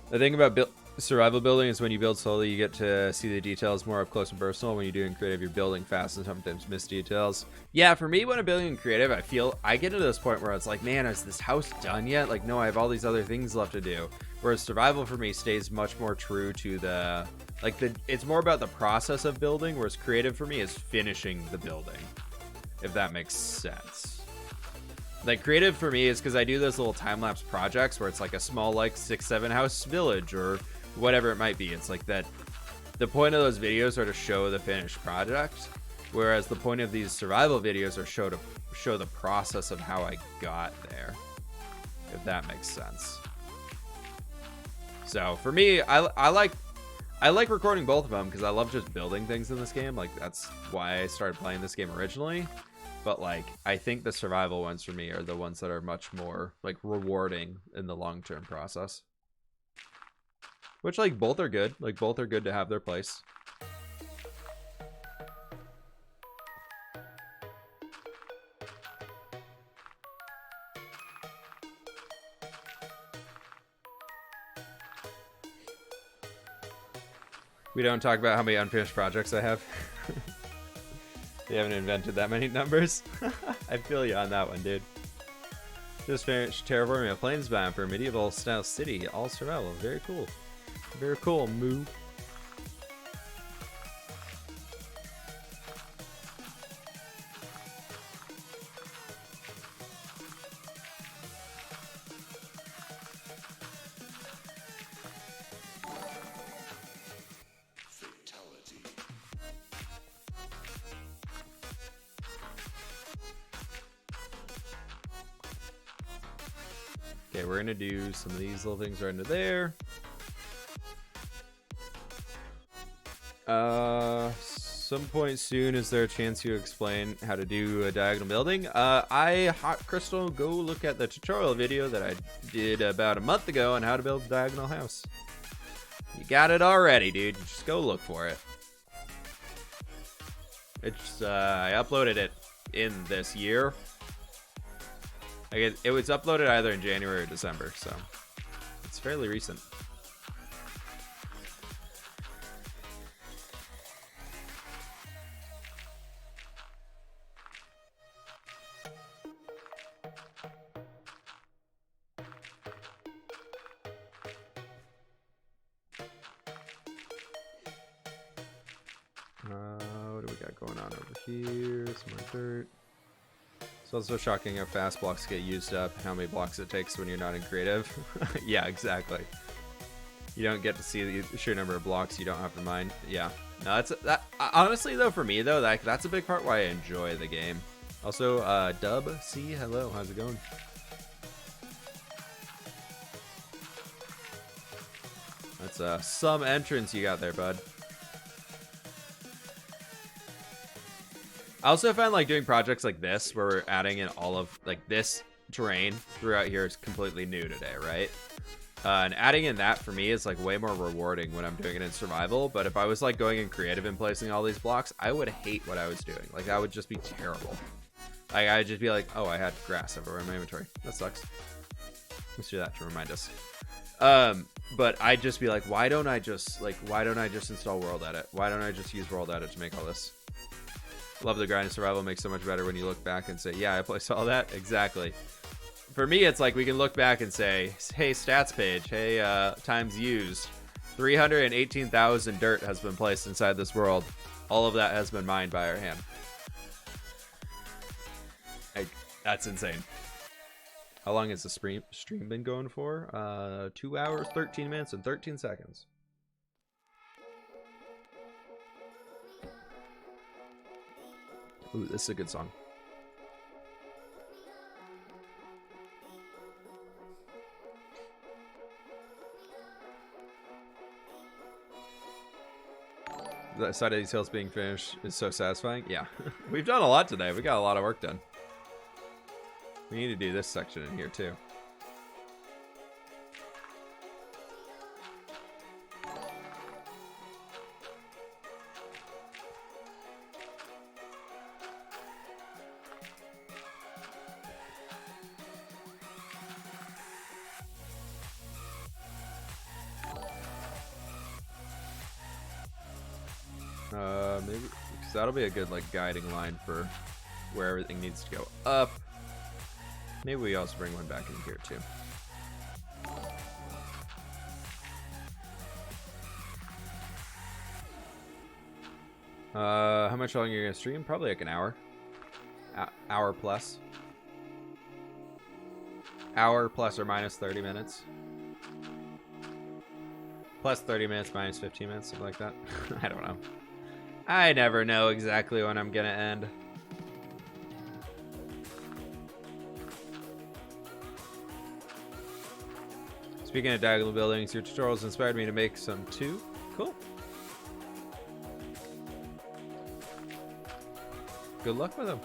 The thing about survival building is when you build slowly, you get to see the details more up close and personal. When you do in creative, you're building fast and sometimes miss details. Yeah, for me, when I'm building in creative, I get to this point where it's like, man, is this house done yet? Like, no, I have all these other things left to do. Whereas survival for me stays much more true to it's more about the process of building, whereas creative for me is finishing the building, if that makes sense. Like creative for me is because I do those little time-lapse projects where it's like a small like 6-7 house village or whatever it might be. It's like that the point of those videos are to show the finished project, whereas the point of these survival videos are show the process of how I got there, if that makes sense. So for me, I like recording both of them because I love just building things in this game. Like that's why I started playing this game originally. But like, I think the survival ones for me are the ones that are much more like rewarding in the long-term process. Which like both are good. Like both are good to have their place. We don't talk about how many unfinished projects I have. They haven't invented that many numbers. I feel you on that one, dude. Just finished terraforming a plains biome for a medieval style city, all survival. Very cool. Very cool, Moo. Okay, we're gonna do some of these little things right into there. Some point soon, is there a chance you explain how to do a diagonal building? Hot Crystal, go look at the tutorial video that I did about a month ago on how to build a diagonal house. You got it already, dude. Just go look for it. It's I uploaded it in this year. It was uploaded either in January or December, so it's fairly recent. What do we got going on over here? Some more dirt. It's also shocking how fast blocks get used up, how many blocks it takes when you're not in creative. Yeah, exactly. You don't get to see the sheer number of blocks you don't have to mine. Yeah. No, that honestly though, for me though, that's a big part why I enjoy the game. Also, Dub C, hello, how's it going? That's some entrance you got there, bud. I also find like doing projects like this where we're adding in all of like this terrain throughout here is completely new today, right? And adding in that for me is like way more rewarding when I'm doing it in survival. But if I was like going in creative and placing all these blocks, I would hate what I was doing. Like that would just be terrible. Like I'd just be like, oh, I had grass everywhere in my inventory. That sucks. Let's do that to remind us. But I'd just be like, why don't I just install World Edit? Why don't I just use World Edit to make all this? Love the grind of survival makes so much better when you look back and say, yeah, I placed all that. Exactly. For me, it's like we can look back and say, hey, stats page, hey, times used. 318,000 dirt has been placed inside this world. All of that has been mined by our hand. Like, that's insane. How long has the stream been going for? 2 hours, 13 minutes, and 13 seconds. Ooh, this is a good song. The side of these hills being finished is so satisfying. Yeah, we've done a lot today. We got a lot of work done. We need to do this section in here too. Maybe because that'll be a good like guiding line for where everything needs to go up. Maybe we also bring one back in here too. How much longer are you gonna stream? Probably like an hour. Hour plus. Hour plus or minus 30 minutes. Plus 30 minutes, minus 15 minutes, something like that. I don't know. I never know exactly when I'm gonna end. Speaking of diagonal buildings, your tutorials inspired me to make some too. Cool. Good luck with them.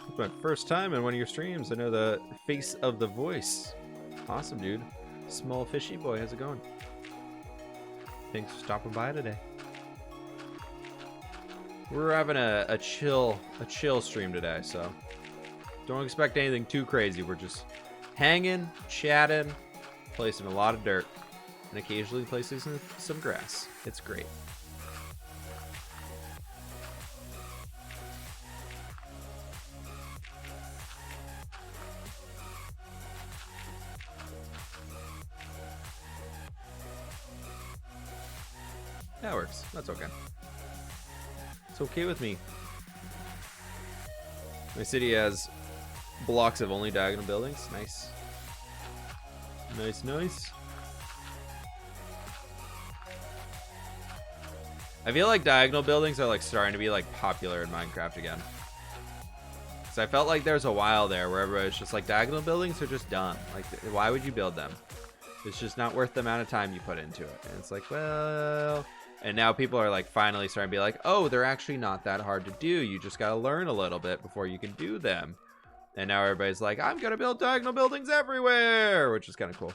It's my first time in one of your streams. I know the face of the voice. Awesome, dude. Small fishy boy, how's it going? Thanks for stopping by today. We're having a chill stream today, so don't expect anything too crazy. We're just hanging, chatting, placing a lot of dirt, and occasionally placing some grass. It's great. That works. That's okay. It's okay with me. My city has blocks of only diagonal buildings. Nice. Nice, nice. I feel like diagonal buildings are like starting to be like popular in Minecraft again. So I felt like there was a while there where everybody was just like, diagonal buildings are just dumb. Like, why would you build them? It's just not worth the amount of time you put into it. And it's like, well... And now people are like finally starting to be like, oh, they're actually not that hard to do. You just got to learn a little bit before you can do them. And now everybody's like, I'm going to build diagonal buildings everywhere, which is kind of cool.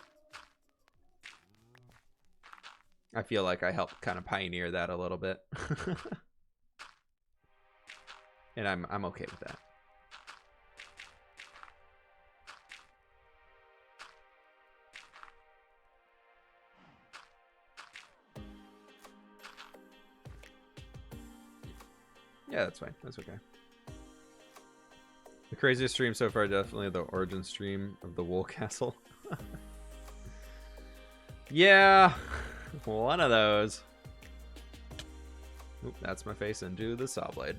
I feel like I helped kind of pioneer that a little bit. And I'm okay with that. Yeah, that's fine. That's okay. The craziest stream so far, definitely the origin stream of the Wool Castle. Yeah, one of those. Oop, that's my face into the saw blade.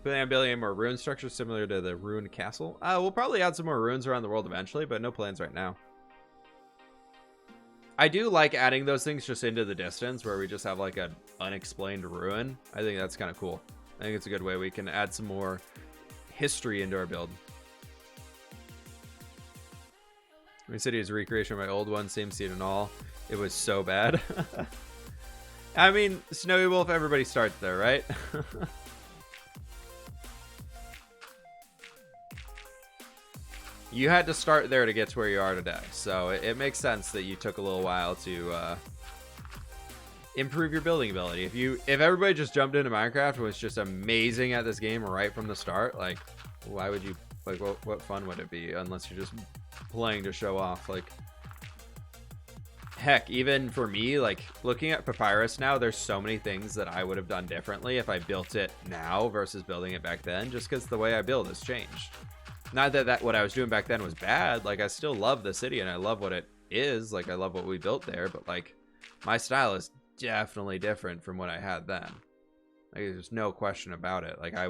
Planning on building more rune structures similar to the ruined castle. We'll probably add some more runes around the world eventually, but no plans right now. I do like adding those things just into the distance where we just have like an unexplained ruin. I think that's kind of cool. I think it's a good way we can add some more history into our build. My city is a recreation of my old one, same seed and all. It was so bad. I mean, Snowy Wolf, everybody starts there, right? You had to start there to get to where you are today, so it makes sense that you took a little while to improve your building ability. If everybody just jumped into Minecraft and was just amazing at this game right from the start, like, why would you, like, what fun would it be unless you're just playing to show off? Like, heck, even for me, like, looking at Papyrus now, there's so many things that I would have done differently if I built it now versus building it back then, just because the way I build has changed. Not that what I was doing back then was bad. Like, I still love the city and I love what it is. Like, I love what we built there, but like, my style is definitely different from what I had then. Like, there's no question about it. Like, I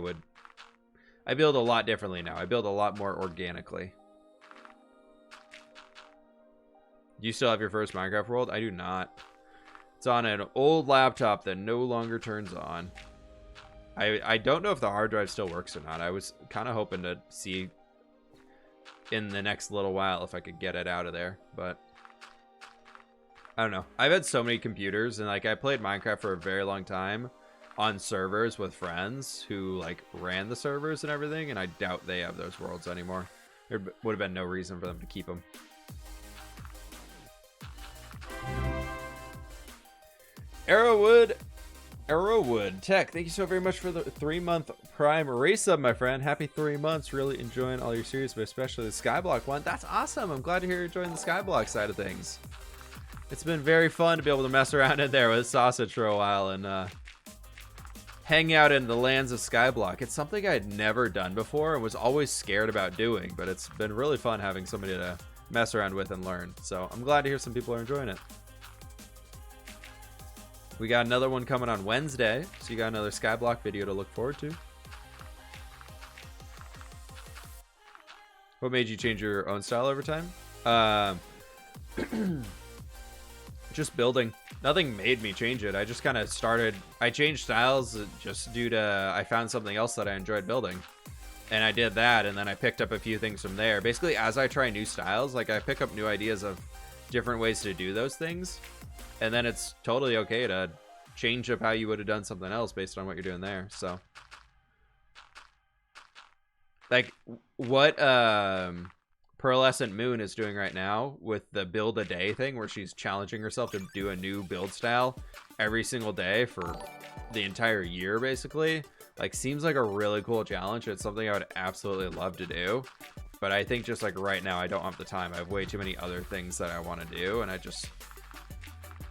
build a lot differently now. I build a lot more organically. Do you still have your first Minecraft world? I do not. It's on an old laptop that no longer turns on. I don't know if the hard drive still works or not. I was kind of hoping to see in the next little while if I could get it out of there, but I don't know. I've had so many computers, and like, I played Minecraft for a very long time on servers with friends who like ran the servers and everything, and I doubt they have those worlds anymore. There would have been no reason for them to keep them. Arrowwood Tech, thank you so very much for the 3-month Prime race sub, my friend. Happy 3 months. Really enjoying all your series, but especially the Skyblock one. That's awesome. I'm glad to hear you're enjoying the Skyblock side of things. It's been very fun to be able to mess around in there with Sausage for a while and hang out in the lands of Skyblock. It's something I had never done before and was always scared about doing, but it's been really fun having somebody to mess around with and learn. So I'm glad to hear some people are enjoying it. We got another one coming on Wednesday, so you got another Skyblock video to look forward to. What made you change your own style over time? Just building. Nothing made me change it. I just kind of started. I changed styles just due to I found something else that I enjoyed building. And I did that, and then I picked up a few things from there. Basically, as I try new styles, like, I pick up new ideas of different ways to do those things. And then it's totally okay to change up how you would have done something else based on what you're doing there. So, like, what Pearlescent Moon is doing right now with the build a day thing, where she's challenging herself to do a new build style every single day for the entire year, basically, like, seems like a really cool challenge. It's something I would absolutely love to do. But I think just like right now, I don't have the time. I have way too many other things that I want to do, and I just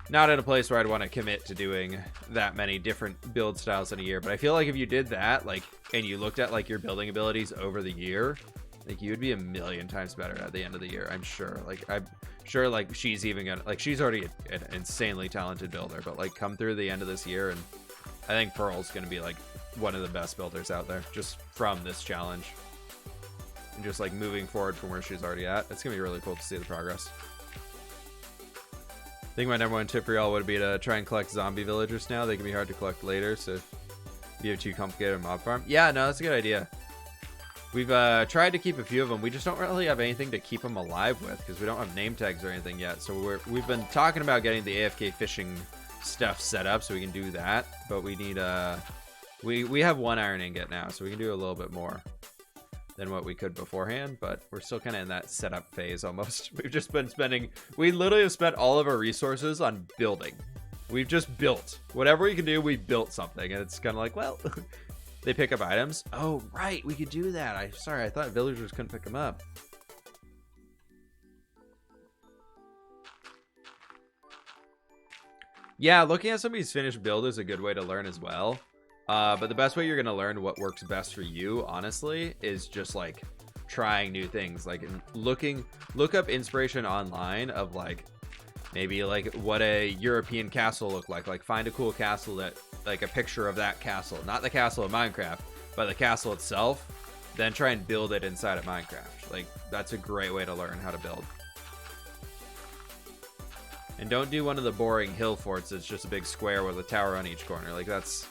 not in a place where I'd want to commit to doing that many different build styles in a year. But I feel like if you did that, like, and you looked at like your building abilities over the year, like, you would be a million times better at the end of the year. I'm sure. Like, I'm sure, like, she's even gonna, like, she's already an insanely talented builder, but like, come through the end of this year, and I think Pearl's gonna be like one of the best builders out there just from this challenge, and just like moving forward from where she's already at. It's gonna be really cool to see the progress. I think my number one tip for y'all would be to try and collect zombie villagers now. They can be hard to collect later, so if you have too complicated a mob farm. Yeah, no, that's a good idea. We've tried to keep a few of them. We just don't really have anything to keep them alive with because we don't have name tags or anything yet. So we've been talking about getting the AFK fishing stuff set up so we can do that. But we need we have 1 iron ingot now, so we can do a little bit more than what we could beforehand, but we're still kind of in that setup phase almost. We've just been we literally have spent all of our resources on building. We've just built. Whatever we can do, we built something, and it's kind of like, well, they pick up items. Oh, right, we could do that. Sorry, I thought villagers couldn't pick them up. Yeah, looking at somebody's finished build is a good way to learn as well. But the best way you're going to learn what works best for you, honestly, is just like trying new things. Like look up inspiration online of like maybe like what a European castle look like. Like, find a cool castle that, like, a picture of that castle, not the castle of Minecraft, but the castle itself. Then try and build it inside of Minecraft. Like, that's a great way to learn how to build. And don't do one of the boring hill forts that's just a big square with a tower on each corner. Like, that's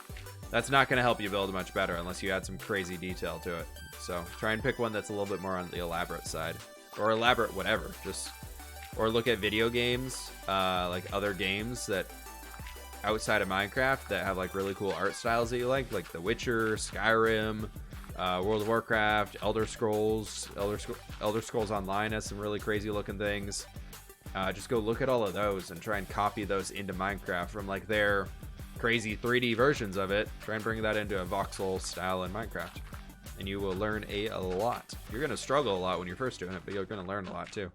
not going to help you build much better unless you add some crazy detail to it. So try and pick one that's a little bit more on the elaborate side, or elaborate whatever. Or look at video games, like other games that outside of Minecraft that have like really cool art styles that you like The Witcher, Skyrim, World of Warcraft, Elder Scrolls Online has some really crazy looking things. Just go look at all of those and try and copy those into Minecraft from like their crazy 3D versions of it. Try and bring that into a voxel style in Minecraft, and you will learn a lot. You're gonna struggle a lot when you're first doing it, but you're gonna learn a lot too.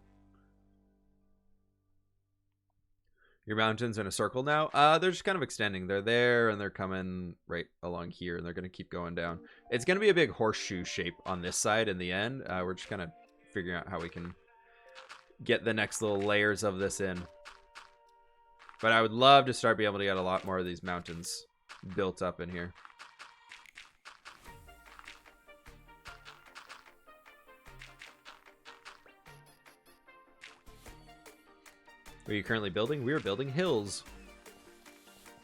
Your mountains in a circle now? They're just kind of extending. They're there and they're coming right along here, and they're gonna keep going down. It's gonna be a big horseshoe shape on this side in the end. We're just kind of figuring out how we can get the next little layers of this in. But I would love to start being able to get a lot more of these mountains built up in here. What are you currently building? We are building hills.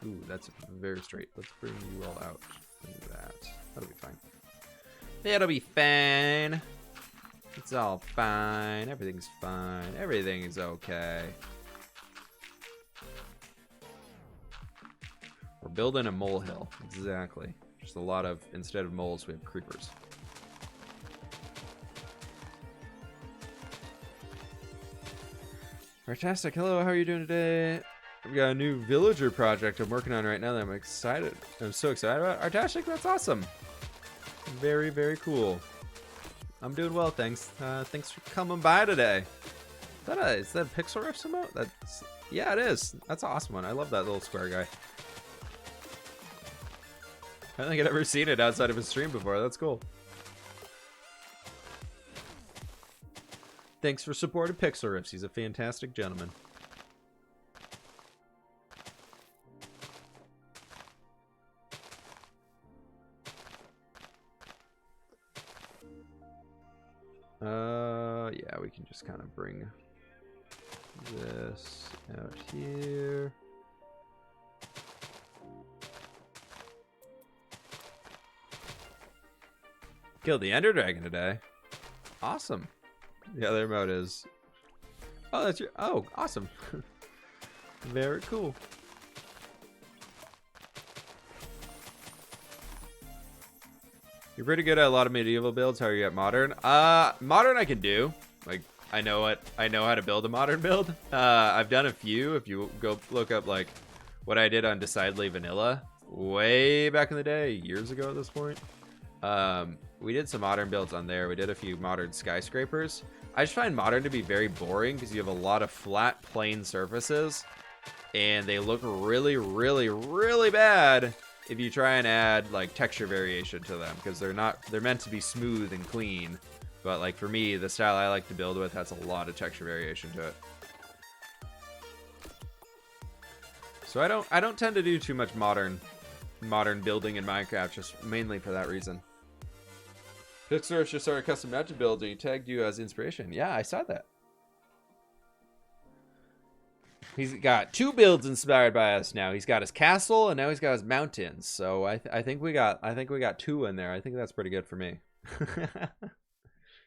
Ooh, that's very straight. Let's bring you all out. Like that. That'll be fine. It'll be fine. It's all fine. Everything's fine. Everything is okay. We're building a molehill. Exactly. Just a lot of, instead of moles, we have creepers. Fantastic. Hello, how are you doing today? I've got a new villager project I'm working on right now that I'm excited. I'm so excited about. Artastic, that's awesome. Very, very cool. I'm doing well, thanks. Thanks for coming by today. Is that a pixel rift emote? That's, yeah, it is. That's an awesome one. I love that little square guy. I don't think I'd ever seen it outside of a stream before. That's cool. Thanks for supporting Pixel Riffs. He's a fantastic gentleman. Yeah, we can just kind of bring this out here. Killed the Ender Dragon today. Awesome. The other mode is... Oh, that's your... Oh, awesome. Very cool. You're pretty good at a lot of medieval builds. How are you at modern? Modern I can do. Like, I know how to build a modern build. I've done a few. If you go look up, like, what I did on Decidedly Vanilla way back in the day, years ago at this point. We did some modern builds on there. We did a few modern skyscrapers. I just find modern to be very boring because you have a lot of flat, plain surfaces, and they look really, really, really bad if you try and add like texture variation to them, because they're meant to be smooth and clean. But like for me, the style I like to build with has a lot of texture variation to it. So I don't tend to do too much modern building in Minecraft, just mainly for that reason. Pixar just started custom mountain builds and he tagged you as inspiration. Yeah, I saw that. He's got 2 builds inspired by us now. He's got his castle and now he's got his mountains. So I think we got 2 in there. I think that's pretty good for me.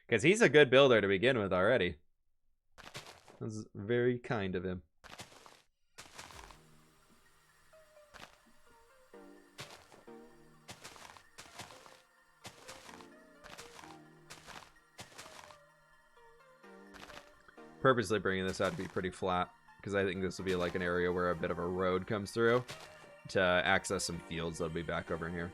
Because he's a good builder to begin with already. That's very kind of him. Purposely bringing this out to be pretty flat, because I think this will be like an area where a bit of a road comes through to access some fields that'll be back over in here.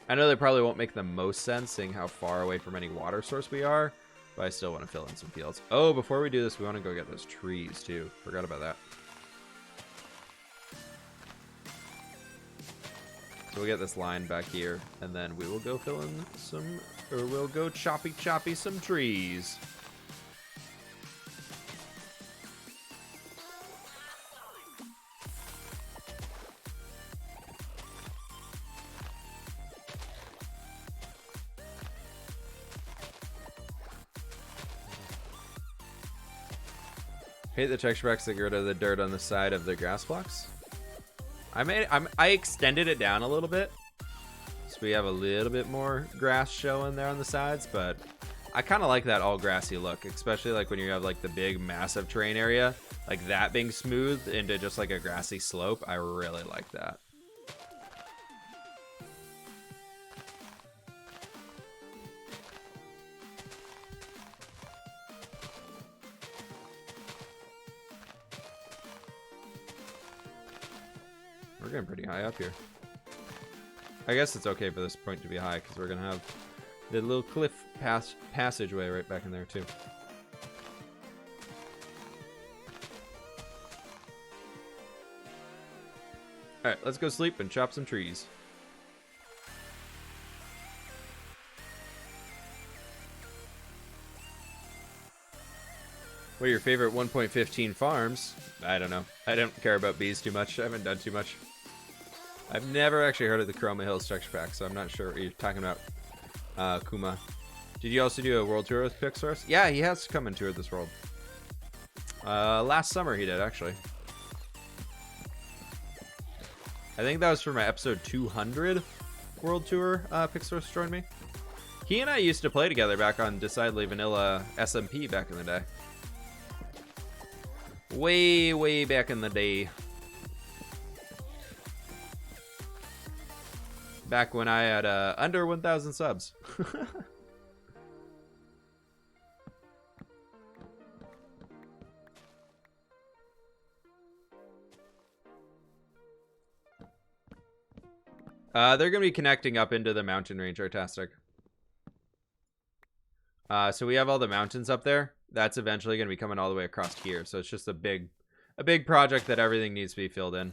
I know they probably won't make the most sense seeing how far away from any water source we are, but I still want to fill in some fields. Oh, before we do this, we want to go get those trees too. Forgot about that. So we'll get this line back here, and then we will go fill in some, or we'll go choppy some trees. Hate the texture packs that get rid of the dirt on the side of the grass blocks. I extended it down a little bit, so we have a little bit more grass showing there on the sides. But I kind of like that all grassy look, especially like when you have like the big massive terrain area, like that being smoothed into just like a grassy slope. I really like that. We're getting pretty high up here. I guess it's okay for this point to be high because we're gonna have the little cliff passageway right back in there too. All right, let's go sleep and chop some trees. What are your favorite 1.15 farms? I don't know. I don't care about bees too much. I haven't done too much. I've never actually heard of the Chroma Hills texture pack, so I'm not sure what you're talking about, Kuma. Did you also do a world tour with Pixars? Yeah, he has come and toured this world. Last summer he did, actually. I think that was for my episode 200 world tour. Pixars joined me. He and I used to play together back on Decidedly Vanilla SMP back in the day. Way back in the day. Back when I had under 1,000 subs. They're going to be connecting up into the mountain range, Artastic. So we have all the mountains up there. That's eventually going to be coming all the way across here. So it's just a big project that everything needs to be filled in.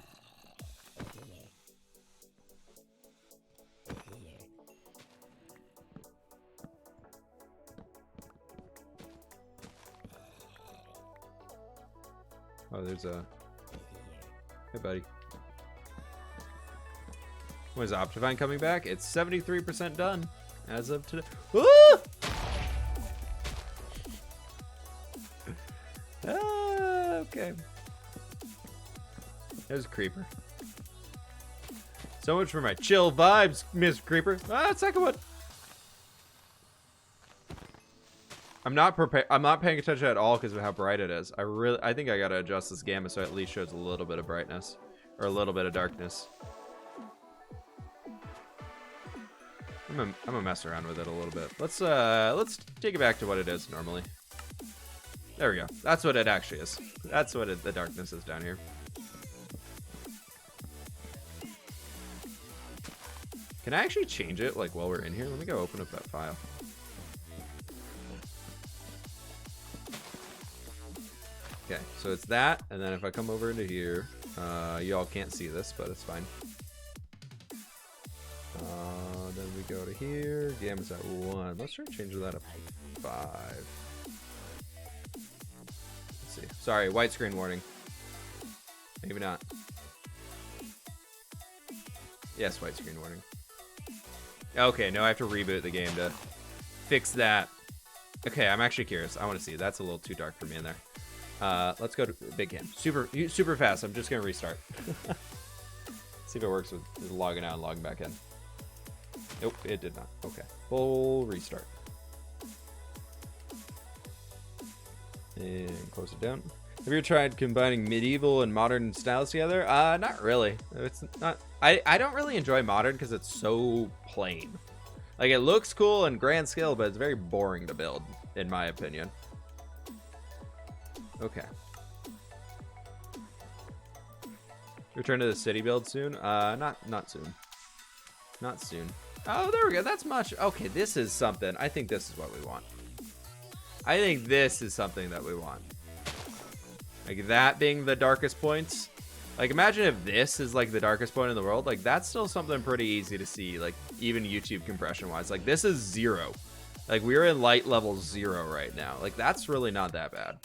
Oh, there's a... Hey, buddy. When is Optifine coming back? It's 73% done as of today. Woo! Okay. There's a creeper. So much for my chill vibes, Miss Creeper. Second one. I'm not paying attention at all because of how bright it is. I think I gotta adjust this gamma so it at least shows a little bit of brightness or a little bit of darkness. I'm gonna mess around with it a little bit. Let's take it back to what it is normally. There we go. That's what it actually is. That's what the darkness is down here. Can I actually change it like while we're in here? Let me go open up that file. Okay, so it's that, and then if I come over into here, y'all can't see this, but it's fine. Then we go to here. Gamma's at 1. Let's try changing that up to 5. Let's see. Sorry, white screen warning. Maybe not. Yes, white screen warning. Okay, no, I have to reboot the game to fix that. Okay, I'm actually curious. I want to see. That's a little too dark for me in there. Let's go to big cam. Super fast. I'm just gonna restart. See if it works with logging out and logging back in. Nope, it did not. Okay, full restart. And close it down. Have you ever tried combining medieval and modern styles together? Not really. It's not. I don't really enjoy modern because it's so plain. Like, it looks cool and grand scale, but it's very boring to build, in my opinion. Okay. Return to the city build soon? Not soon. Not soon. Oh, there we go. That's much. Okay, this is something. I think this is what we want. I think this is something that we want. Like, that being the darkest points. Like, imagine if this is, like, the darkest point in the world. Like, that's still something pretty easy to see. Like, even YouTube compression-wise. Like, this is 0. Like, we're in light level 0 right now. Like, that's really not that bad.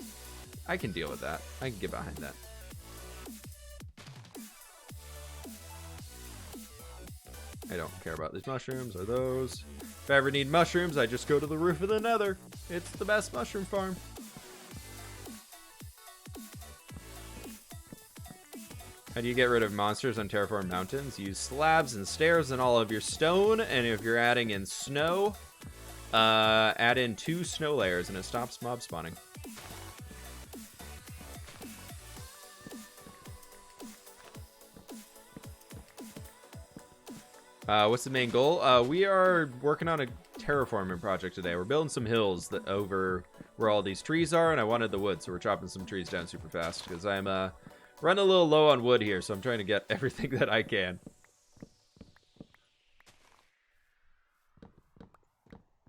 I can deal with that. I can get behind that. I don't care about these mushrooms or those. If I ever need mushrooms, I just go to the roof of the nether. It's the best mushroom farm. How do you get rid of monsters on Terraform Mountains? Use slabs and stairs and all of your stone, and if you're adding in snow, Add in 2 snow layers and it stops mob spawning. What's the main goal? We are working on a terraforming project today. We're building some hills that over where all these trees are, and I wanted the wood, so we're chopping some trees down super fast because I'm running a little low on wood here, so I'm trying to get everything that I can.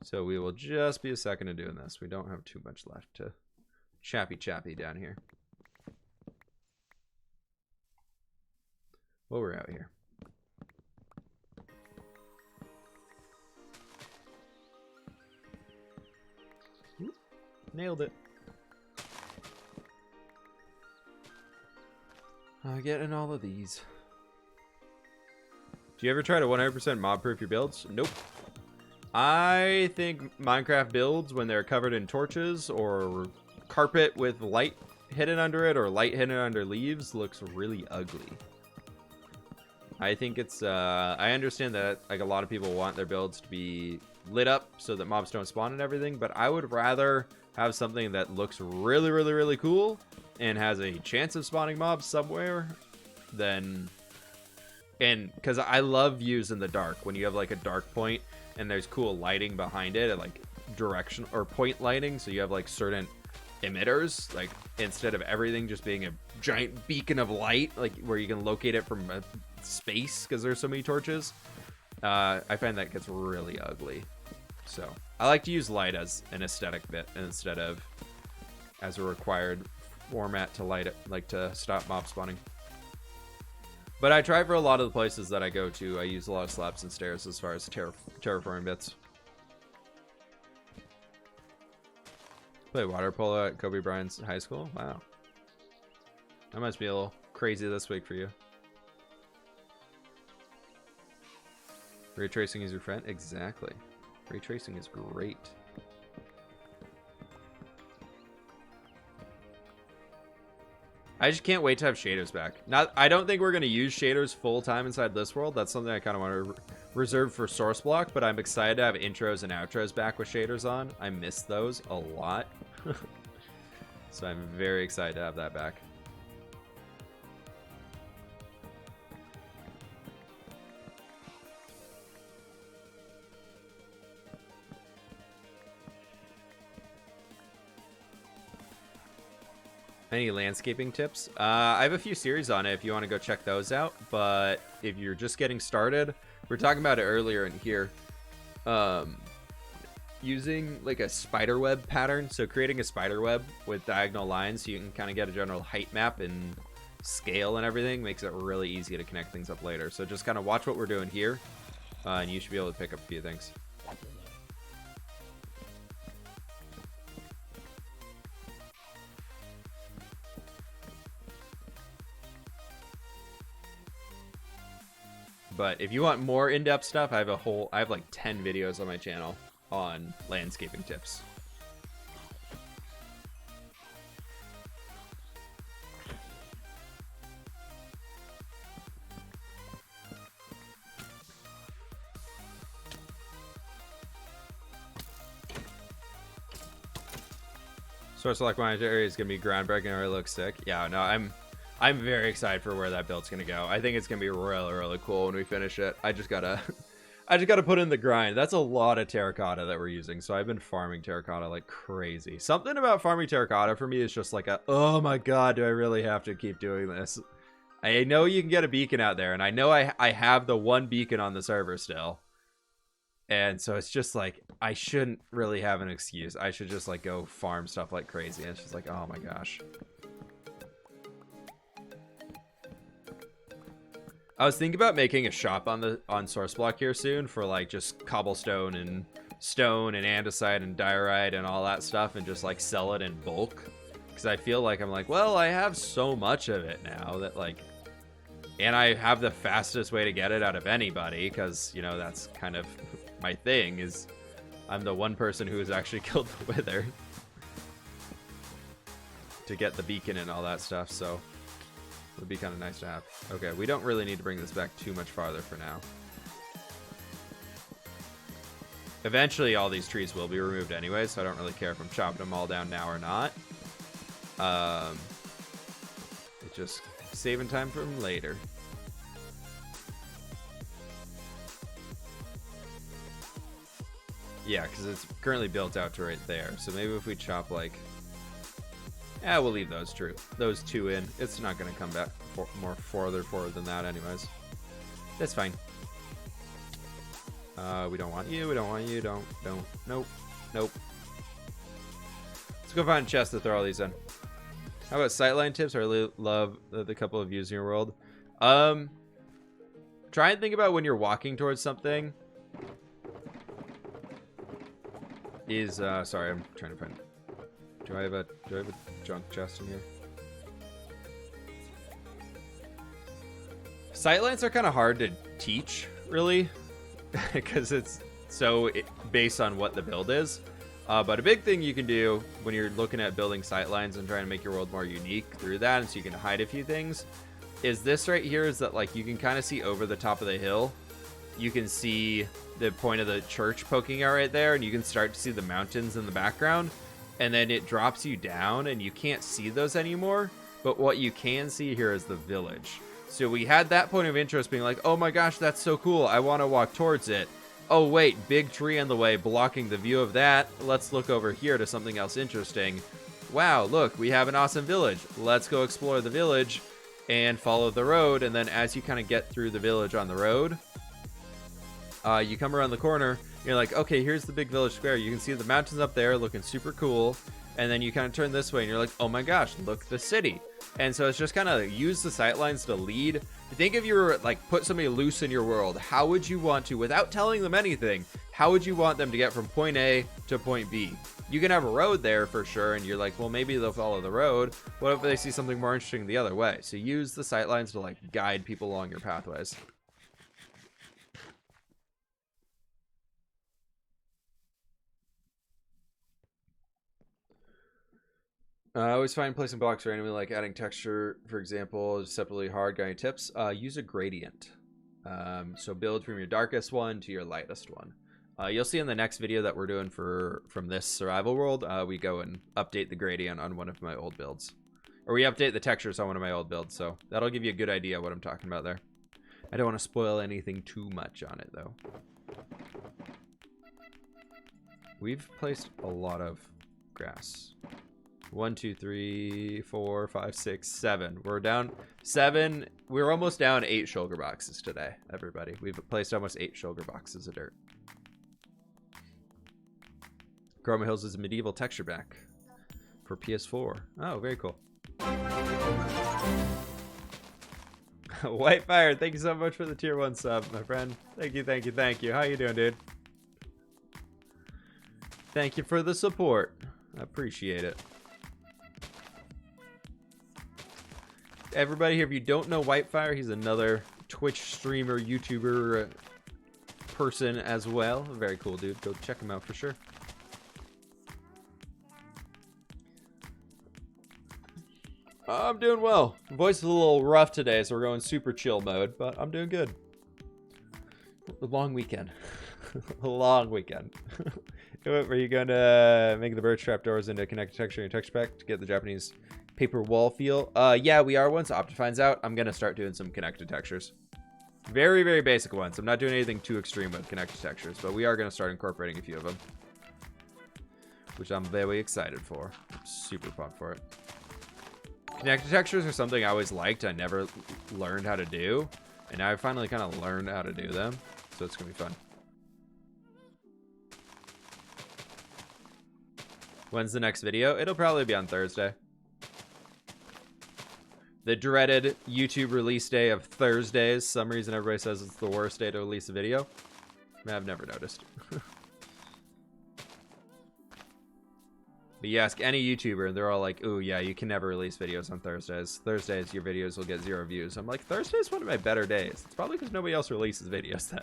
So we will just be a second of doing this. We don't have too much left to chappy down here. Well, we're out here. Oop, nailed it. Getting all of these. Do you ever try to 100% mob-proof your builds? Nope. I think Minecraft builds, when they're covered in torches or carpet with light hidden under it or light hidden under leaves, looks really ugly. I think it's, I understand that like a lot of people want their builds to be lit up so that mobs don't spawn and everything, but I would rather have something that looks really cool and has a chance of spawning mobs somewhere than, and because I love views in the dark when you have like a dark point and there's cool lighting behind it, and like direction or point lighting, so you have like certain emitters, like instead of everything just being a giant beacon of light, like where you can locate it from space because there's so many torches. I find that gets really ugly, so I like to use light as an aesthetic bit instead of as a required format to light it, like to stop mob spawning. But I try for a lot of the places that I go to. I use a lot of slabs and stairs as far as terraforming bits. Play water polo at Kobe Bryant's high school? Wow. That must be a little crazy this week for you. Ray tracing is your friend? Exactly. Ray tracing is great. I just can't wait to have shaders back. I don't think we're going to use shaders full time inside this world. That's something I kind of want to reserve for source block, but I'm excited to have intros and outros back with shaders on. I miss those a lot. So I'm very excited to have that back. Any landscaping tips? I have a few series on it if you want to go check those out, but if you're just getting started, we were talking about it earlier in here, using like a spider web pattern. So creating a spider web with diagonal lines so you can kind of get a general height map and scale and everything makes it really easy to connect things up later. So just kind of watch what we're doing here, and you should be able to pick up a few things. But if you want more in-depth stuff, I have like 10 videos on my channel on landscaping tips. Source Lock Monetary is going to be groundbreaking or it looks sick. Yeah, no, I'm very excited for where that build's gonna go. I think it's gonna be really cool when we finish it. I just gotta put in the grind. That's a lot of terracotta that we're using, so I've been farming terracotta like crazy. Something about farming terracotta for me is just like oh my god, do I really have to keep doing this? I know you can get a beacon out there, and I know I have the one beacon on the server still. And so it's just like, I shouldn't really have an excuse. I should just like go farm stuff like crazy. And it's just like, oh my gosh. I was thinking about making a shop on Source Block here soon for like just cobblestone and stone and andesite and diorite and all that stuff, and just like sell it in bulk. Because I feel like I'm like, well, I have so much of it now that like, and I have the fastest way to get it out of anybody, because you know that's kind of my thing, is I'm the one person who has actually killed the Wither to get the beacon and all that stuff. So it would be kind of nice to have. Okay, we don't really need to bring this back too much farther for now. Eventually, all these trees will be removed anyway, so I don't really care if I'm chopping them all down now or not. It's just saving time from later. Yeah, because it's currently built out to right there. So maybe if we chop like... Yeah, we'll leave those two in. It's not going to come back more farther forward than that anyways. That's fine. We don't want you. We don't want you. Don't. Nope. Nope. Let's go find a chest to throw all these in. How about sightline tips? I really love the couple of views in your world. Try and think about when you're walking towards something. Sorry, I'm trying to find... Do I have a junk chest in here? Sightlines are kind of hard to teach, really, because it's so based on what the build is. But a big thing you can do when you're looking at building sightlines and trying to make your world more unique through that, and so you can hide a few things, is this right here. Is that like you can kind of see over the top of the hill. You can see the point of the church poking out right there, and you can start to see the mountains in the background. And then it drops you down, and you can't see those anymore. But what you can see here is the village. So we had that point of interest being like, oh my gosh, that's so cool. I want to walk towards it. Oh wait, big tree in the way blocking the view of that. Let's look over here to something else interesting. Wow, look, we have an awesome village. Let's go explore the village and follow the road. And then as you kind of get through the village on the road, you come around the corner. You're like, okay, here's the big village square. You can see the mountains up there looking super cool. And then you kind of turn this way and you're like, oh my gosh, look, the city. And so it's just kind of use the sightlines to lead. Think if you were like put somebody loose in your world, how would you want to, without telling them anything, how would you want them to get from point A to point B? You can have a road there for sure. And you're like, well, maybe they'll follow the road. What if they see something more interesting the other way? So use the sightlines to like guide people along your pathways. I always find placing blocks randomly, like adding texture, for example, is separately hard. Got any tips? Use a gradient. So build from your darkest one to your lightest one. You'll see in the next video that we're doing from this survival world, we go and update the gradient on one of my old builds. Or we update the textures on one of my old builds, so that'll give you a good idea of what I'm talking about there. I don't want to spoil anything too much on it, though. We've placed a lot of grass. 1, 2, 3, 4, 5, 6, 7. We're down 7. We're almost down 8 shulker boxes today, everybody. We've placed almost 8 shulker boxes of dirt. Chroma Hills is a medieval texture pack for PS4. Oh, very cool. Whitefire, thank you so much for the tier 1 sub, my friend. Thank you, thank you, thank you. How you doing, dude? Thank you for the support. I appreciate it. Everybody here, if you don't know Whitefire, he's another Twitch streamer, YouTuber person as well. Very cool, dude. Go check him out for sure. I'm doing well. Voice is a little rough today, so we're going super chill mode, but I'm doing good. A long weekend. A long weekend. Were you going to make the birch trap doors into connected texture in your texture pack to get the Japanese paper wall feel? Yeah, we are. Once Optifine's out, I'm going to start doing some connected textures. Very, very basic ones. I'm not doing anything too extreme with connected textures, but we are going to start incorporating a few of them, which I'm very excited for. I'm super pumped for it. Connected textures are something I always liked. I never learned how to do, and now I finally kind of learned how to do them, so it's going to be fun. When's the next video? It'll probably be on Thursday. The dreaded YouTube release day of Thursdays. Some reason everybody says it's the worst day to release a video. I mean, I've never noticed. But you ask any YouTuber, and they're all like, ooh, yeah, you can never release videos on Thursdays. Thursdays, your videos will get 0 views. I'm like, Thursday's one of my better days. It's probably because nobody else releases videos then.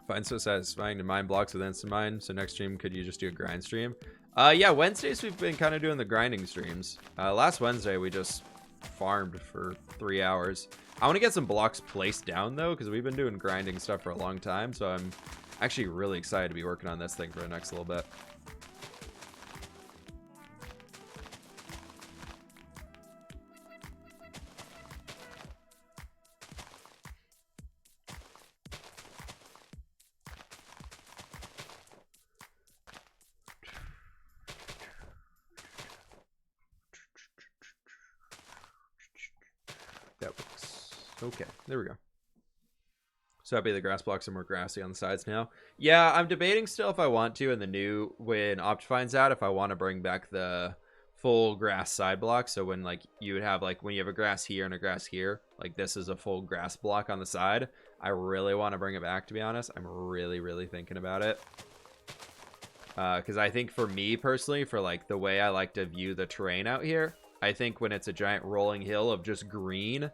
Find so satisfying to mine blocks with instant mine. So next stream, could you just do a grind stream? Yeah, Wednesdays we've been kind of doing the grinding streams. Last Wednesday we just farmed for 3 hours. I want to get some blocks placed down though, because we've been doing grinding stuff for a long time. So I'm actually really excited to be working on this thing for the next little bit. That works. Okay, there we go. So that'd be the grass blocks are more grassy on the sides now. Yeah, I'm debating still if I want to in the new, when Optifine's out, if I want to bring back the full grass side block. So when like you would have like when you have a grass here and a grass here, like this is a full grass block on the side. I really want to bring it back, to be honest. I'm really thinking about it. Because I think for me personally, for like the way I like to view the terrain out here, I think when it's a giant rolling hill of just green,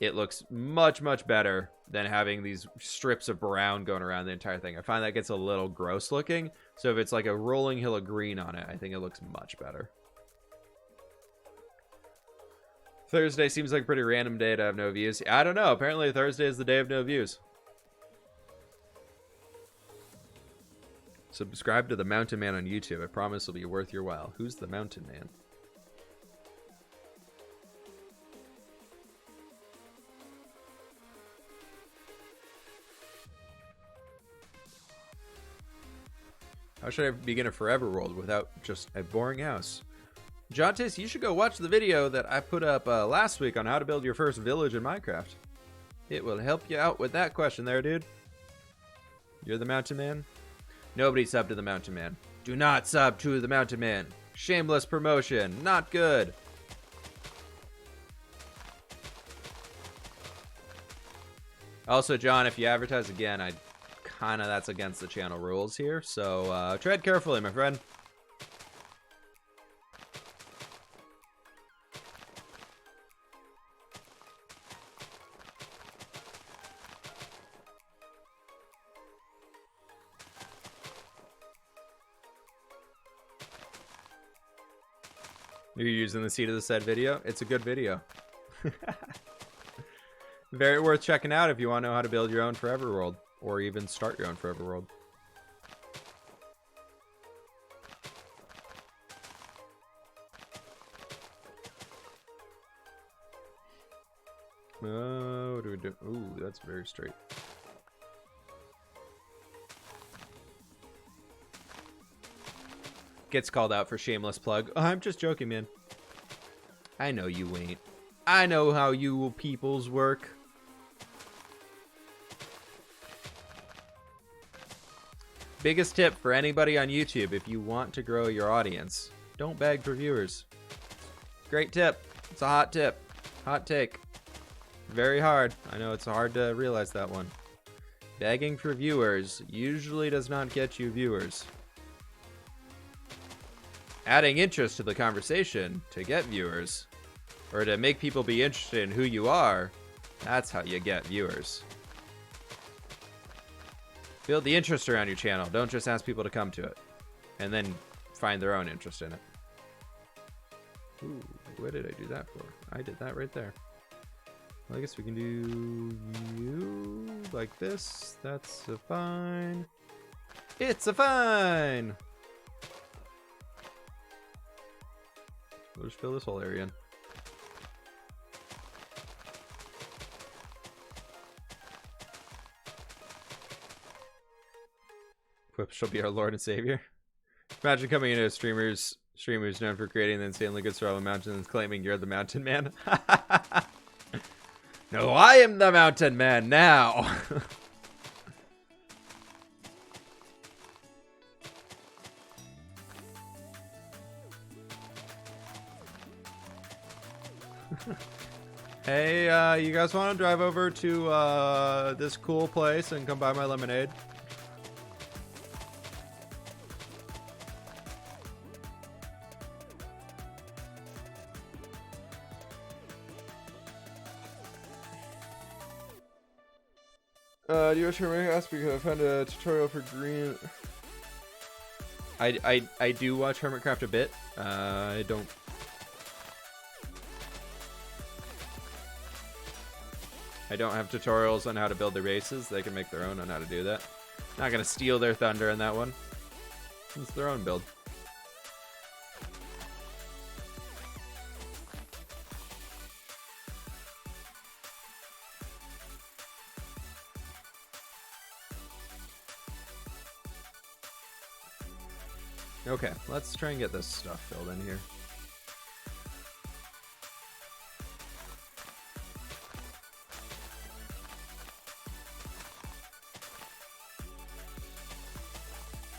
it looks much better than having these strips of brown going around the entire thing. I find that gets a little gross looking. So if it's like a rolling hill of green on it, I think it looks much better. Thursday seems like a pretty random day to have no views. I don't know. Apparently Thursday is the day of no views. Subscribe to the Mountain Man on YouTube. I promise it'll be worth your while. Who's the Mountain Man? How should I begin a forever world without just a boring house? Jontes, you should go watch the video that I put up last week on how to build your first village in Minecraft. It will help you out with that question there, dude. You're the Mountain Man? Nobody sub to the Mountain Man. Do not sub to the Mountain Man. Shameless promotion. Not good. Also, John, if you advertise again, that's against the channel rules here. So tread carefully, my friend. You're using the seed of the said video. It's a good video. Very worth checking out if you want to know how to build your own forever world, or even start your own forever world. What do we do? Ooh, that's very straight. Gets called out for shameless plug. Oh, I'm just joking, man. I know you ain't. I know how you peoples work. Biggest tip for anybody on YouTube: if you want to grow your audience, don't beg for viewers. Great tip. It's a hot tip. Hot take. Very hard. I know it's hard to realize that one. Begging for viewers usually does not get you viewers. Adding interest to the conversation to get viewers, or to make people be interested in who you are, that's how you get viewers. Build the interest around your channel. Don't just ask people to come to it and then find their own interest in it. Ooh, what did I do that for? I did that right there. Well, I guess we can do you like this. That's a fine. It's a fine. We'll just fill this whole area in. Whip shall be our Lord and Savior. Imagine coming into a streamers known for creating the insanely good survival mountain and claiming you're the Mountain Man. No, I am the Mountain Man now. Hey, you guys want to drive over to this cool place and come buy my lemonade? Do you watch your ask because I found a tutorial for green? I do watch Hermitcraft a bit. I don't. I don't have tutorials on how to build their bases. They can make their own on how to do that. Not gonna steal their thunder in that one. It's their own build. Okay, let's try and get this stuff filled in here.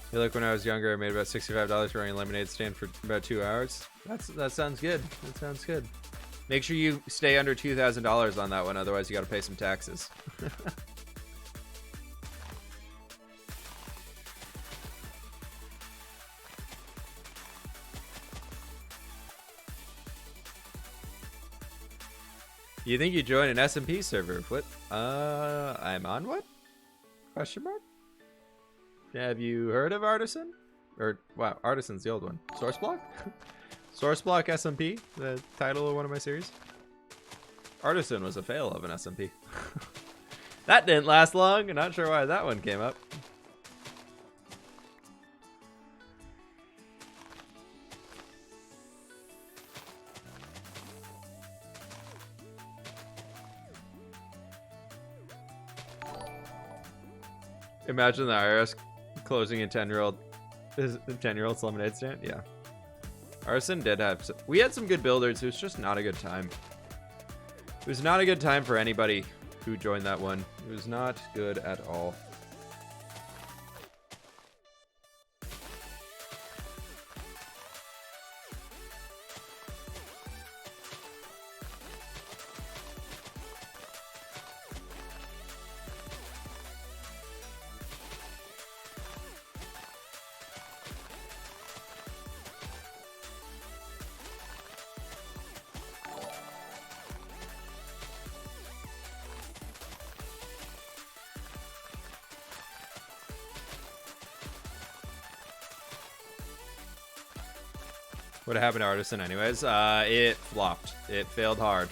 I feel like when I was younger, I made about $65 running a lemonade stand for about 2 hours. That sounds good. That sounds good. Make sure you stay under $2,000 on that one, otherwise you got to pay some taxes. You think you join an SMP server? What? I'm on what? Question mark? Have you heard of Artisan? Or, wow, Artisan's the old one. Sourceblock? Sourceblock SMP, the title of one of my series. Artisan was a fail of an SMP. That didn't last long. I'm not sure why that one came up. Imagine the IRS closing a 10-year-old's lemonade stand. Yeah, Artisan did have. We had some good builders. It was just not a good time. It was not a good time for anybody who joined that one. It was not good at all. What happened to Artisan anyways? It flopped. It failed hard.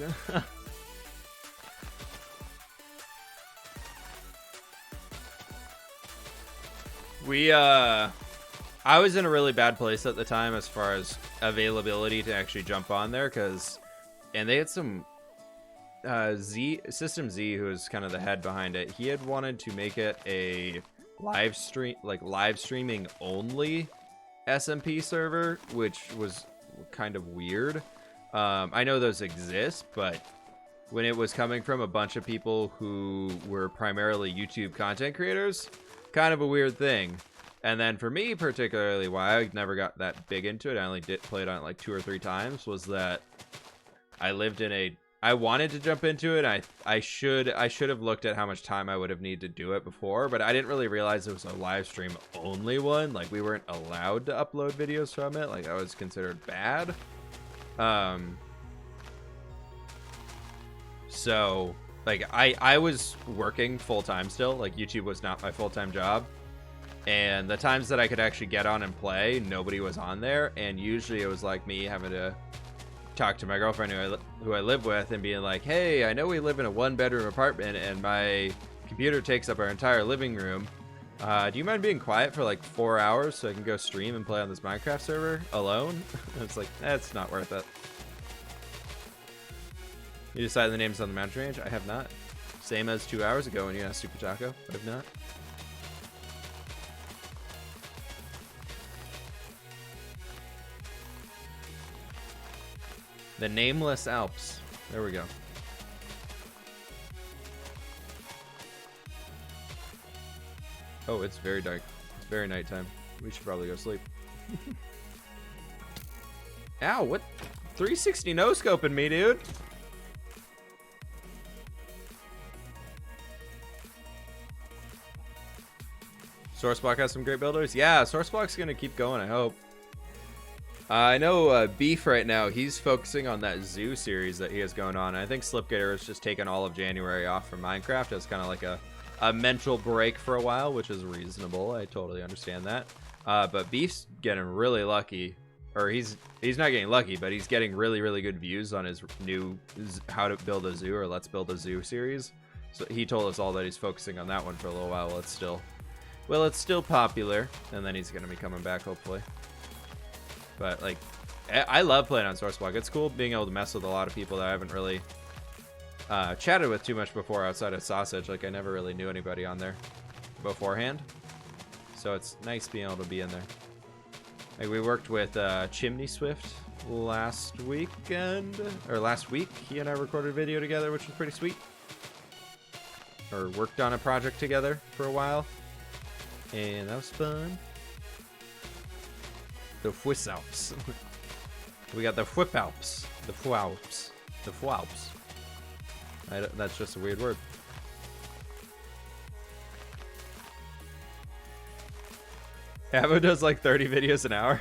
I was in a really bad place at the time as far as availability to actually jump on there, and they had some System Z, who was kind of the head behind it. He had wanted to make it a live streaming only SMP server, which was kind of weird. I know those exist, but when it was coming from a bunch of people who were primarily YouTube content creators, kind of a weird thing. And then for me particularly, why I never got that big into it, I only play it on it like 2 or 3 times, was that I wanted to jump into it. I should have looked at how much time I would have needed to do it before, but I didn't really realize it was a live stream only one. Like, we weren't allowed to upload videos from it. Like, that was considered bad. So like I was working full-time still. Like, YouTube was not my full-time job, and the times that I could actually get on and play, nobody was on there, and usually it was like me having to talk to my girlfriend who I live with and being like, hey, I know we live in a 1-bedroom apartment and my computer takes up our entire living room. Do you mind being quiet for like 4 hours so I can go stream and play on this Minecraft server alone? It's like, that's not worth it. You decided the names on the mountain range? I have not. Same as 2 hours ago when you asked Super Taco. I have not. The Nameless Alps. There we go. Oh, it's very dark. It's very nighttime. We should probably go sleep. Ow, what? 360 no-scoping me, dude. Sourceblock has some great builders. Yeah, Sourceblock's gonna keep going, I hope. I know Beef right now, he's focusing on that zoo series that he has going on. I think Slipgator has just taken all of January off from Minecraft as kind of like a mental break for a while, which is reasonable. I totally understand that. But Beef's getting really lucky. Or he's not getting lucky, but he's getting really, really good views on his new How to Build a Zoo or Let's Build a Zoo series. So he told us all that he's focusing on that one for a little while. It's still popular, and then he's gonna be coming back hopefully. But like, I love playing on Sourceblock. It's cool being able to mess with a lot of people that I haven't really chatted with too much before outside of Sausage. Like I never really knew anybody on there beforehand, so it's nice being able to be in there. Like we worked with Chimney Swift last weekend, or last week. He and I recorded a video together, which was pretty sweet. Or worked on a project together for a while, and that was fun. The Fwissalps. We got the Fwipalps. The Fwalps. The Fwalps. That's just a weird word. Avo does like 30 videos an hour.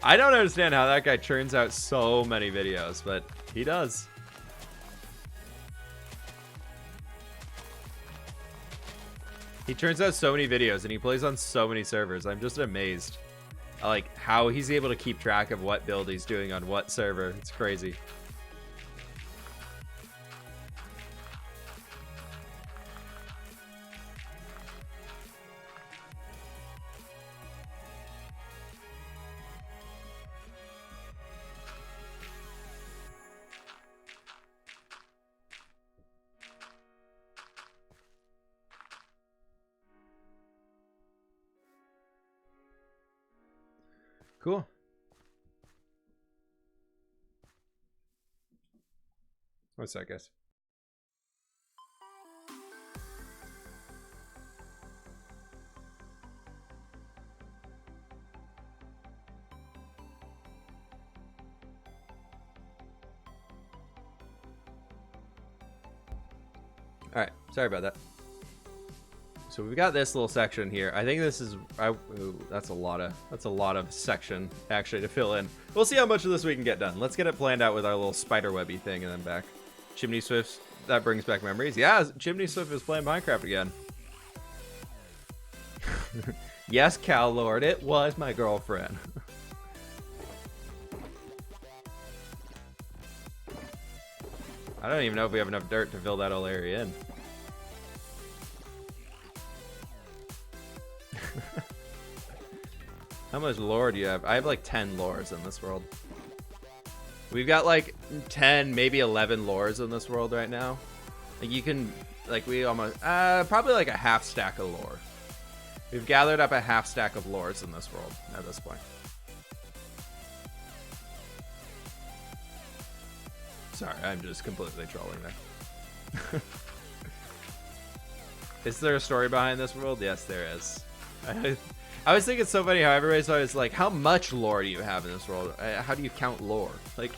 I don't understand how that guy churns out so many videos, but he does. He churns out so many videos and he plays on so many servers. I'm just amazed. Like how he's able to keep track of what build he's doing on what server. It's crazy. Cool. What's that, guys? All right, sorry about that. So we've got this little section here. I think this is, ooh, that's a lot of section actually to fill in. We'll see how much of this we can get done. Let's get it planned out with our little spider webby thing and then back. Chimney Swift, that brings back memories. Yeah, Chimney Swift is playing Minecraft again. Yes, Cal Lord, it was my girlfriend. I don't even know if we have enough dirt to fill that whole area in. How much lore do you have? I have like 10 lores in this world. We've got like 10, maybe 11 lores in this world right now. Like you can, like we almost, probably like a half stack of lore. We've gathered up a half stack of lores in this world at this point. Sorry, I'm just completely trolling there. Is there a story behind this world? Yes, there is. I was thinking it's so funny how everybody's always like, how much lore do you have in this world? How do you count lore? Like,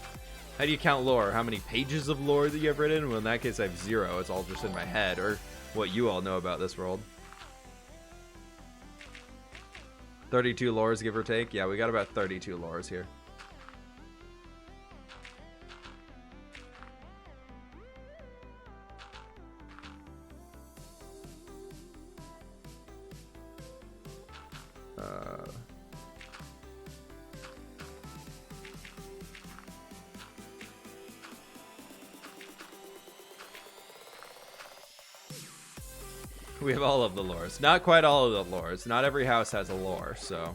how do you count lore? How many pages of lore that you have written? Well, in that case, I have 0. It's all just in my head, or what you all know about this world. 32 lores, give or take. Yeah, we got about 32 lores here. We have all of the lores. Not quite all of the lores. Not every house has a lore, so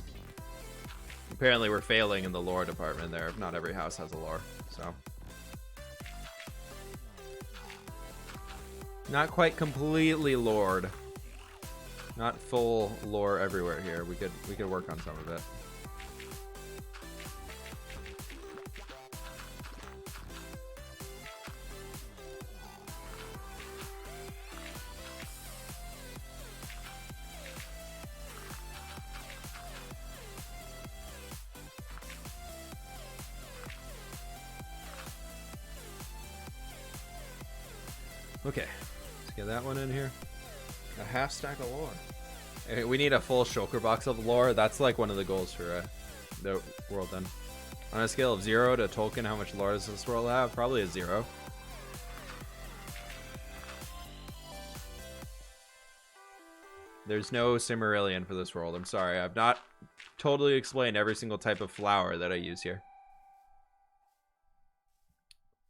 apparently we're failing in the lore department there. Not every house has a lore, so not quite completely lored. Not full lore everywhere here. We could work on some of it. Okay, let's get that one in here. A half stack of lore. Okay, we need a full shulker box of lore. That's like one of the goals for the world then. On a scale of 0 to Tolkien, how much lore does this world have? Probably a 0. There's no Cimmerillion for this world. I'm sorry. I've not totally explained every single type of flower that I use here.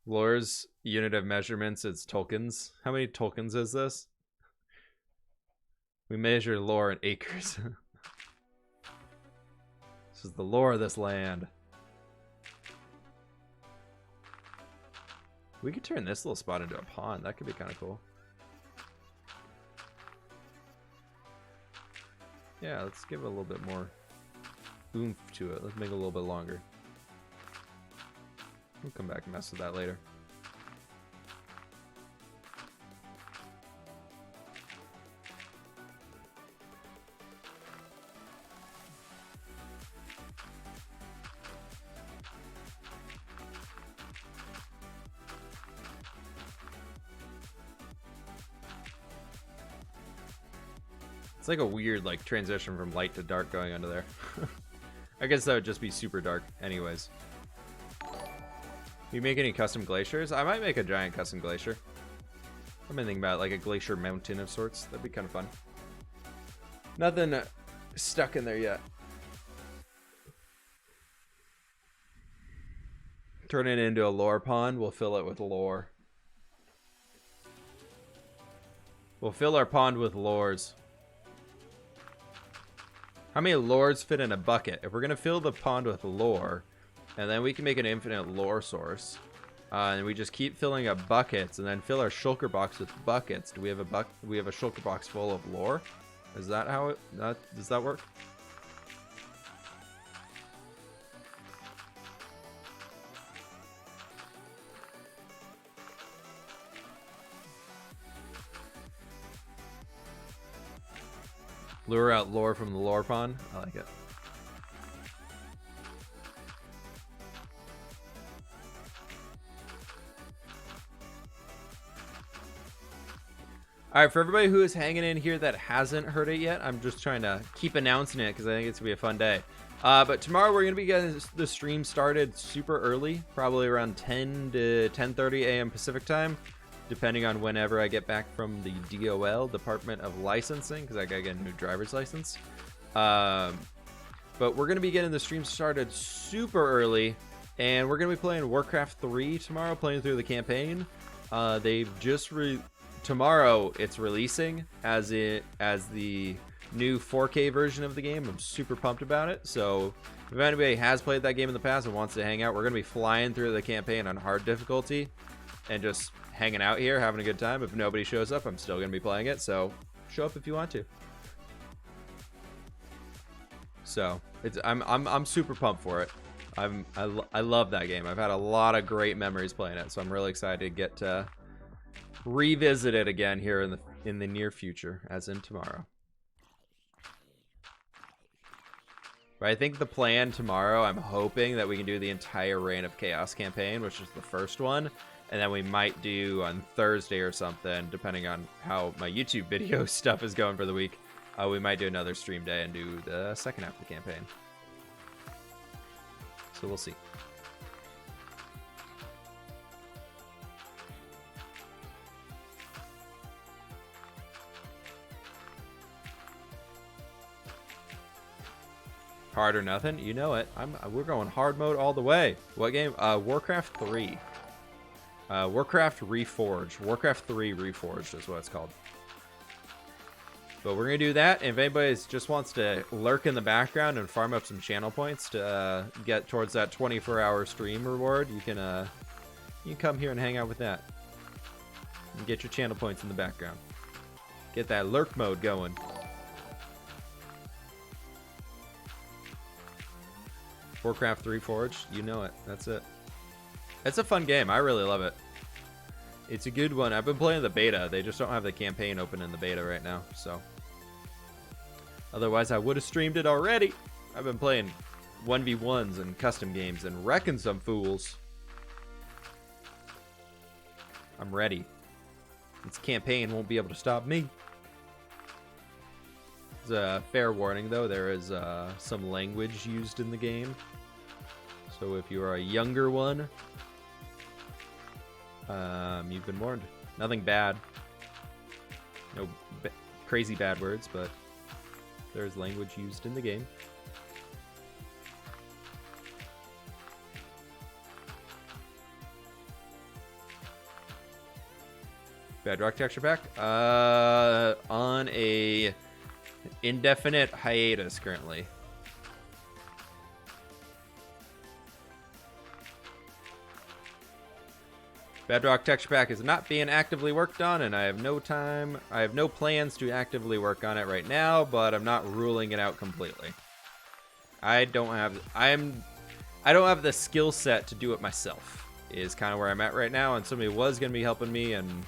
Lore's unit of measurements is tokens. How many tokens is this? We measure lore in acres. This is the lore of this land. We could turn this little spot into a pond. That could be kind of cool. Yeah, let's give it a little bit more oomph to it. Let's make it a little bit longer. We'll come back and mess with that later. It's like a weird like transition from light to dark going under there. I guess that would just be super dark anyways. You make any custom glaciers? I might make a giant custom glacier. I've been thinking about like a glacier mountain of sorts. That'd be kind of fun. Nothing stuck in there yet. Turn it into a lore pond. We'll fill it with lore. We'll fill our pond with lores. How many lores fit in a bucket? If we're going to fill the pond with lore, and then we can make an infinite lore source, and we just keep filling up buckets, and then fill our shulker box with buckets. Do we have a shulker box full of lore? Is that how it... does that work? Lure out lore from the lore pond. I like it. All right, for everybody who is hanging in here that hasn't heard it yet, I'm just trying to keep announcing it because I think it's gonna be a fun day. But tomorrow we're gonna be getting the stream started super early, probably around 10 to 10:30 a.m. Pacific time, depending on whenever I get back from the DOL, Department of Licensing, because I gotta get a new driver's license. But we're gonna be getting the stream started super early, and we're gonna be playing Warcraft 3 tomorrow, playing through the campaign. They've just tomorrow it's releasing as the new 4K version of the game. I'm super pumped about it. So if anybody has played that game in the past and wants to hang out, we're gonna be flying through the campaign on hard difficulty and just hanging out here, having a good time. If nobody shows up, I'm still gonna be playing it, so show up if you want to. So I'm super pumped for it. I love that game. I've had a lot of great memories playing it, so I'm really excited to get to revisit it again here in the near future, as in tomorrow. But I think the plan tomorrow, I'm hoping that we can do the entire Reign of Chaos campaign, which is the first one. And then we might do on Thursday or something, depending on how my YouTube video stuff is going for the week. We might do another stream day and do the second half of the campaign. So we'll see. Hard or nothing, you know it. We're going hard mode all the way. What game? Warcraft 3. Warcraft Reforged. Warcraft 3 Reforged is what it's called. But we're gonna do that. And if anybody just wants to lurk in the background and farm up some channel points to get towards that 24-hour stream reward, you can come here and hang out with that. And get your channel points in the background. Get that lurk mode going. Warcraft 3 Forged, you know it. That's it. It's a fun game. I really love it. It's a good one. I've been playing the beta. They just don't have the campaign open in the beta right now, so. Otherwise, I would have streamed it already. I've been playing 1v1s and custom games and wrecking some fools. I'm ready. This campaign won't be able to stop me. As a fair warning, though, there is some language used in the game. So if you are a younger one, you've been warned. Nothing bad. No crazy bad words, but there's language used in the game. Bedrock texture pack? On a indefinite hiatus currently. Bedrock texture pack is not being actively worked on, and I have no plans to actively work on it right now, but I'm not ruling it out completely. I don't have the skill set to do it myself, is kind of where I'm at right now, and somebody was going to be helping me, and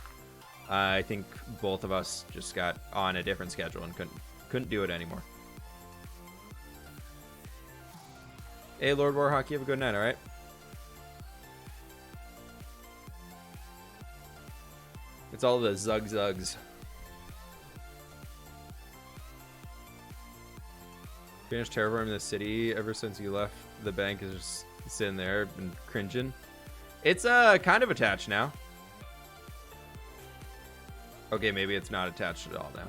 I think both of us just got on a different schedule and couldn't do it anymore. Hey, Lord Warhawk, you have a good night, all right? It's all the zug-zugs. Finished terraforming the city ever since you left. The bank is just sitting there and cringing. It's kind of attached now. Okay, maybe it's not attached at all now.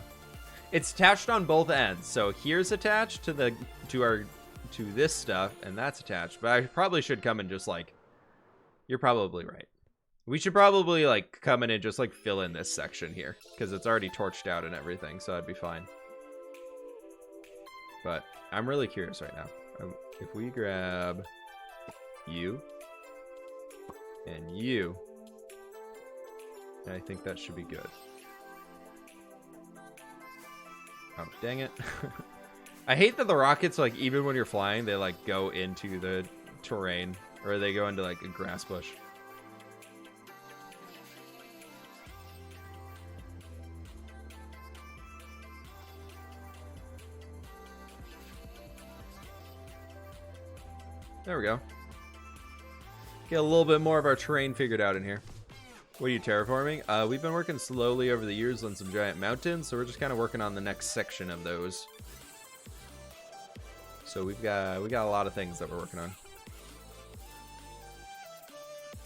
It's attached on both ends. So here's attached to this stuff, and that's attached. But I probably should come and just like, you're probably right. We should probably like come in and just like fill in this section here because it's already torched out and everything, so I'd be fine. But I'm really curious right now. If we grab you and you, I think that should be good. Oh, dang it. I hate that the rockets, like, even when you're flying, they, like, go into the terrain. Or they go into, like, a grass bush. There we go. Get a little bit more of our terrain figured out in here. What are you terraforming? We've been working slowly over the years on some giant mountains, so we're just kind of working on the next section of those. So we got a lot of things that we're working on.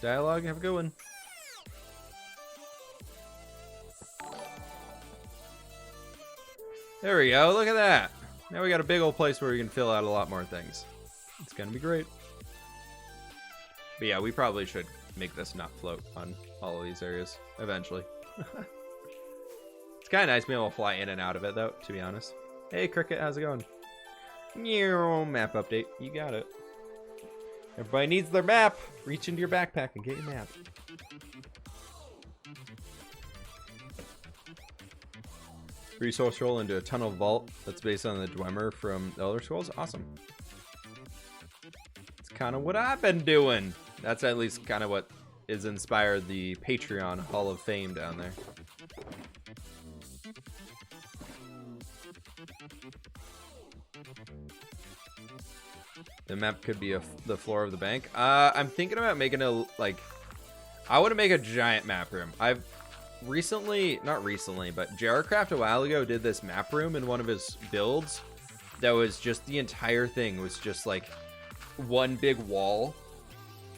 Dialogue, have a good one. There we go, look at that. Now we got a big old place where we can fill out a lot more things. It's gonna be great. But yeah, we probably should make this not float on all of these areas eventually. It's kind of nice being able to fly in and out of it, though, to be honest. Hey, Cricket, how's it going? Map update. You got it. Everybody needs their map. Reach into your backpack and get your map. Resource roll into a tunnel vault that's based on the Dwemer from the Elder Scrolls. Awesome. It's kind of what I've been doing. That's at least kind of what is inspired the Patreon Hall of Fame down there. The map could be the floor of the bank. I'm thinking about making a, like, I want to make a giant map room. I've not recently, but JRCraft a while ago did this map room in one of his builds that was just, the entire thing was just like one big wall.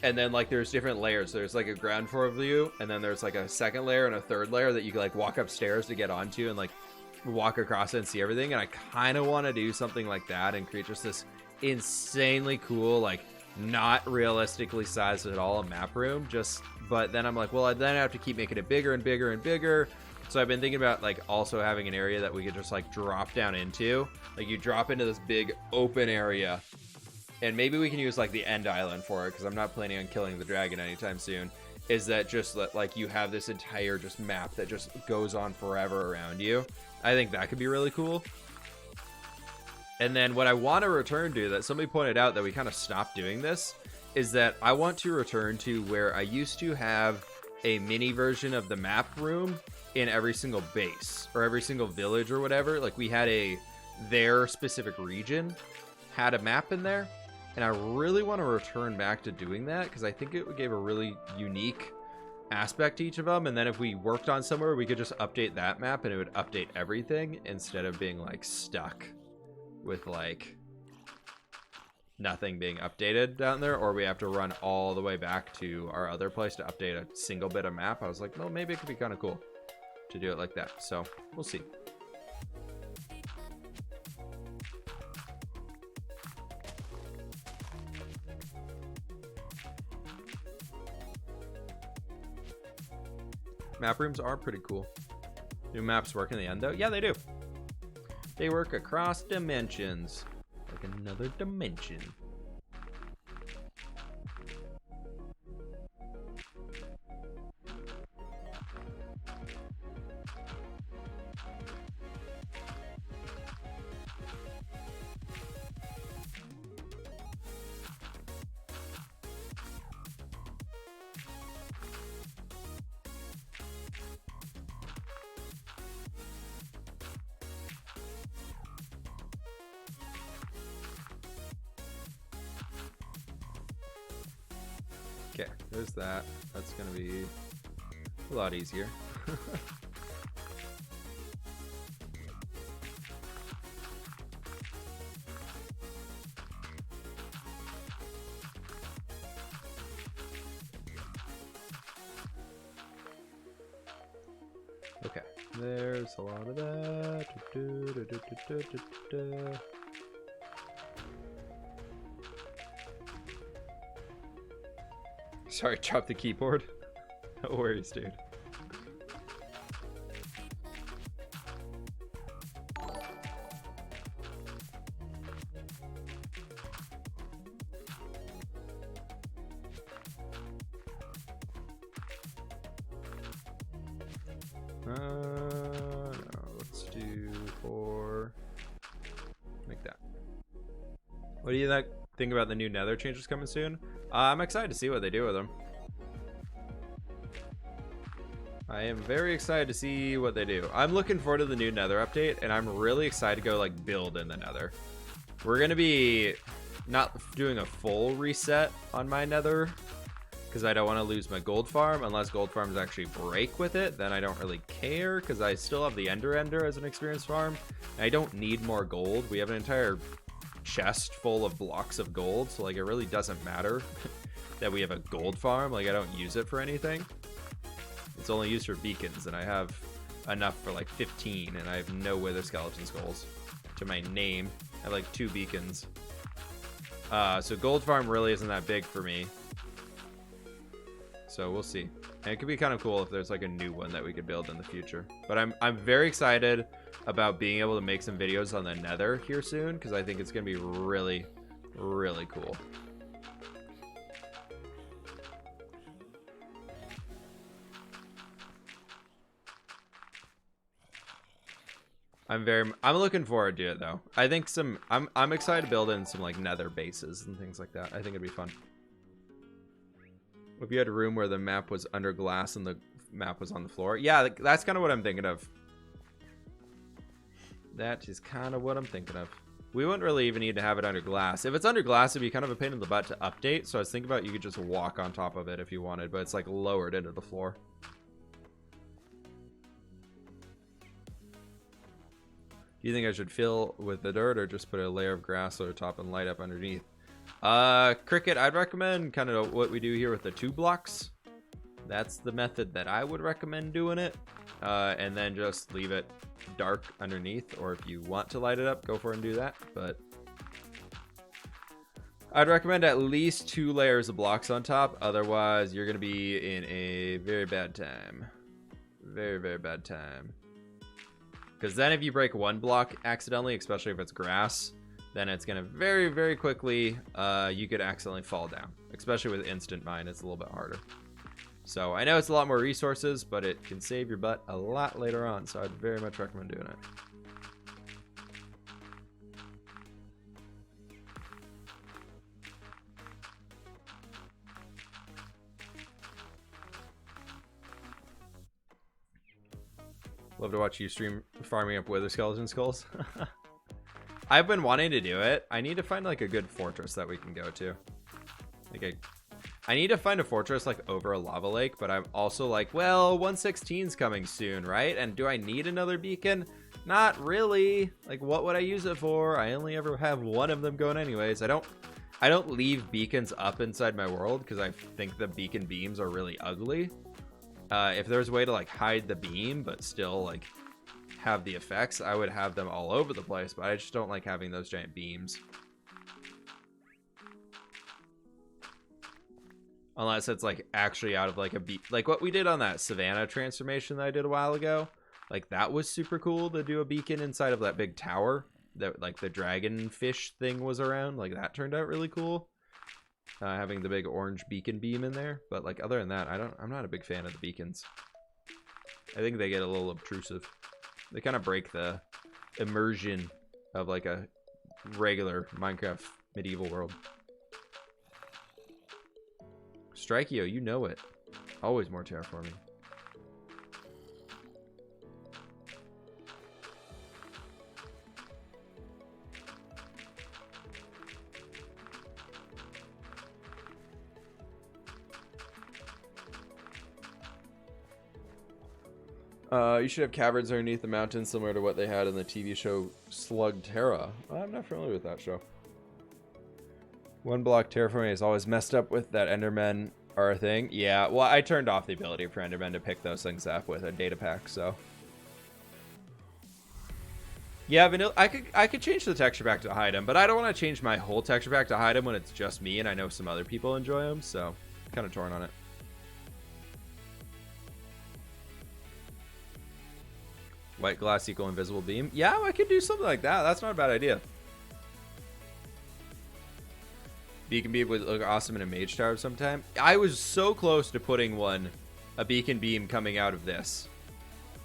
And then, like, there's different layers. There's, like, a ground floor view, and then there's, like, a second layer and a third layer that you can, like, walk upstairs to get onto and, like, walk across it and see everything. And I kind of want to do something like that and create just this insanely cool, like, not realistically sized at all a map room. But then I'm like, well, then I have to keep making it bigger and bigger and bigger. So I've been thinking about, like, also having an area that we could just, like, drop down into. Like, you drop into this big open area. And maybe we can use, like, the end island for it, because I'm not planning on killing the dragon anytime soon. Is that just, like, you have this entire just map that just goes on forever around you. I think that could be really cool. And then what I want to return to, that somebody pointed out that we kind of stopped doing this, is that I want to return to where I used to have a mini version of the map room in every single base, or every single village or whatever. Like, we had their specific region had a map in there. And I really want to return back to doing that, because I think it gave a really unique aspect to each of them. And then if we worked on somewhere, we could just update that map and it would update everything instead of being, like, stuck with, like, nothing being updated down there, or we have to run all the way back to our other place to update a single bit of map. I was like, well, maybe it could be kind of cool to do it like that. So we'll see. Map rooms are pretty cool. Do maps work in the end, though? Yeah, they do. They work across dimensions. Like another dimension. Okay, there's that. That's gonna be a lot easier. Okay, there's a lot of that. Sorry, drop the keyboard. No worries, dude. No, let's do 4. Like that. What do you think about the new Nether changes coming soon? I'm excited to see what they do with them. I am very excited to see what they do. I'm looking forward to the new Nether update, and I'm really excited to go like build in the Nether. We're gonna be not doing a full reset on my Nether because I don't want to lose my gold farm unless gold farms actually break with it. Then I don't really care because I still have the Ender as an experience farm. And I don't need more gold. We have an entire chest full of blocks of gold, so like it really doesn't matter that we have a gold farm. Like I don't use it for anything. It's only used for beacons, and I have enough for like 15, and I have no wither skeleton skulls to my name. I have like 2 beacons. So gold farm really isn't that big for me. So we'll see. And it could be kind of cool if there's like a new one that we could build in the future. But I'm very excited about being able to make some videos on the Nether here soon, because I think it's going to be really, really cool. I'm looking forward to it though. I think I'm excited to build in some like Nether bases and things like that. I think it'd be fun. If you had a room where the map was under glass and the map was on the floor. Yeah, that's kind of what I'm thinking of. That is kind of what I'm thinking of. We wouldn't really even need to have it under glass. If it's under glass, it'd be kind of a pain in the butt to update. So I was thinking about you could just walk on top of it if you wanted, but it's like lowered into the floor. Do you think I should fill with the dirt or just put a layer of grass over top and light up underneath? Cricket, I'd recommend kind of what we do here with the 2 blocks. That's the method that I would recommend doing it. And then just leave it dark underneath, or if you want to light it up, go for it and do that. But I'd recommend at least 2 layers of blocks on top. Otherwise, you're going to be in a very bad time. Very, very bad time. Because then if you break 1 block accidentally, especially if it's grass, then it's going to very, very quickly, you could accidentally fall down. Especially with instant mine, it's a little bit harder. So I know it's a lot more resources, but it can save your butt a lot later on. So I'd very much recommend doing it. Love to watch you stream farming up wither skeleton skulls. I've been wanting to do it. I need to find like a good fortress that we can go to. Like I need to find a fortress like over a lava lake, but I'm also like, well, 116's coming soon, right? And do I need another beacon? Not really. Like, what would I use it for? I only ever have 1 of them going anyways. I don't leave beacons up inside my world because I think the beacon beams are really ugly. If there's a way to like hide the beam but still like have the effects, I would have them all over the place, but I just don't like having those giant beams. Unless it's like actually out of like like what we did on that Savannah transformation that I did a while ago. Like that was super cool to do a beacon inside of that big tower that like the dragon fish thing was around. Like that turned out really cool. Having the big orange beacon beam in there. But like other than that, I'm not a big fan of the beacons. I think they get a little obtrusive. They kind of break the immersion of like a regular Minecraft medieval world. Strikio, you know it. Always more terraforming. You should have caverns underneath the mountain similar to what they had in the TV show Slug Terra. I'm not familiar with that show. One block terraforming is always messed up with that Endermen are a thing. Yeah, well, I turned off the ability for Endermen to pick those things up with a data pack, so. Yeah, vanilla. I could change the texture pack to hide them, but I don't want to change my whole texture pack to hide them when it's just me and I know some other people enjoy them, so kind of torn on it. White glass equal invisible beam. Yeah, I could do something like that. That's not a bad idea. Beacon beam would look awesome in a mage tower sometime. I was so close to putting a beacon beam coming out of this.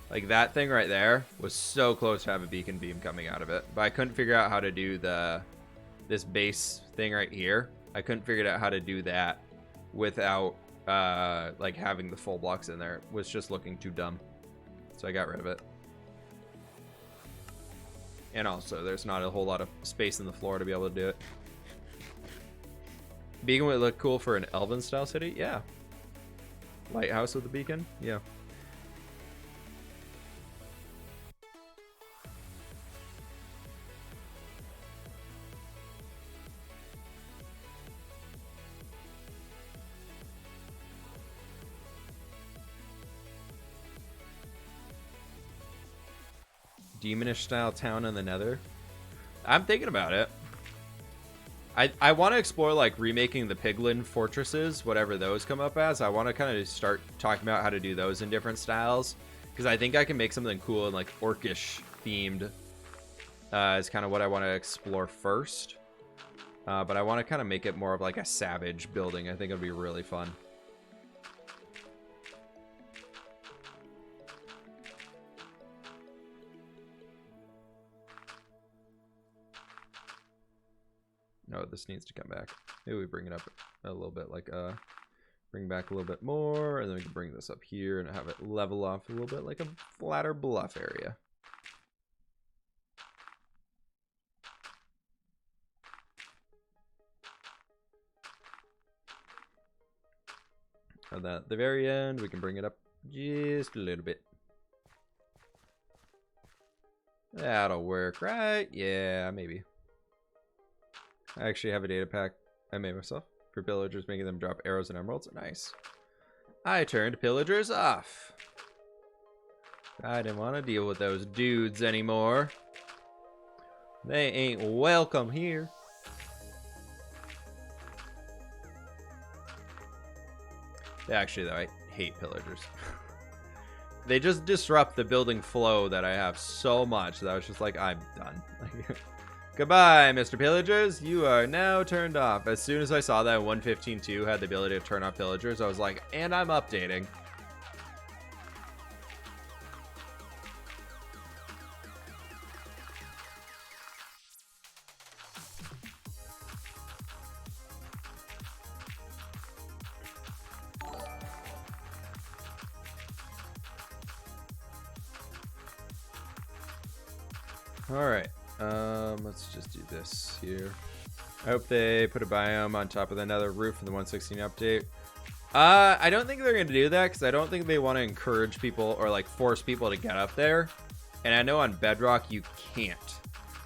Like that thing right there was so close to have a beacon beam coming out of it. But I couldn't figure out how to do this base thing right here. I couldn't figure out how to do that without like having the full blocks in there. It was just looking too dumb. So I got rid of it. And also, there's not a whole lot of space in the floor to be able to do it. Beacon would look cool for an Elven style city? Yeah. Lighthouse with the beacon? Yeah. Demonish style town in the Nether. I'm thinking about it. I want to explore like remaking the Piglin fortresses, whatever those come up as. I want to kind of start talking about how to do those in different styles, because I think I can make something cool and like orcish themed is kind of what I want to explore first. But I want to kind of make it more of like a savage building. I think it'll be really fun. No, this needs to come back. Maybe we bring it up a little bit, like bring back a little bit more, and then we can bring this up here and have it level off a little bit like a flatter bluff area. And then at the very end, we can bring it up just a little bit. That'll work, right? Yeah, maybe. I actually have a data pack I made myself for pillagers, making them drop arrows and emeralds. Nice. I turned pillagers off. I didn't want to deal with those dudes anymore. They ain't welcome here. Actually, though, I hate pillagers. They just disrupt the building flow that I have so much that I was just like, I'm done. Goodbye, Mr. Pillagers. You are now turned off. As soon as I saw that 115.2 had the ability to turn off pillagers, I was like, and I'm updating. Alright, let's just do this here. I hope they put a biome on top of another roof in the 116 update. I don't think they're going to do that, because I don't think they want to encourage people or like force people to get up there. And I know on Bedrock you can't.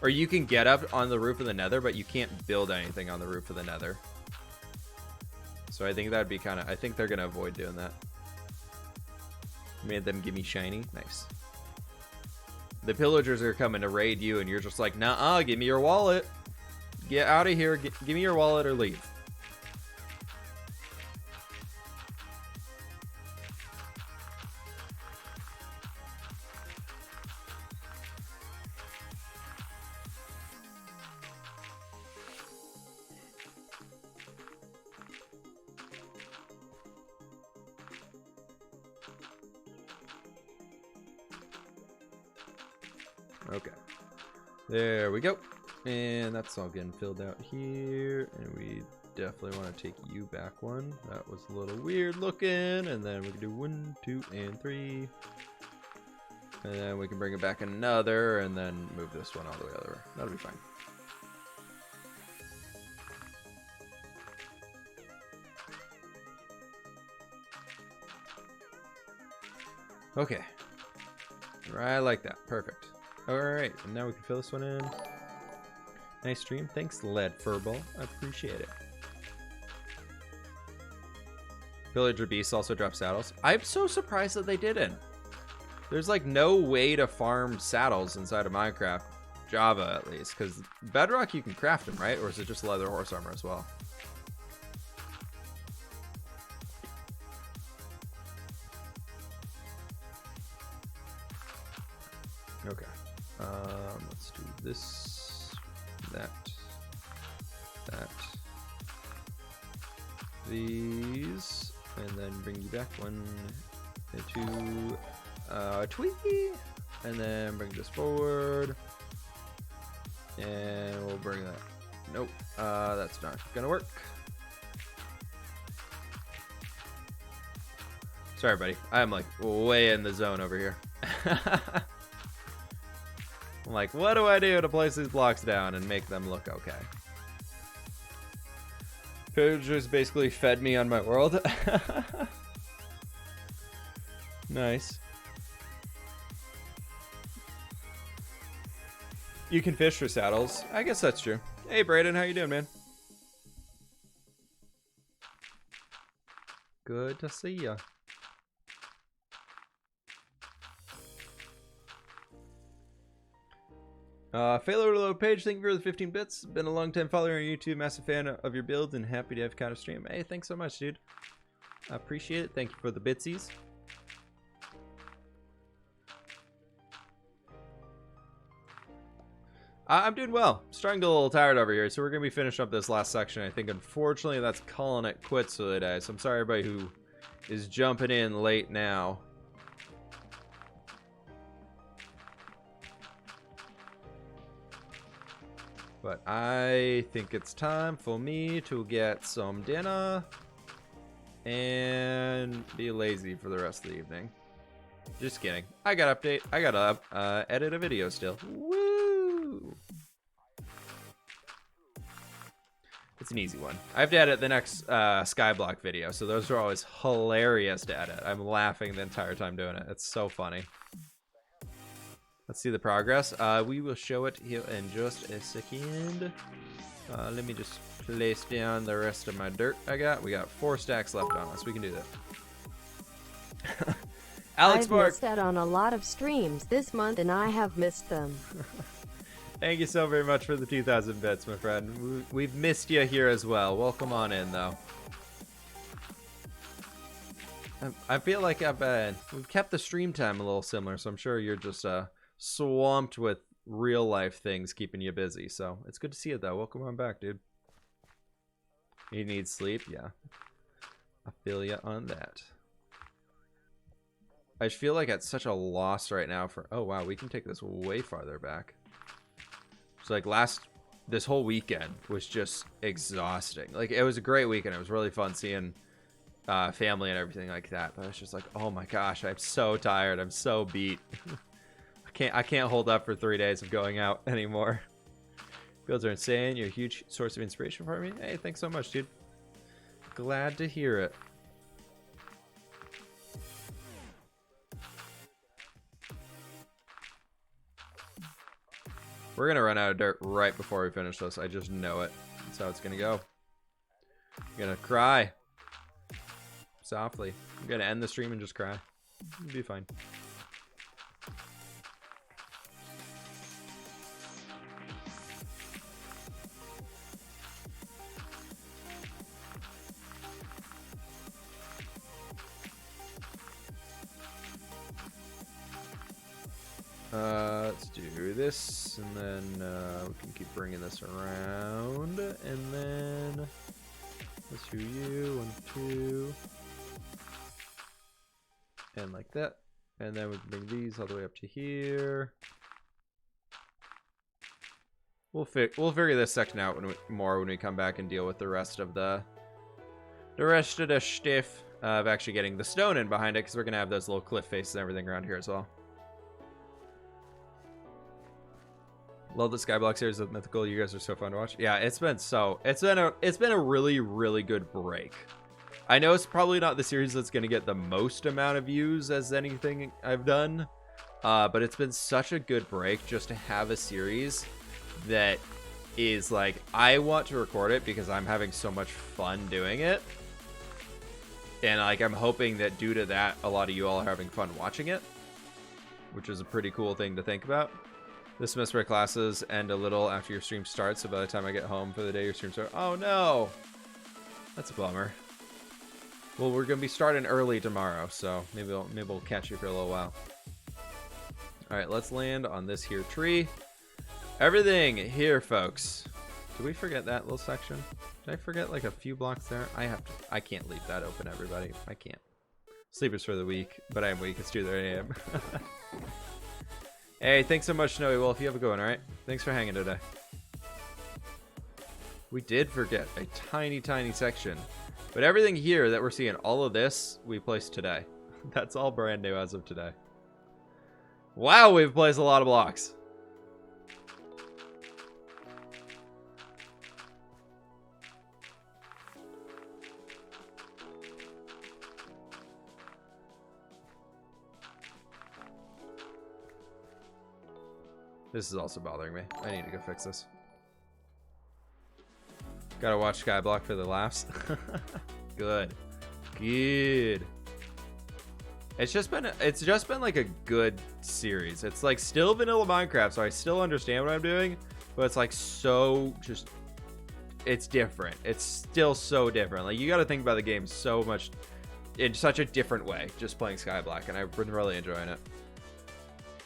Or you can get up on the roof of the Nether, but you can't build anything on the roof of the Nether. So I think that'd be kind of, I think they're going to avoid doing that. Made them give me shiny. Nice. The pillagers are coming to raid you, and you're just like, nah, give me your wallet. Get out of here. Give me your wallet or leave. Okay. There we go. And that's all getting filled out here. And we definitely want to take you back one. That was a little weird looking. And then we can do 1, 2, and 3. And then we can bring it back another and then move this one all the way over. That'll be fine. Okay. Right like that. Perfect. Alright, and now we can fill this one in. Nice stream. Thanks, Lead Furball. I appreciate it. Villager Beasts also drop saddles. I'm so surprised that they didn't. There's like no way to farm saddles inside of Minecraft. Java, at least. Because Bedrock, you can craft them, right? Or is it just leather horse armor as well? Okay. Let's do this, that, these, and then bring you back 1 and 2, tweet, and then bring this forward, and we'll bring that. Nope, that's not gonna work. Sorry, buddy. I'm like way in the zone over here. I'm like, what do I do to place these blocks down and make them look okay? Pillagers basically fed me on my world. Nice. You can fish for saddles. I guess that's true. Hey, Brayden, how you doing, man? Good to see ya. Failure to load page, thank you for the 15 bits. Been a long time follower on YouTube, massive fan of your builds, and happy to have counter stream. Hey, thanks so much, dude. I appreciate it. Thank you for the bitsies. I'm doing well. Starting to get a little tired over here, so we're gonna be finishing up this last section. I think, unfortunately, that's calling it quits for the day. So I'm sorry, everybody who is jumping in late now. But I think it's time for me to get some dinner and be lazy for the rest of the evening. Just kidding. I got update. I gotta edit a video still. Woo! It's an easy one. I have to edit the next Skyblock video, so those are always hilarious to edit. I'm laughing the entire time doing it. It's so funny. Let's see the progress. We will show it here in just a second. Let me just place down the rest of my dirt I got. We got 4 stacks left on us. We can do that. Alex I've Mark. missed out on a lot of streams this month, and I have missed them. Thank you so very much for the 2,000 bits, my friend. We've missed you here as well. Welcome on in, though. I feel like we've kept the stream time a little similar, so I'm sure you're just swamped with real life things keeping you busy. So it's good to see you, though. Welcome on back, dude. You need sleep? Yeah. I feel you on that. I just feel like it's such a loss right now for... Oh, wow. We can take this way farther back. So, like, this whole weekend was just exhausting. Like, it was a great weekend. It was really fun seeing family and everything like that. But it's just like, oh my gosh, I'm so tired. I'm so beat. I can't hold up for 3 days of going out anymore. Builds are insane. You're a huge source of inspiration for me. Hey, thanks so much, dude. Glad to hear it. We're gonna run out of dirt right before we finish this. I just know it. That's how it's gonna go. I'm gonna cry softly. I'm gonna end the stream and just cry. It'll be fine. Let's do this, and then we can keep bringing this around, and then let's do you, 1, 2, and like that, and then we can bring these all the way up to here, We'll figure this section out when we come back and deal with the rest of the stiff of actually getting the stone in behind it, because we're gonna have those little cliff faces and everything around here as well. Love the Skyblock series of Mythical. You guys are so fun to watch. Yeah, it's been a really good break. I know it's probably not the series that's gonna get the most amount of views as anything I've done, but it's been such a good break just to have a series that is like, I want to record it because I'm having so much fun doing it, and like I'm hoping that due to that a lot of you all are having fun watching it, which is a pretty cool thing to think about. This semester classes end a little after your stream starts, so by the time I get home for the day your stream starts. Oh no, that's a bummer. Well, we're gonna be starting early tomorrow, so maybe we'll catch you for a little while. All right, let's land on this here tree. Everything here, folks. Did we forget that little section? Did I forget like a few blocks there? I can't leave that open, everybody. I can't. Sleepers for the week, but I am weak. It's 2:30 a.m. Hey, thanks so much, Snowy Wolf. You have a good one, all right? Thanks for hanging today. We did forget a tiny section, but everything here that we're seeing, all of this, we placed today. That's all brand new as of today. Wow, we've placed a lot of blocks. This is also bothering me. I need to go fix this. Gotta watch Skyblock for the laughs. Good. It's just been like a good series. It's like still vanilla Minecraft, so I still understand what I'm doing, but it's like so just, it's different. It's still so different. Like you got to think about the game so much in such a different way just playing Skyblock, and I've been really enjoying it.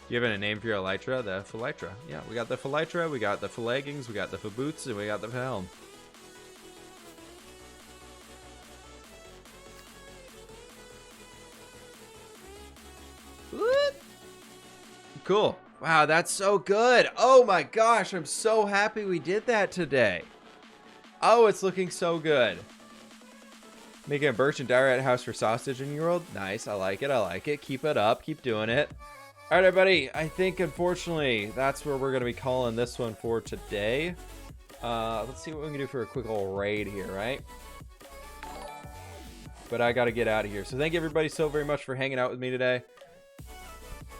Do you have a name for your elytra? The Phelytra. Yeah, we got the Phelytra, we got the Phleggings, we got the Boots, and we got the Helm. What? Cool. Wow, that's so good. Oh my gosh, I'm so happy we did that today. Oh, it's looking so good. Making a birch and diorite house for sausage in your world. Nice, I like it, I like it. Keep it up, keep doing it. All right, everybody, I think, unfortunately, that's where we're going to be calling this one for today. Let's see what we can do for a quick little raid here, right? But I got to get out of here. So thank you, everybody, so very much for hanging out with me today.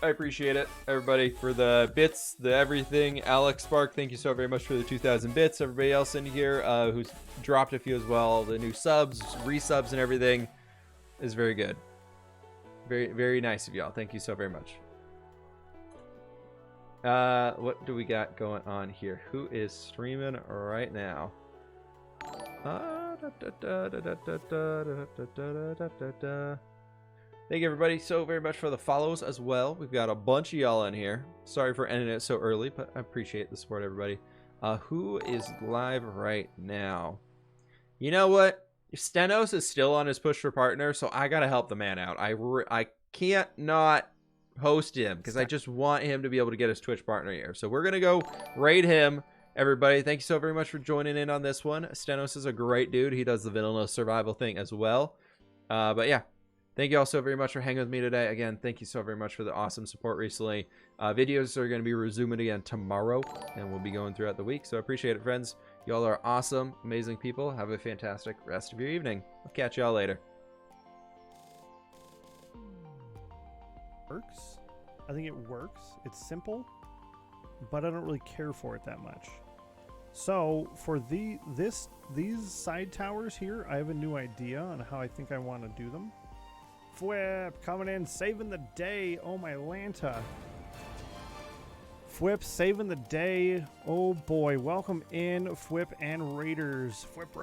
I appreciate it, everybody, for the bits, the everything. Alex Spark, thank you so very much for the 2,000 bits. Everybody else in here who's dropped a few as well. The new subs, resubs, and everything is very good. Very, very nice of y'all. Thank you so very much. What do we got going on here? Who is streaming right now? Thank you, everybody, so very much for the follows as well. We've got a bunch of y'all in here. Sorry for ending it so early, but I appreciate the support, everybody. Who is live right now? You know what? Stenos is still on his push for partner, so I gotta help the man out. I can't not host him because I just want him to be able to get his Twitch partner here. So we're gonna go raid him, everybody. Thank you so very much for joining in on this one. Stenos is a great dude. He does the vanilla survival thing as well. But yeah, thank you all so very much for hanging with me today. Again, thank you so very much for the awesome support recently. Videos are going to be resuming again tomorrow, and we'll be going throughout the week. So I appreciate it, friends. Y'all are awesome, amazing people. Have a fantastic rest of your evening. I'll catch y'all later. Works. I think it works. It's simple, but I don't really care for it that much. So for these side towers here, I have a new idea on how I think I want to do them. Fwip coming in, saving the day. Oh my Lanta. Fwip saving the day. Oh boy, welcome in Fwip and Raiders. Fwip